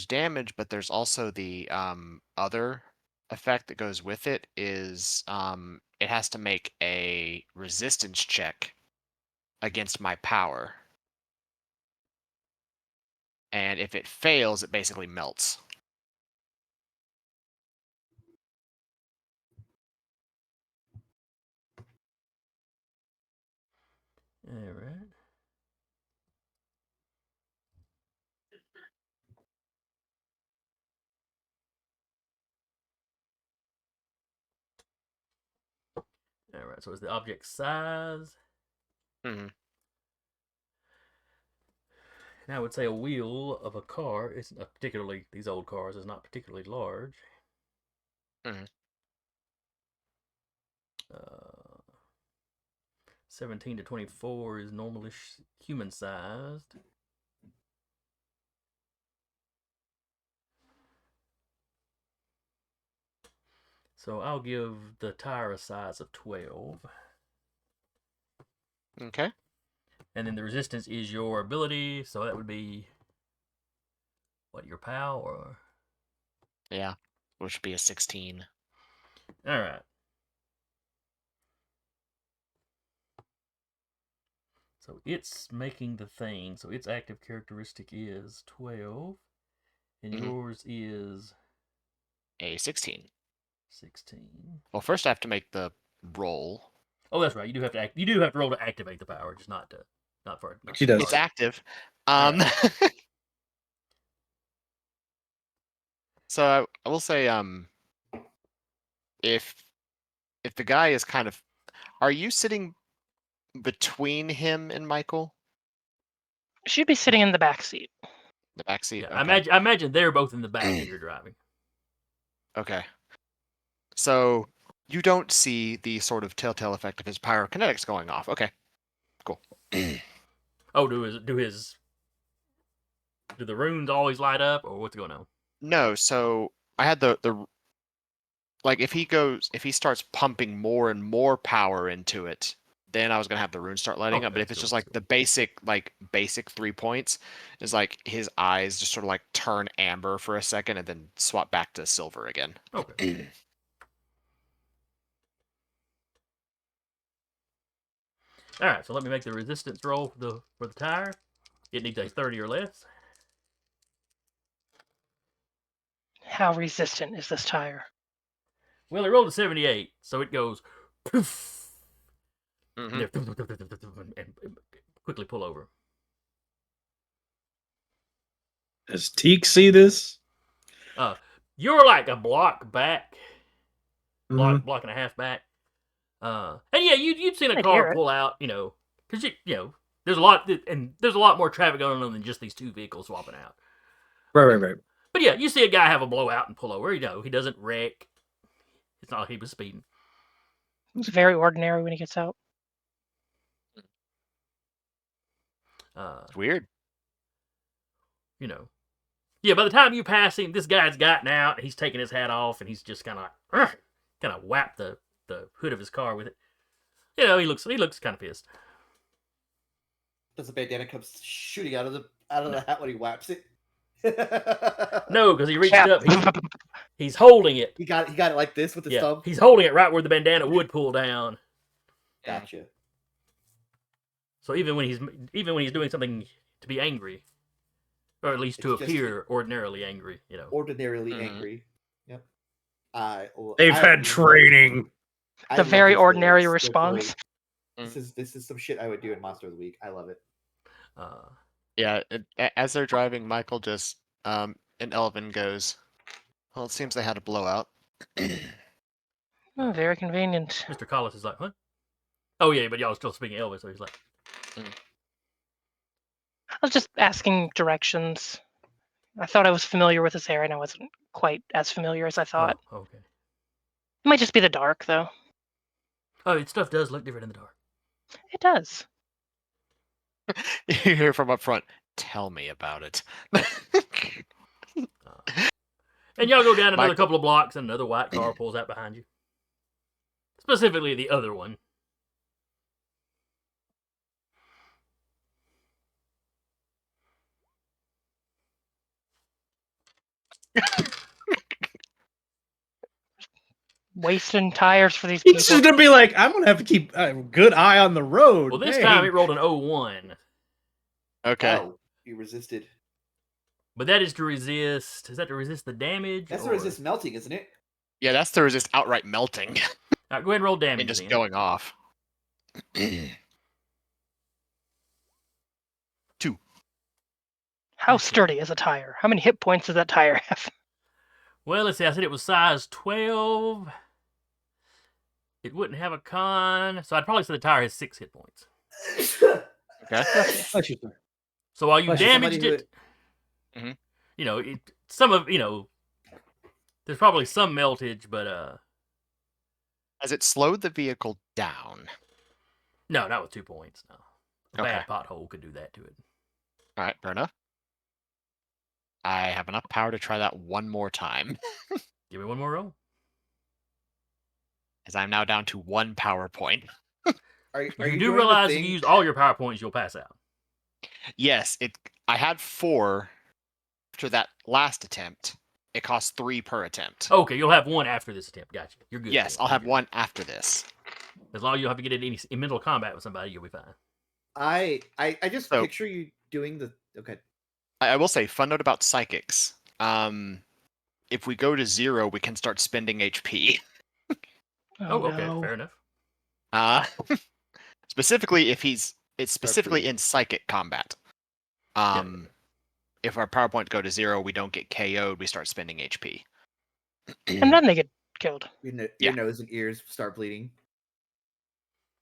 damage, but there's also the other effect that goes with it is it has to make a resistance check against my power. And if it fails, it basically melts. Alright. Alright, so it's the object size. Mm-hmm. And I would say a wheel of a car isn't particularly, these old cars, is not particularly large. Mm-hmm. 17 to 24 is normally human sized. So I'll give the tire a size of 12. Okay. And then the resistance is your ability, so that would be what, your POW or? Yeah, which would be a 16. All right. So it's making the thing. So its active characteristic is 12, and yours is a 16. 16. Well, first I have to make the roll. Oh, that's right. You do have to act. You do have to roll to activate the power, just not to, not for. Not She to does. It's start. active. Alright. So I will say, if the guy is kind of, are you sitting between him and Michael? She'd be sitting in the back seat. The back seat. Yeah, Okay. I imagine they're both in the back and you're driving. Okay. So you don't see the sort of telltale effect of his pyrokinetics going off. Okay. Cool. Oh, do the runes always light up, or what's going on? No, so I had the like if he starts pumping more and more power into it, then I was gonna have the runes start lighting up. But Okay, if it's cool, just like cool. the basic 3 points, is like his eyes just sort of like turn amber for a second and then swap back to silver again. Okay. All right, so let me make the resistance roll for the tire. It needs a 30 or less. How resistant is this tire? Well, it rolled a 78, so it goes poof, Mhm. and quickly pull over. Does Teak see this? You're like a block back, Mhm. block and a half back. And yeah, you'd seen a I'd car hear it. pull out, because there's a lot more traffic going on than just these two vehicles swapping out. Right. But yeah, you see a guy have a blowout and pull over. He doesn't wreck. It's not like he was speeding. It's very ordinary when he gets out. It's weird. Yeah, by the time you pass him, this guy's gotten out. He's taking his hat off, and he's just kind of whapped the hood of his car with it. He looks kind of pissed. Does the bandana come shooting out of the hat when he whaps it? No, because he reached Yeah. up. He's holding it. He got it like this with his Yeah, thumb. he's holding it right where the bandana would pull down. Gotcha. So even when he's doing something to be angry, or at least to It's just- appear ordinarily angry, Ordinarily Mhm. angry. Yep. They've had training. The very ordinary response. This is some shit I would do in Monster of the Week. I love it. Yeah, as they're driving, Michael just and Elvin goes, "Well, it seems they had a blowout." Oh, very convenient. Mr. Collis is like, huh? Oh yeah, but y'all are still speaking Elvis, so he's like, I was just asking directions. I thought I was familiar with this area, and I wasn't quite as familiar as I thought. oh, okay. It might just be the dark, though. Oh, stuff does look different in the dark. It does. You hear from up front, "Tell me about it." And y'all go down another Michael- couple of blocks, and another white car pulls out behind you. Specifically, the other one. Wasting tires for these people. He's just gonna be like, I'm gonna have to keep a good eye on the road. Well, this Dang. time it rolled an 01. Okay. Oh, you resisted. But that is to resist. Is that to resist the damage? That's to or- resist melting, isn't it? Yeah, that's to resist outright melting All right, go ahead and roll damage. and just then. going off. 2. How sturdy is a tire? How many hit points does that tire have? Well, let's see. I said it was size 12. It wouldn't have a con, so I'd probably say the tire has 6 hit points. Okay. Bless you, sir. So while you Bless you, damaged somebody it, Mhm. some of there's probably some meltage, but Has it slowed the vehicle down? no, not with 2 points. No, a Okay. bad pothole could do that to it. All right, fair enough. I have enough power to try that one more time, Give me one more roll. as I'm now down to 1 power point. You do realize if you used all your power points, you'll pass out. Yes, I had 4 after that last attempt. It costs 3 per attempt. Okay, you'll have one after this attempt. Gotcha. You're good. Yes, then. I'll You're have good. 1 after this. As long as you don't have to get in mental combat with somebody, you'll be fine. I just So- picture you doing the okay. I will say, fun note about psychics. If we go to 0, we can start spending HP. Oh, okay, no. fair enough. Specifically, it's specifically in psychic combat. If our power points go to 0, we don't get KO'd. We start spending HP. And then they get killed. Your Yeah. nose and ears start bleeding.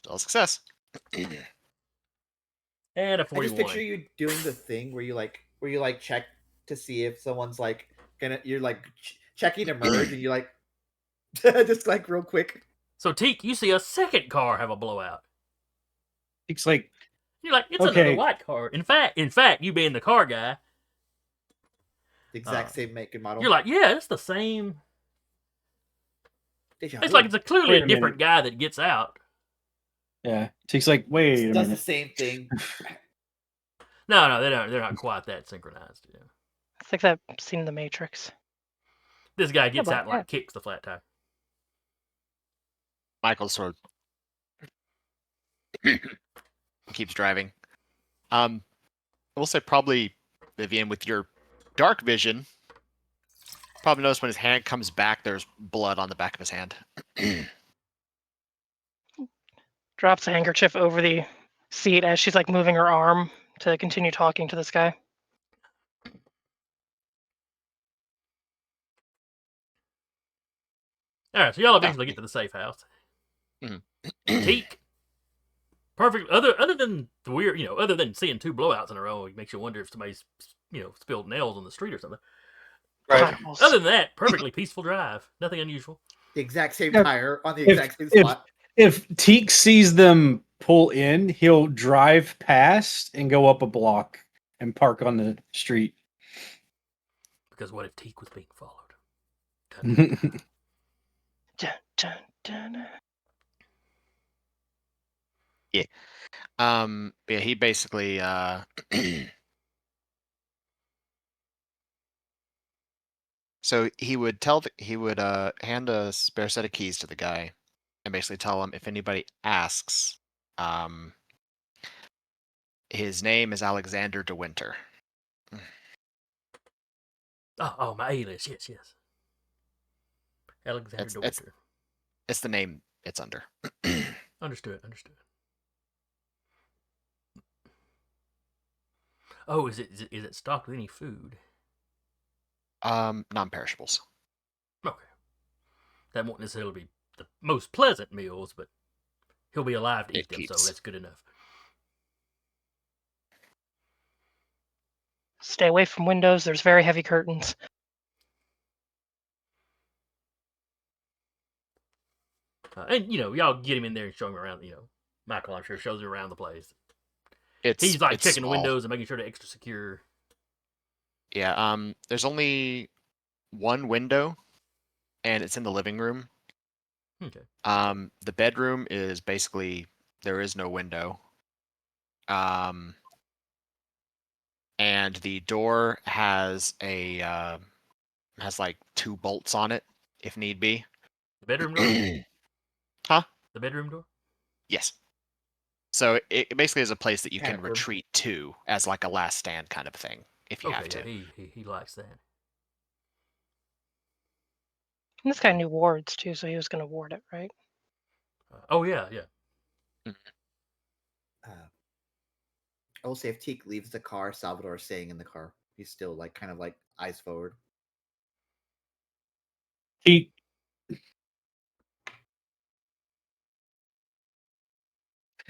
Still success. And a I 41. just picture you doing the thing where you check to see if someone's like you're like checking to merge and you like just like real quick. So Teak, you see a second car have a blowout. It's like, You're like, it's another Okay. white car. In fact, you being the car guy, The exact same make and model. you're like, yeah, it's the same. Deja It's vu. like it's clearly Wait a a different guy that gets out. yeah. Teak's like, wait a does the minute. same thing. No, they're not quite that synchronized. Yeah. It's like that scene in The Matrix. This guy gets but- out and like kicks the flat tire. Michael sort of keeps driving. I will say probably, Vivian, with your dark vision, probably notice when his hand comes back, there's blood on the back of his hand. Drops a handkerchief over the seat as she's like moving her arm to continue talking to this guy. All right, so y'all Oh. eventually get to the safe house. Mhm. Teak. Perfect. Other than the weird, other than seeing 2 blowouts in a row, it makes you wonder if somebody's, spilled nails on the street or something. Right. Potholes. Other than that, perfectly peaceful drive. Nothing unusual. The exact same If- tire on the if- exact same spot. If Teak sees them pull in, he'll drive past and go up a block and park on the street. Because what if Teak was being followed? Dun, dun, dun. Yeah, he basically so he would hand a spare set of keys to the guy and basically tell him if anybody asks, his name is Alexander de Winter. Oh, my alias. Yes. Alexander It's- de it's- Winter. It's the name it's under. Understood. Oh, is it stocked with any food? Non-perishables. Okay. That won't necessarily be the most pleasant meals, but he'll be alive to It eat them, so keeps. that's good enough. Stay away from windows. There's very heavy curtains. And y'all get him in there and show him around. Michael, I'm sure, shows him around the place. It's He's like it's checking the small. windows and making sure they're extra secure. Yeah, there's only one window, and it's in the living room. Okay. The bedroom is basically there is no window. And the door has like 2 bolts on it if need be. The bedroom door. Huh? The bedroom door. Yes. So it basically is a place that you can Panic room. retreat to as like a last stand kind of thing if you have Okay, to. yeah, he likes that. And this guy knew wards too, so he was going to ward it, right? Oh yeah. I will say if Teak leaves the car, Salvador is staying in the car. He's still like kind of like eyes forward. Teak.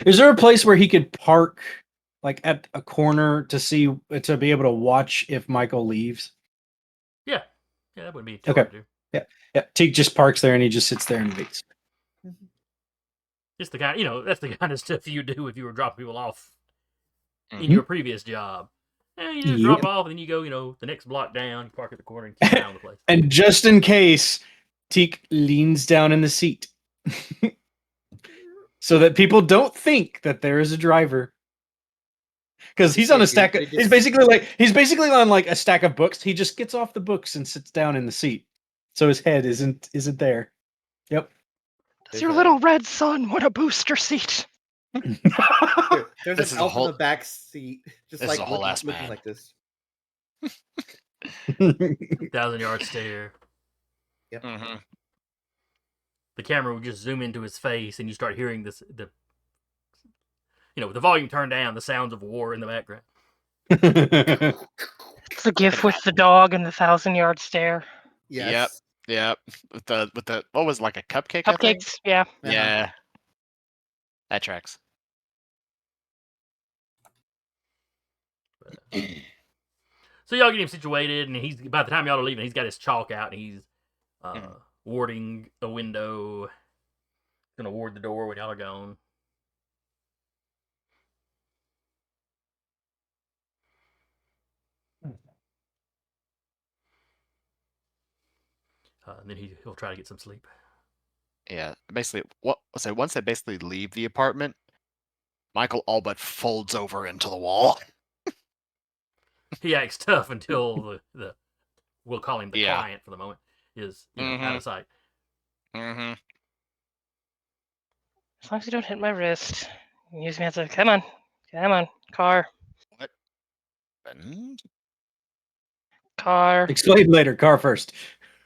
Is there a place where he could park, like at a corner, to be able to watch if Michael leaves? Yeah, that wouldn't be too Okay. hard to do. Yeah, Teak just parks there and he just sits there and waits. Just the kind, that's the kind of stuff you do if you were dropping people off in Mhm. your previous job. You just drop off and then you go, the next block down, you park at the corner and keep an eye on the place. And just in case, Teak leans down in the seat so that people don't think that there is a driver. Because he's on a stack of, he's basically on like a stack of books. He just gets off the books and sits down in the seat. So his head isn't there. Yep. Does your little red son want a booster seat? There's This is an a elf in whole- the back seat, just this is like a whole ass looking man. like this. 1,000-yard stare. Mm-hmm. The camera would just zoom into his face, and you start hearing with the volume turned down, the sounds of war in the background. It's the gif with the dog and the 1,000-yard stare. Yes. Yep. With the what was it, like a cupcake? I think? Cupcakes, yeah. Uh-huh. Yeah. That tracks. So y'all get him situated, and by the time y'all are leaving, he's got his chalk out, and he's warding a window. Gonna ward the door when y'all are gone. And then he'll try to get some sleep. Yeah. Basically, once they basically leave the apartment, Michael all but folds over into the wall. He acts tough until the we'll call him the Yeah. client for the moment is out of sight. Mm-hmm. As long as you don't hit my wrist. You use me as a come on, car. And Car. Explain later. Car first.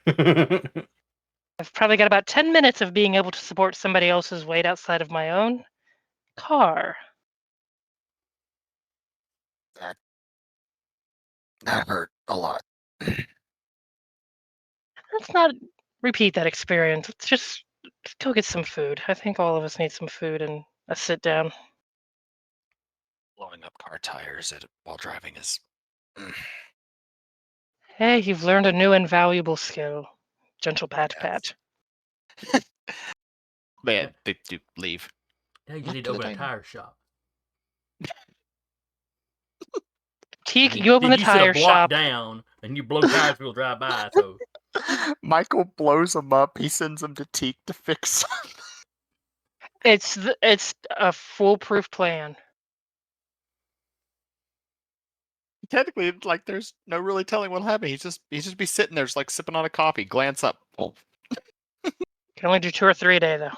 I've probably got about 10 minutes of being able to support somebody else's weight outside of my own car. That hurt a lot. Let's not repeat that experience. Let's just go get some food. I think all of us need some food and a sit down. Blowing up car tires while driving is. Hey, you've learned a new and valuable skill. Gentle pat Yes. pat. They do leave. Yeah, you Look need to to the open a diner. tire shop. Teak, you open the you sit a tire block shop. down and you blow tires people drive by. So Michael blows them up. He sends them to Teak to fix them. It's a foolproof plan. Technically, like, there's no really telling what'll happen. He's just be sitting there, just like sipping on a coffee. Glance up. Oh, Can only do 2 or 3 a day though.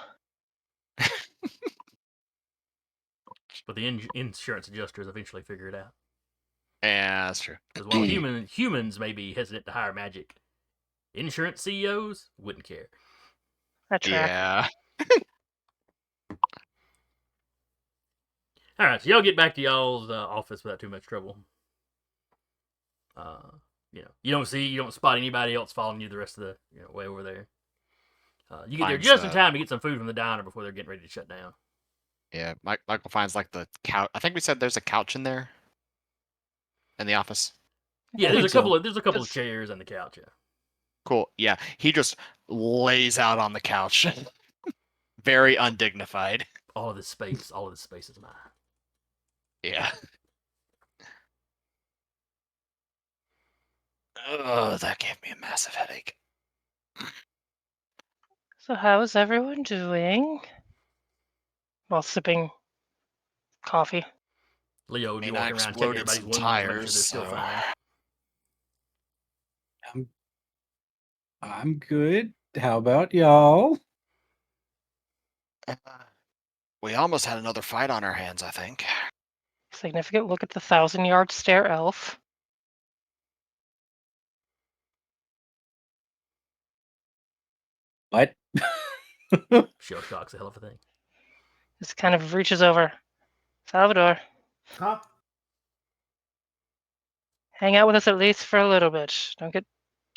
but the insurance adjusters eventually figure it out. yeah, that's true. Because while humans may be hesitant to hire magic, insurance CEOs wouldn't care. I track. Yeah. All right, so y'all get back to y'all's office without too much trouble. You don't spot anybody else following you the rest of the way over there. You get there Finds, just in time to get some food from the diner before they're getting ready to shut down. Yeah, Michael finds like the couch. I think we said there's a couch in there. In the office. Yeah, I there's a think so. couple of chairs and the couch. Yeah. Cool. Yeah, he just lays out on the couch. Very undignified. All of this space is mine. Yeah. Oh, that gave me a massive headache. So how is everyone doing? While sipping coffee. Leo would I be mean, I walking around checking exploded everybody's some wounds to make sure tires, they're still so fine. I'm good. How about y'all? we almost had another fight on our hands, I think. Significant look at the 1,000-yard stare elf. What? Shell shock's a hell of a thing. Just kind of reaches over. Salvador, Huh? hang out with us at least for a little bit. Don't get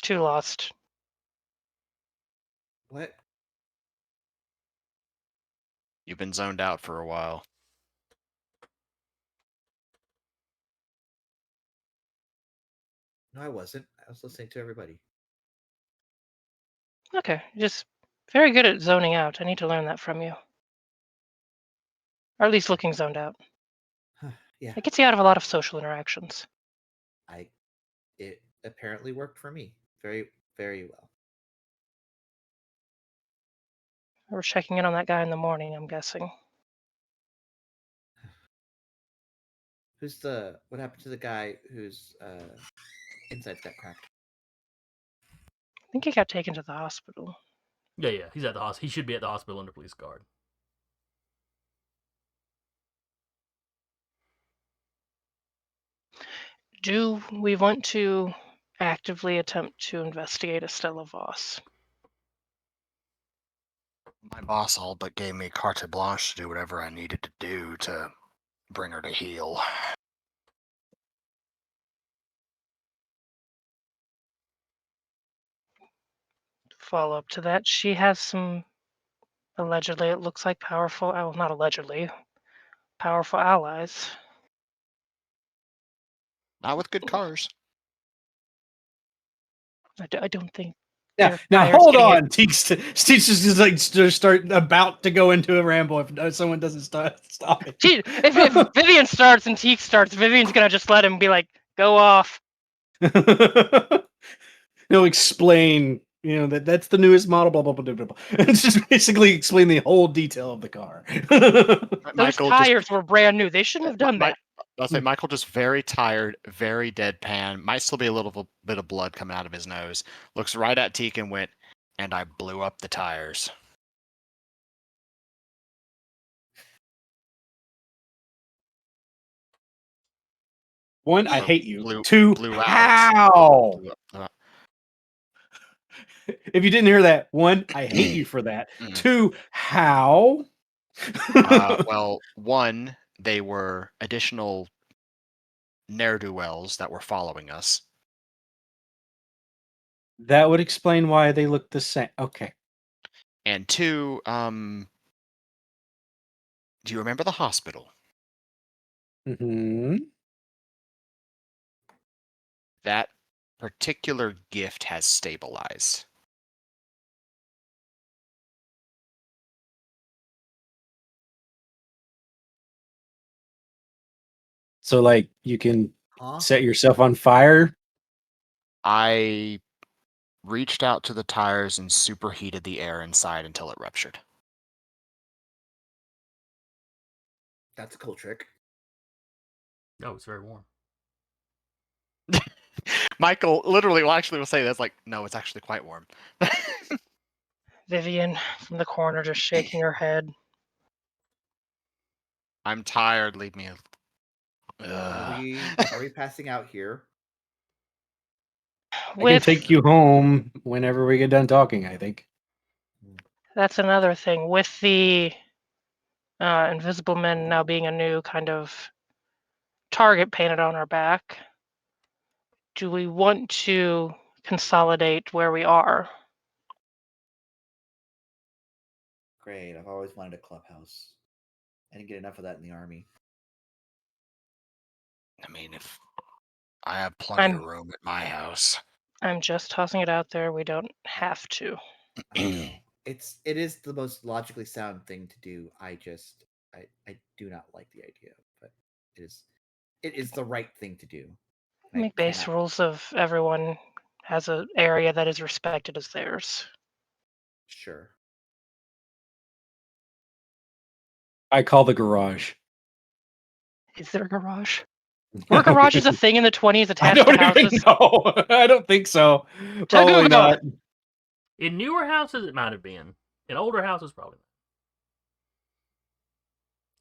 too lost. What? You've been zoned out for a while. No, I wasn't. I was listening to everybody. Okay, just very good at zoning out. I need to learn that from you. Or at least looking zoned out. Yeah, It gets you out of a lot of social interactions. it apparently worked for me very, very well. We're checking in on that guy in the morning, I'm guessing. What happened to the guy whose insides got cracked? I think he got taken to the hospital. Yeah, he's at the hospital. He should be at the hospital under police guard. Do we want to actively attempt to investigate Estella Voss? My boss all but gave me carte blanche to do whatever I needed to do to bring her to heel. Follow up to that, she has some, allegedly, it looks like powerful, well, not allegedly, powerful allies. Not with good cars. I don't think. Now, Their now tires hold getting on. Teach is like start about to go into a ramble if someone doesn't stop it. Gee, if Vivian starts and Teak starts, Vivian's gonna just let him be like, go off. He'll explain, that's the newest model, blah blah blah blah blah. It's just basically explain the whole detail of the car. Those Michael tires were brand new. They shouldn't have done that. I'll say Michael just very tired, very deadpan. Might still be a little bit of blood coming out of his nose. Looks right at Teak and went, and I blew up the tires. One, I Or hate you. blew Two, out. how? Blew up. If you didn't hear that, one, I hate you for that. Mhm. Two, how? Well, one, they were additional ne'er-do-wells that were following us. That would explain why they look the same. Okay. And two, do you remember the hospital? Hmm. That particular gift has stabilized. So, like, you can Huh? set yourself on fire. I reached out to the tires and superheated the air inside until it ruptured. That's a cool trick. Oh, it's very warm. Michael literally will actually say that's like, no, it's actually quite warm. Vivian from the corner just shaking her head. I'm tired. Leave me. Are we passing out here? I can With take you home whenever we get done talking, I think. that's another thing. With the Invisible Men now being a new kind of target painted on our back, do we want to consolidate where we are? Great. I've always wanted a clubhouse. I didn't get enough of that in the army. I mean, if I have plenty of I'm room at my house. I'm just tossing it out there. We don't have to. I know. It is the most logically sound thing to do. I do not like the idea, but it is the right thing to do. I Make base cannot- rules of everyone has an area that is respected as theirs. Sure. I call the garage. Is there a garage? Were garages a thing in the 20s I attached to don't even houses? know. I don't think so. To Probably Google. not. In newer houses, it might have been. In older houses, probably not.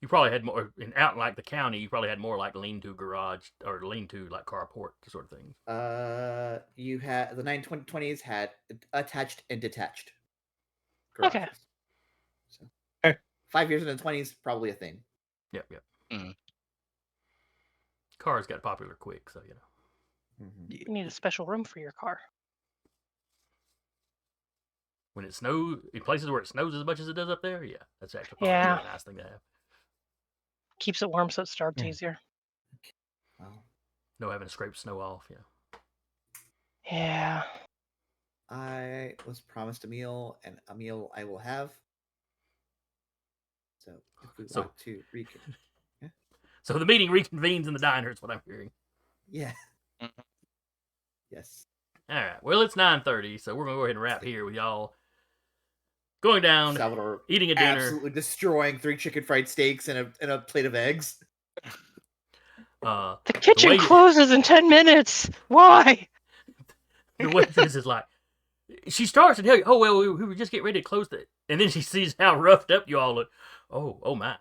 You probably had more out in like the county. You probably had more like lean-to garage or lean-to like carport sort of things. You had the 1920s had attached and detached Okay. garages. So, Okay. 5 years in the 20s, probably a thing. Yep, yep. Mhm. Cars got popular quick, so you know. Mhm. You need a special room for your car. When it snows, in places where it snows as much as it does up there, yeah, that's actually probably Yeah. a really nice thing to have. Keeps it warm so it starts Yeah. easier. Well, No having to scrape snow off, yeah. Yeah. I was promised a meal, and a meal I will have. So if we So- want to recon, So the meeting reconvenes in the diner, is what I'm hearing. yeah, Mhm. yes, All right. Well, it's 9:30, so we're gonna go ahead and wrap here with y'all going down, Salvador eating a dinner. absolutely destroying 3 chicken fried steaks and a plate of eggs. The kitchen way- closes in 10 minutes. Why? The waitress is like, she starts to tell you, "Oh well, we were just getting ready to close it," and then she sees how roughed up you all look. Oh my!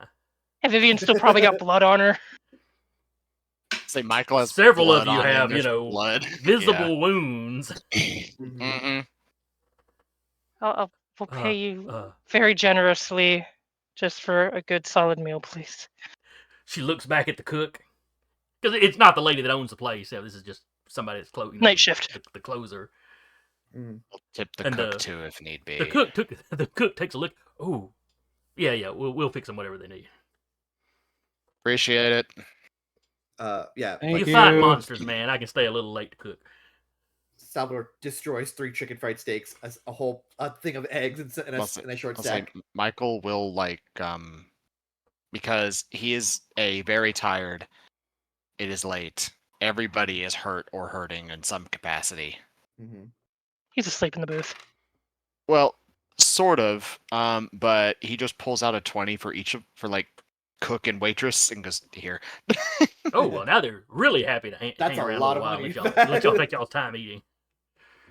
And Vivian still probably got blood on her. Say Michael has Several of blood you on him, have, there's blood. visible wounds. Mm-hmm. We'll pay you uh, very generously just for a good solid meal, please. She looks back at the cook because it's not the lady that owns the place. Yeah, this is just somebody that's closing. Night shift. The closer. Mm. Tip the And, cook too if need be. The cook takes a look. Oh, yeah. We'll fix them whatever they need. Appreciate it. Yeah, Thank You you. fight monsters, man. I can stay a little late to cook. Salvador destroys 3 chicken fried steaks, a whole thing of eggs, and a short I'll say stack. Michael will because he is very tired. It is late. Everybody is hurt or hurting in some capacity. Mm-hmm. He's asleep in the booth. Well, sort of. But he just pulls out a 20 for each for like cook and waitress and goes here. Oh well, now they're really happy to hang That's around a a lot little of while. money. Let y'all take y'all's time eating.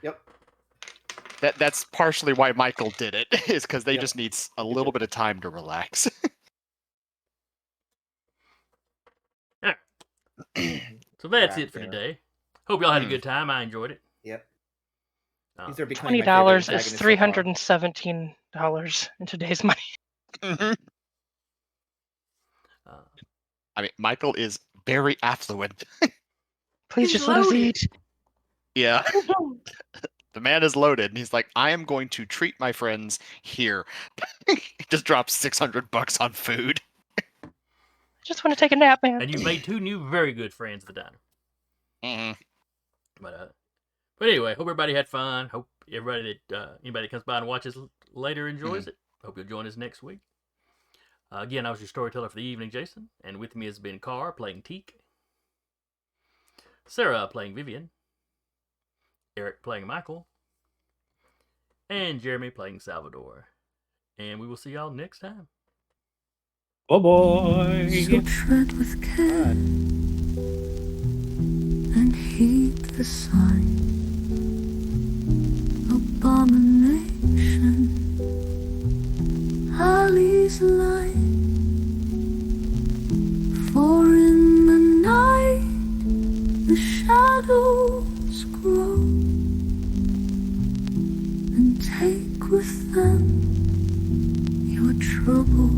Yep. That's partially why Michael did it, is because they Yep. just need a little bit of time to relax. So that's Wrap it for dinner. today. Hope y'all had a good time. I enjoyed it. Yep. These are becoming my favorite $20 is antagonists so far. $317 in today's money. Mhm. Uh, I mean, Michael is very affluent. Please He's just let us loaded. eat. Yeah. The man is loaded, and he's like, I am going to treat my friends here. He just drops $600 on food. I just want to take a nap, man. and you've made 2 new very good friends at the diner. Mhm. But anyway, hope everybody had fun. Hope everybody that anybody that comes by and watches later enjoys it. Hope you'll join us next week. Again, I was your storyteller for the evening, Jason, and with me has been Carr playing Teak, Sarah playing Vivian, Eric playing Michael, and Jeremy playing Salvador. And we will see y'all next time. Oh boy. So tread with care and heed the sign. Abomination, Ali's line. For in the night the shadows grow and take with them your trouble.